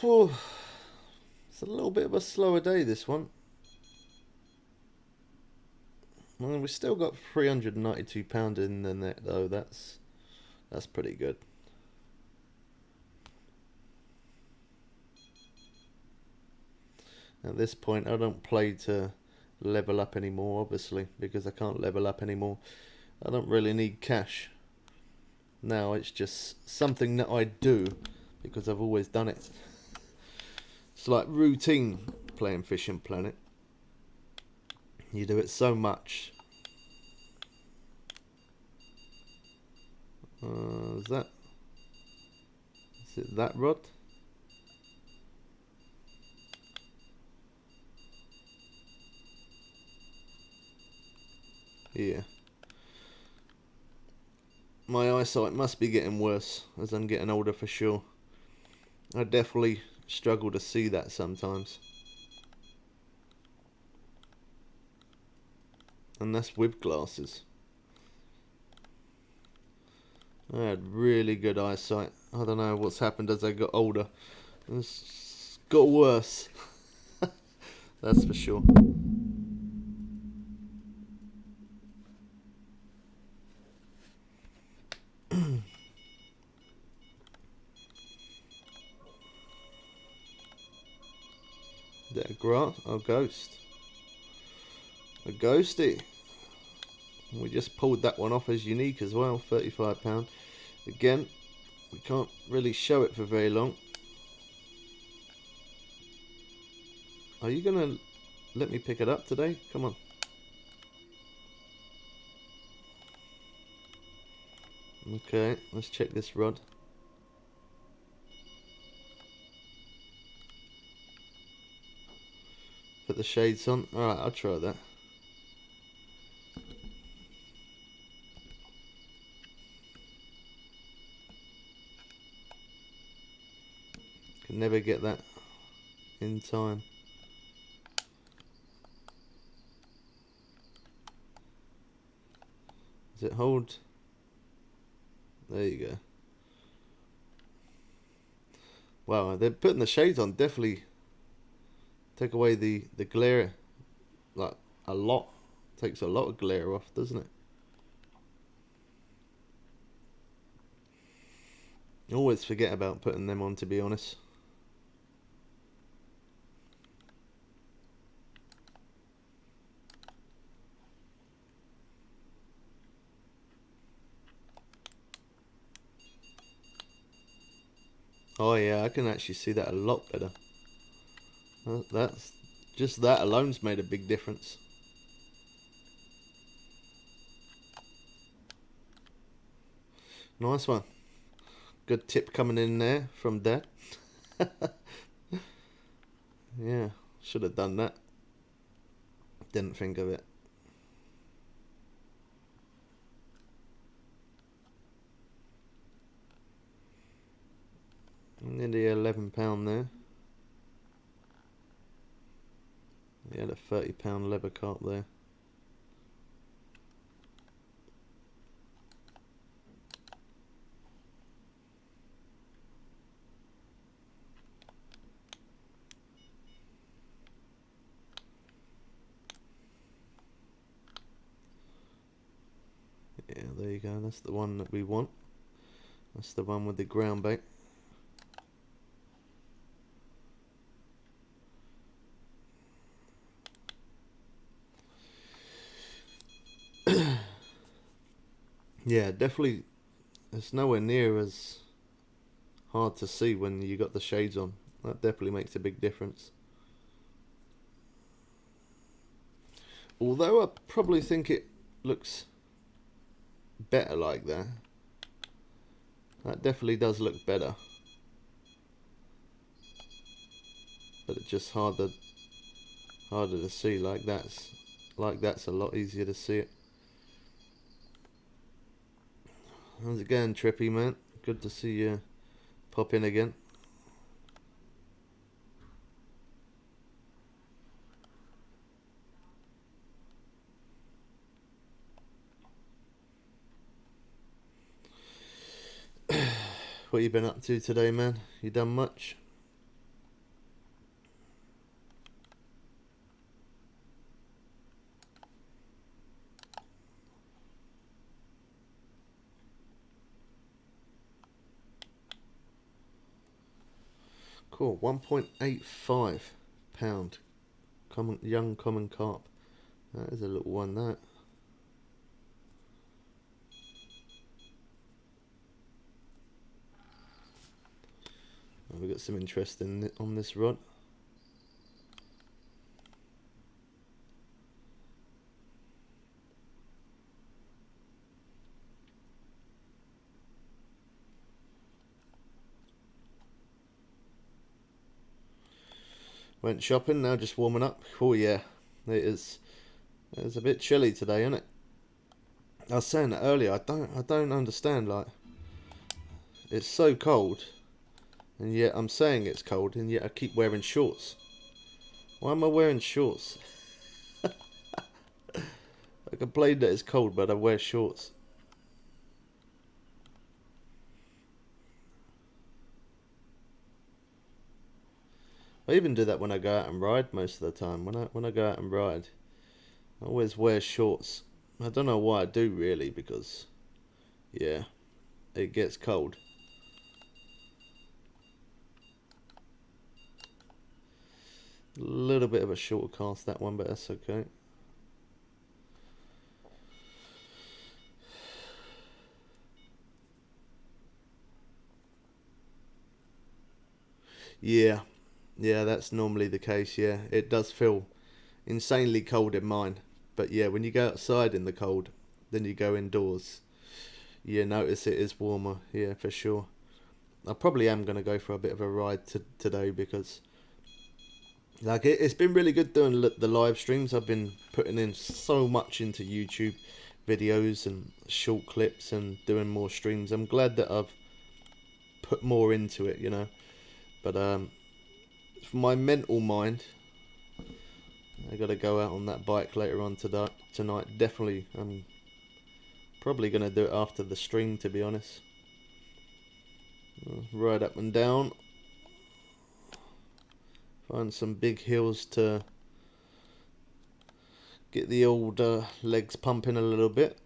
Whew. It's a little bit of a slower day, this one. Well, we still got £392 in the net though. That's pretty good. At this point, I don't play to level up anymore, obviously, because I can't level up anymore. I don't really need cash. Now it's just something that I do because I've always done it. It's like routine playing Fishing Planet. You do it so much. Is it that rod? Yeah. My eyesight must be getting worse as I'm getting older for sure. I definitely struggle to see that sometimes. And that's with glasses. I had really good eyesight. I don't know what's happened as I got older. It's got worse. That's for sure. Is that a grass? Oh, ghost. A ghosty. We just pulled that one off as unique as well. £35. Again, we can't really show it for very long. Are you gonna let me pick it up today? Come on. Okay, let's check this rod. Put the shades on. Alright, I'll try that. Can never get that in time. Does it hold? There you go. Wow, they're putting the shades on definitely take away the glare, like a lot. Takes a lot of glare off, doesn't it? I always forget about putting them on, to be honest. Oh yeah, I can actually see that a lot better. That's just that alone's made a big difference. Nice one. Good tip coming in there from Dad. Yeah, should have done that. Didn't think of it. Nearly £11 there. He had a £30 leather carp there. Yeah, there you go. That's the one that we want. That's the one with the ground bait. Yeah, definitely. It's nowhere near as hard to see when you got the shades on. That definitely makes a big difference. Although I probably think it looks better like that. That definitely does look better. But it's just harder to see. Like that's a lot easier to see it. How's it going, Trippy, man? Good to see you pop in again. What you been up to today, man? You done much? Cool, £1.85 young common carp. That is a little one, that. Oh, we got some interest on this rod. Went shopping, now just warming up. Oh yeah, it is. It's a bit chilly today, isn't it? I was saying that earlier. I don't understand. Like, it's so cold, and yet I'm saying it's cold, and yet I keep wearing shorts. Why am I wearing shorts? I complain that it's cold, but I wear shorts. I even do that when I go out and ride most of the time. When I go out and ride, I always wear shorts. I don't know why I do really, because yeah, it gets cold. A little bit of a short cast that one, but that's okay. Yeah, that's normally the case. Yeah, it does feel insanely cold in mine. But yeah, when you go outside in the cold, then you go indoors, you notice it is warmer. Yeah, for sure. I probably am going to go for a bit of a ride today because like it's been really good doing the live streams. I've been putting in so much into YouTube videos and short clips and doing more streams. I'm glad that I've put more into it, you know. But for my mental mind, I got to go out on that bike later on tonight. Definitely, I'm probably going to do it after the stream, to be honest. Ride up and down. Find some big hills to get the old legs pumping a little bit.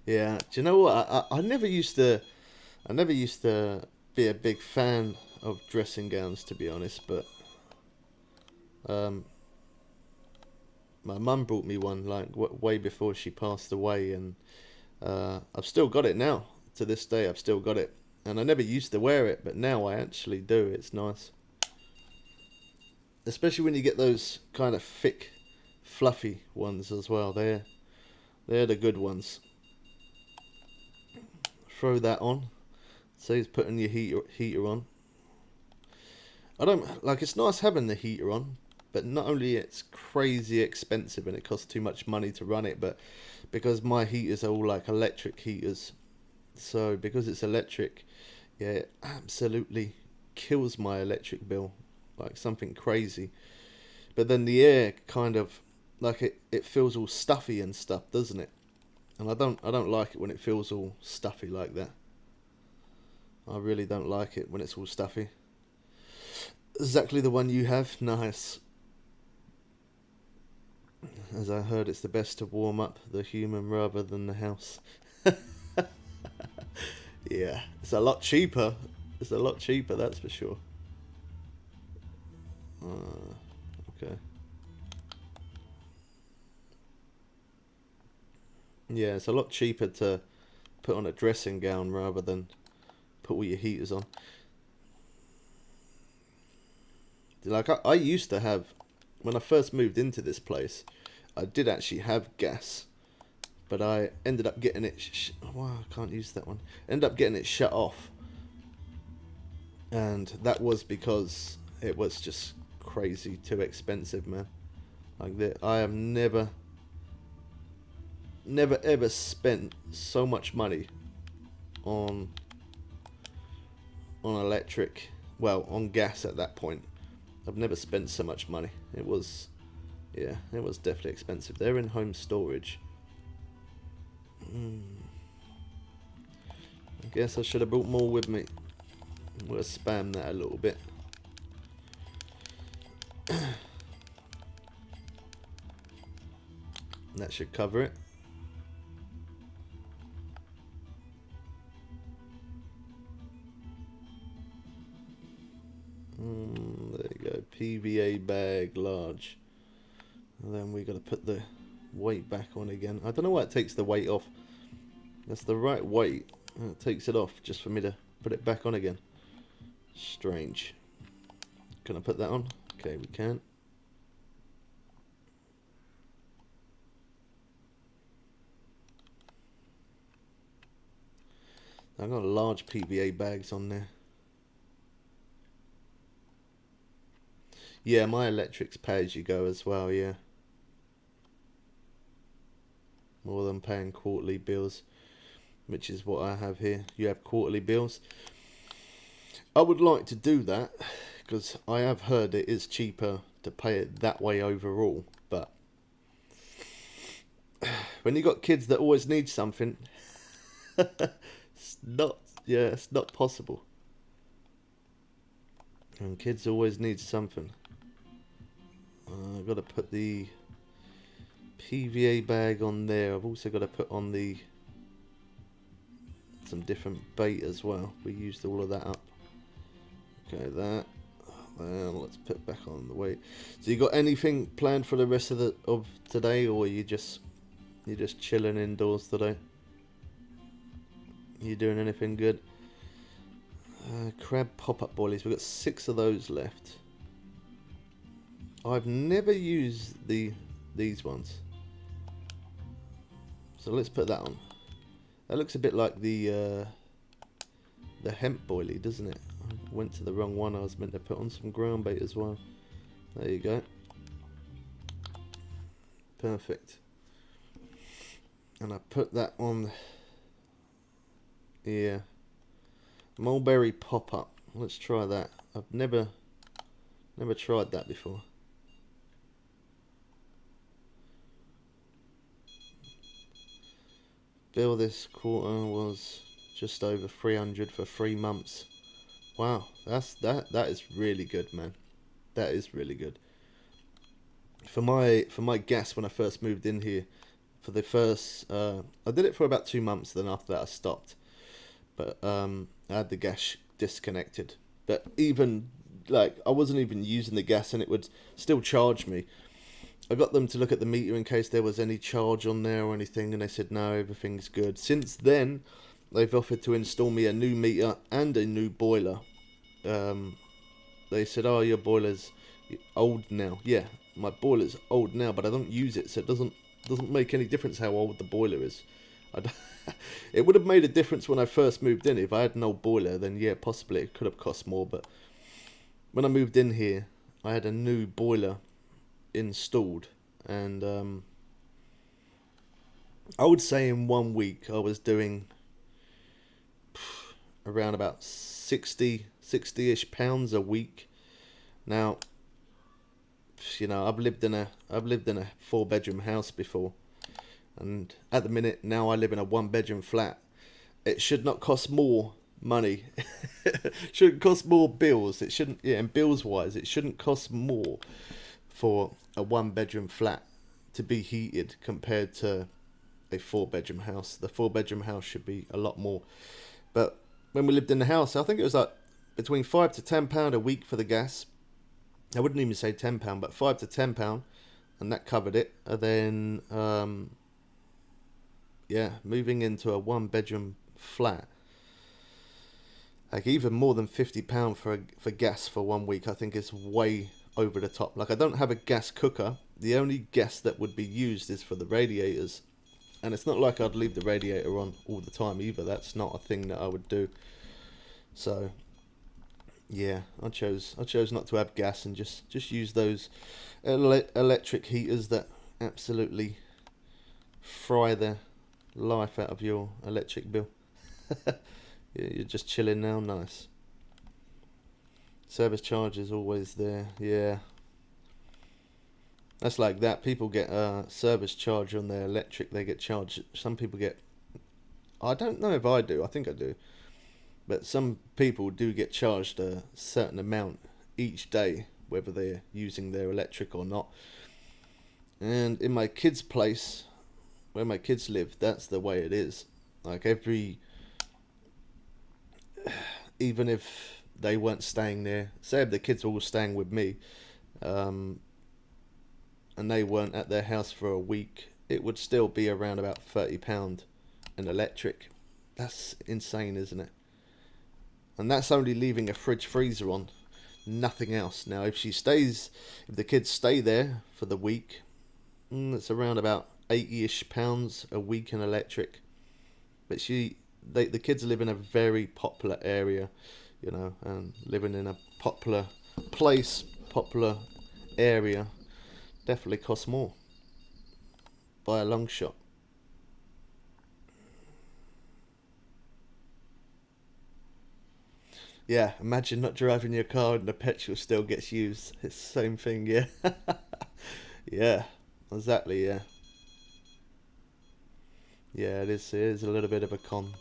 Yeah, do you know what? I never used to be a big fan of dressing gowns, to be honest, but my mum brought me one like way before she passed away, and I've still got it now. To this day, I've still got it, and I never used to wear it, but now I actually do. It's nice, especially when you get those kind of thick, fluffy ones as well. They're the good ones. Throw that on. So he's putting your heater on. I don't like. It's nice having the heater on, but not only it's crazy expensive and it costs too much money to run it, but because my heaters are all like electric heaters, so because it's electric, yeah, it absolutely kills my electric bill like something crazy. But then the air kind of like it feels all stuffy and stuff, doesn't it? And I don't like it when it feels all stuffy like that. I really don't like it when it's all stuffy. Exactly the one you have. Nice. As I heard, it's the best to warm up the human rather than the house. Yeah, it's a lot cheaper. It's a lot cheaper, that's for sure. Okay. Yeah, it's a lot cheaper to put on a dressing gown rather than put all your heaters on. Like I used to have, when I first moved into this place, I did actually have gas, but I ended up getting it. Wow, I can't use that one. Ended up getting it shut off, and that was because it was just crazy too expensive, man. Like that, I have never ever spent so much money on electric, well, on gas at that point. I've never spent so much money. It was, yeah, it was definitely expensive. They're in home storage. I guess I should have brought more with me. I'm gonna spam that a little bit. That should cover it. There you go, PVA bag, large. And then we got to put the weight back on again. I don't know why it takes the weight off. That's the right weight. And it takes it off just for me to put it back on again. Strange. Can I put that on? Okay, we can. I've got large PVA bags on there. Yeah, my electric's pay as you go as well, yeah. More than paying quarterly bills, which is what I have here. You have quarterly bills. I would like to do that, because I have heard it is cheaper to pay it that way overall, but when you got kids that always need something, it's not possible. And kids always need something. I've got to put the PVA bag on there. I've also got to put on some different bait as well. We used all of that up. Okay, that. Then let's put back on the weight. So you got anything planned for the rest of today, or you're just chilling indoors today? You doing anything good? Crab pop-up boilies. We've got 6 of those left. I've never used these ones. So let's put that on. That looks a bit like the hemp boilie, doesn't it? I went to the wrong one. I was meant to put on some ground bait as well. There you go. Perfect. And I put that on here. Mulberry pop-up. Let's try that. I've never tried that before. Bill this quarter was just over 300 for 3 months. Wow, that is really good, man. That is really good. For my gas when I first moved in here, for the first I did it for about 2 months, then after that I stopped. But I had the gas disconnected. But even like I wasn't even using the gas and it would still charge me. I got them to look at the meter in case there was any charge on there or anything, and they said no, everything's good. Since then, they've offered to install me a new meter and a new boiler. They said, oh, your boiler's old now. Yeah, my boiler's old now, but I don't use it, so it doesn't make any difference how old the boiler is. It would have made a difference when I first moved in. If I had an old boiler, then yeah, possibly it could have cost more. But when I moved in here, I had a new boiler installed, and I would say in 1 week I was doing around about 60-ish pounds a week. Now, you know, I've lived in a 4-bedroom house before, and at the minute now I live in a 1-bedroom flat. It should not cost more money. Shouldn't cost more bills. It shouldn't, yeah, and bills wise, it shouldn't cost more for a 1-bedroom flat to be heated compared to a 4-bedroom house. The 4-bedroom house should be a lot more. But when we lived in the house, I think it was like between £5 to £10 a week for the gas. I wouldn't even say £10, but £5 to £10, and that covered it. And then yeah, moving into a 1-bedroom flat, like even more than £50 for gas for 1 week, I think is way over the top. Like, I don't have a gas cooker. The only gas that would be used is for the radiators, and it's not like I'd leave the radiator on all the time either. That's not a thing that I would do. So yeah, I chose not to have gas and just use those electric heaters that absolutely fry the life out of your electric bill. You're just chilling now. Nice. Service charge is always there. Yeah, that's like that. People get a service charge on their electric. They get charged. Some people get, I don't know if I do, I think I do, but some people do get charged a certain amount each day, whether they're using their electric or not. And in my kids' place, where my kids live, that's the way it is. Like even if they weren't staying there, say if the kids were all staying with me, and they weren't at their house for a week, it would still be around about £30 an electric. That's insane, isn't it? And that's only leaving a fridge freezer on, nothing else. Now, if the kids stay there for the week, it's around about £80-ish a week in electric. But the kids live in a very popular area, you know, and living in a popular place, popular area, definitely costs more by a long shot. Yeah, imagine not driving your car and the petrol still gets used. It's the same thing, yeah. Yeah, exactly, yeah. Yeah, it is a little bit of a con.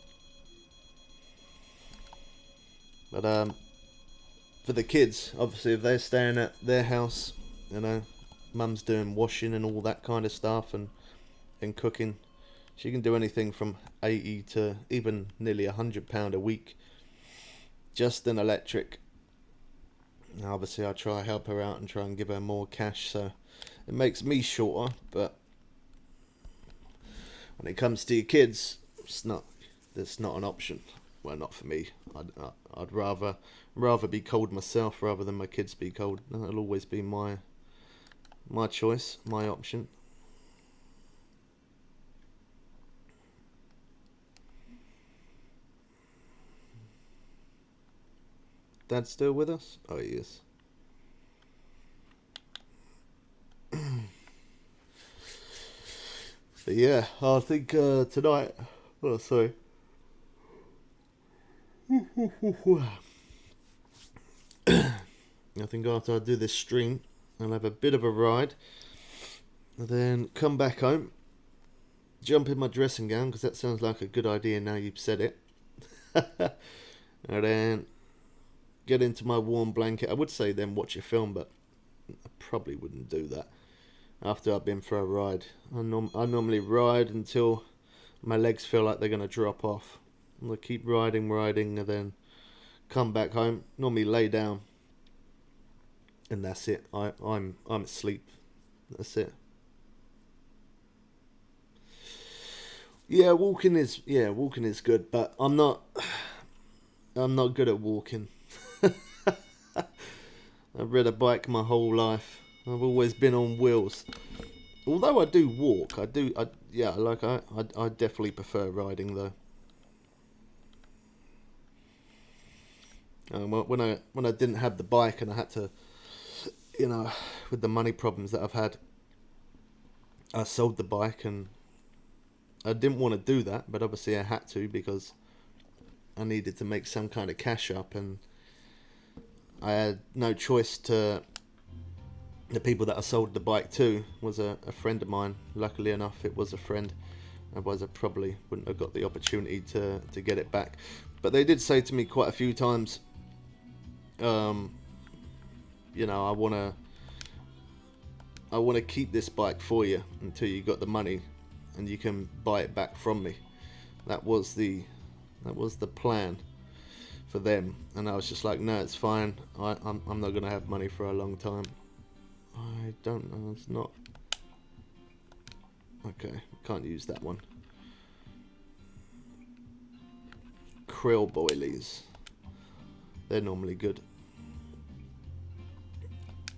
But for the kids, obviously, if they're staying at their house, you know, mum's doing washing and all that kind of stuff, and cooking, she can do anything from 80 to even nearly £100 a week just in electric. Now, obviously, I try to help her out and try and give her more cash, so it makes me shorter. But when it comes to your kids, that's not an option. well, not for me. I'd rather be cold myself rather than my kids be cold. That'll always be my choice, my option. Dad still with us? Oh, he is. But yeah, I think tonight. Oh, sorry. I think after I do this stream, I'll have a bit of a ride, and then come back home, jump in my dressing gown, because that sounds like a good idea now you've said it. And then get into my warm blanket. I would say then watch a film, but I probably wouldn't do that after I've been for a ride. I normally ride until my legs feel like they're going to drop off. And I keep riding, and then come back home, normally lay down, and that's it. I'm asleep. That's it. Yeah, walking is good, but I'm not good at walking. I've ridden a bike my whole life. I've always been on wheels. Although I do walk, I definitely prefer riding though. When I didn't have the bike and I had to, with the money problems that I've had, I sold the bike, and I didn't want to do that, but obviously I had to because I needed to make some kind of cash up, and I had no choice. To the people that I sold the bike to was a friend of mine. Luckily enough, it was a friend. Otherwise, I probably wouldn't have got the opportunity to get it back. But they did say to me quite a few times, I want to keep this bike for you until you got the money, and you can buy it back from me. That was the plan for them, and I was just like, no, it's fine. I'm not gonna have money for a long time. I don't know. It's not okay. Can't use that one. Krill boilies. They're normally good.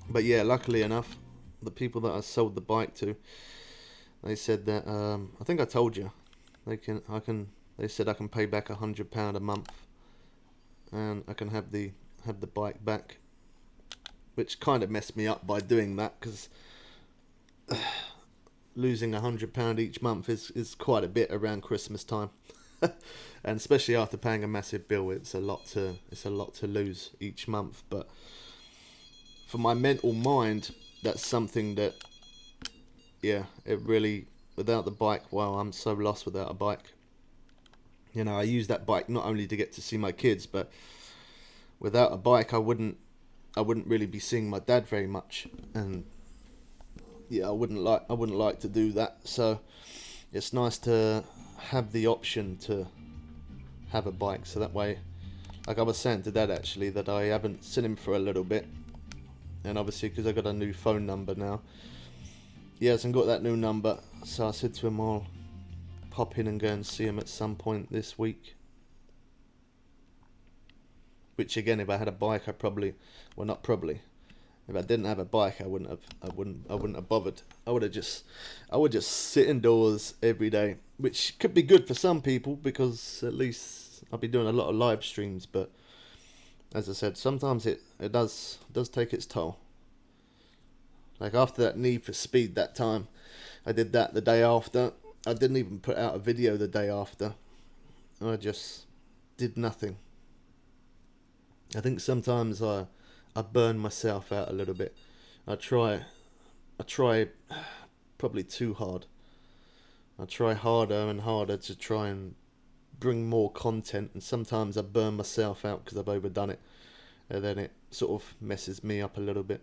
But yeah, luckily enough, the people that I sold the bike to, they said that I think I told you, they said I can pay back £100 a month, and I can have the bike back, which kind of messed me up by doing that, because losing £100 each month is quite a bit around Christmas time. And especially after paying a massive bill, it's a lot to lose each month. But for my mental mind, that's something that, yeah, it really, without the bike, wow, I'm so lost without a bike. I use that bike not only to get to see my kids, but without a bike, I wouldn't really be seeing my dad very much, and yeah, I wouldn't like to do that. So it's nice to have the option to have a bike, so that way, like I was saying to Dad actually, that I haven't seen him for a little bit, and obviously because I got a new phone number now, he hasn't got that new number, so I said to him I'll pop in and go and see him at some point this week. Which again, if I had a bike, if I didn't have a bike, I wouldn't have bothered. I would just sit indoors every day, which could be good for some people because at least I'll be doing a lot of live streams. But as I said, sometimes it does take its toll. Like after that Need for Speed that time, I did that the day after. I didn't even put out a video the day after. I just did nothing. I think sometimes I burn myself out a little bit. I try probably too hard. I try harder and harder to try and bring more content, and sometimes I burn myself out because I've overdone it, and then it sort of messes me up a little bit.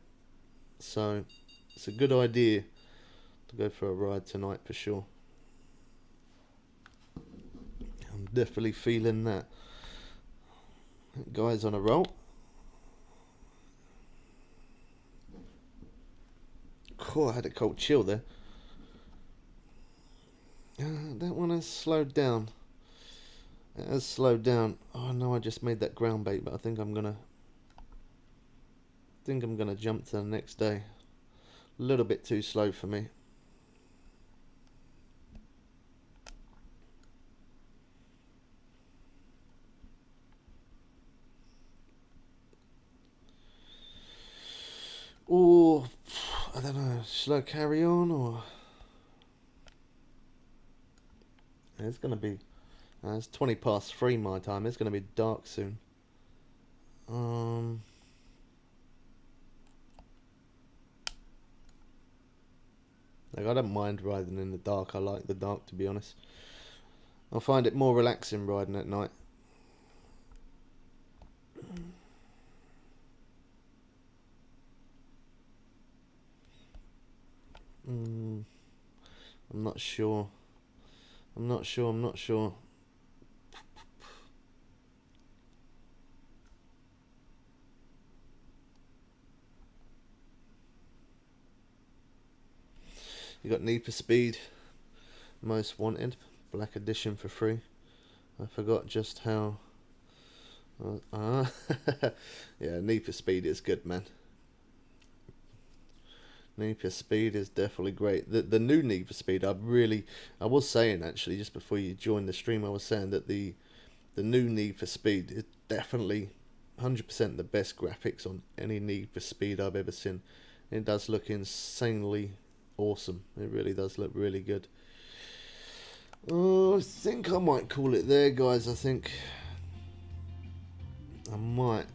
So it's a good idea to go for a ride tonight for sure. I'm definitely feeling that. Guys on a roll. Cool, I had a cold chill there. That one has slowed down. It has slowed down. Oh no, I just made that ground bait, but I think I'm gonna jump to the next day. A little bit too slow for me. Or I don't know, should I carry on or it's gonna be it's 3:20 my time. It's gonna be dark soon. Like I don't mind riding in the dark. I like the dark, to be honest. I find it more relaxing riding at night. I'm not sure. I'm not sure. You got Need for Speed, Most Wanted, Black Edition for free. I forgot just how. Yeah, Need for Speed is good, man. Need for Speed is definitely great. The new Need for Speed, I was saying actually just before you joined the stream, I was saying that the new Need for Speed is definitely 100% the best graphics on any Need for Speed I've ever seen. It does look insanely awesome. It really does look really good. Oh, I think I might call it there, guys. I think I might.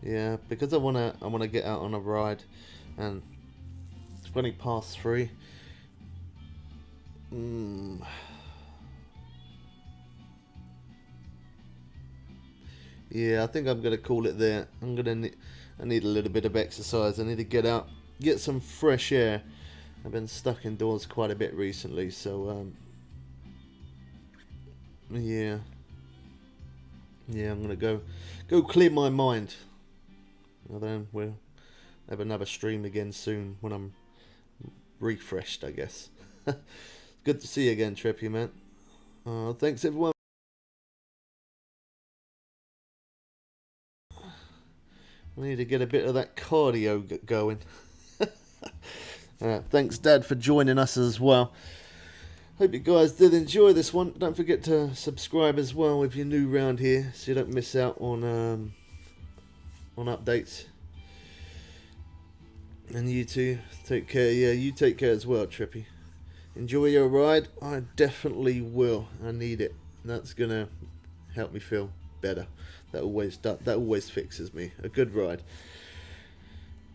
Yeah, because I wanna get out on a ride, and it's 3:20. Yeah, I think I'm gonna call it there. I need a little bit of exercise. I need to get out, get some fresh air. I've been stuck indoors quite a bit recently, so yeah, I'm gonna go clear my mind. And then we'll have another stream again soon when I'm refreshed, I guess. Good to see you again, Trippy, man. Thanks everyone. I need to get a bit of that cardio going. Thanks, Dad, for joining us as well. Hope you guys did enjoy this one. Don't forget to subscribe as well if you're new around here, so you don't miss out on updates. And you too, take care. Yeah, you take care as well, Trippy. Enjoy your ride. I definitely will. I need it. That's gonna help me feel better. That always fixes me. A good ride.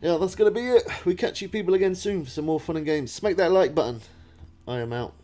Yeah, that's gonna be it. We catch you people again soon for some more fun and games. Smack that like button. I am out.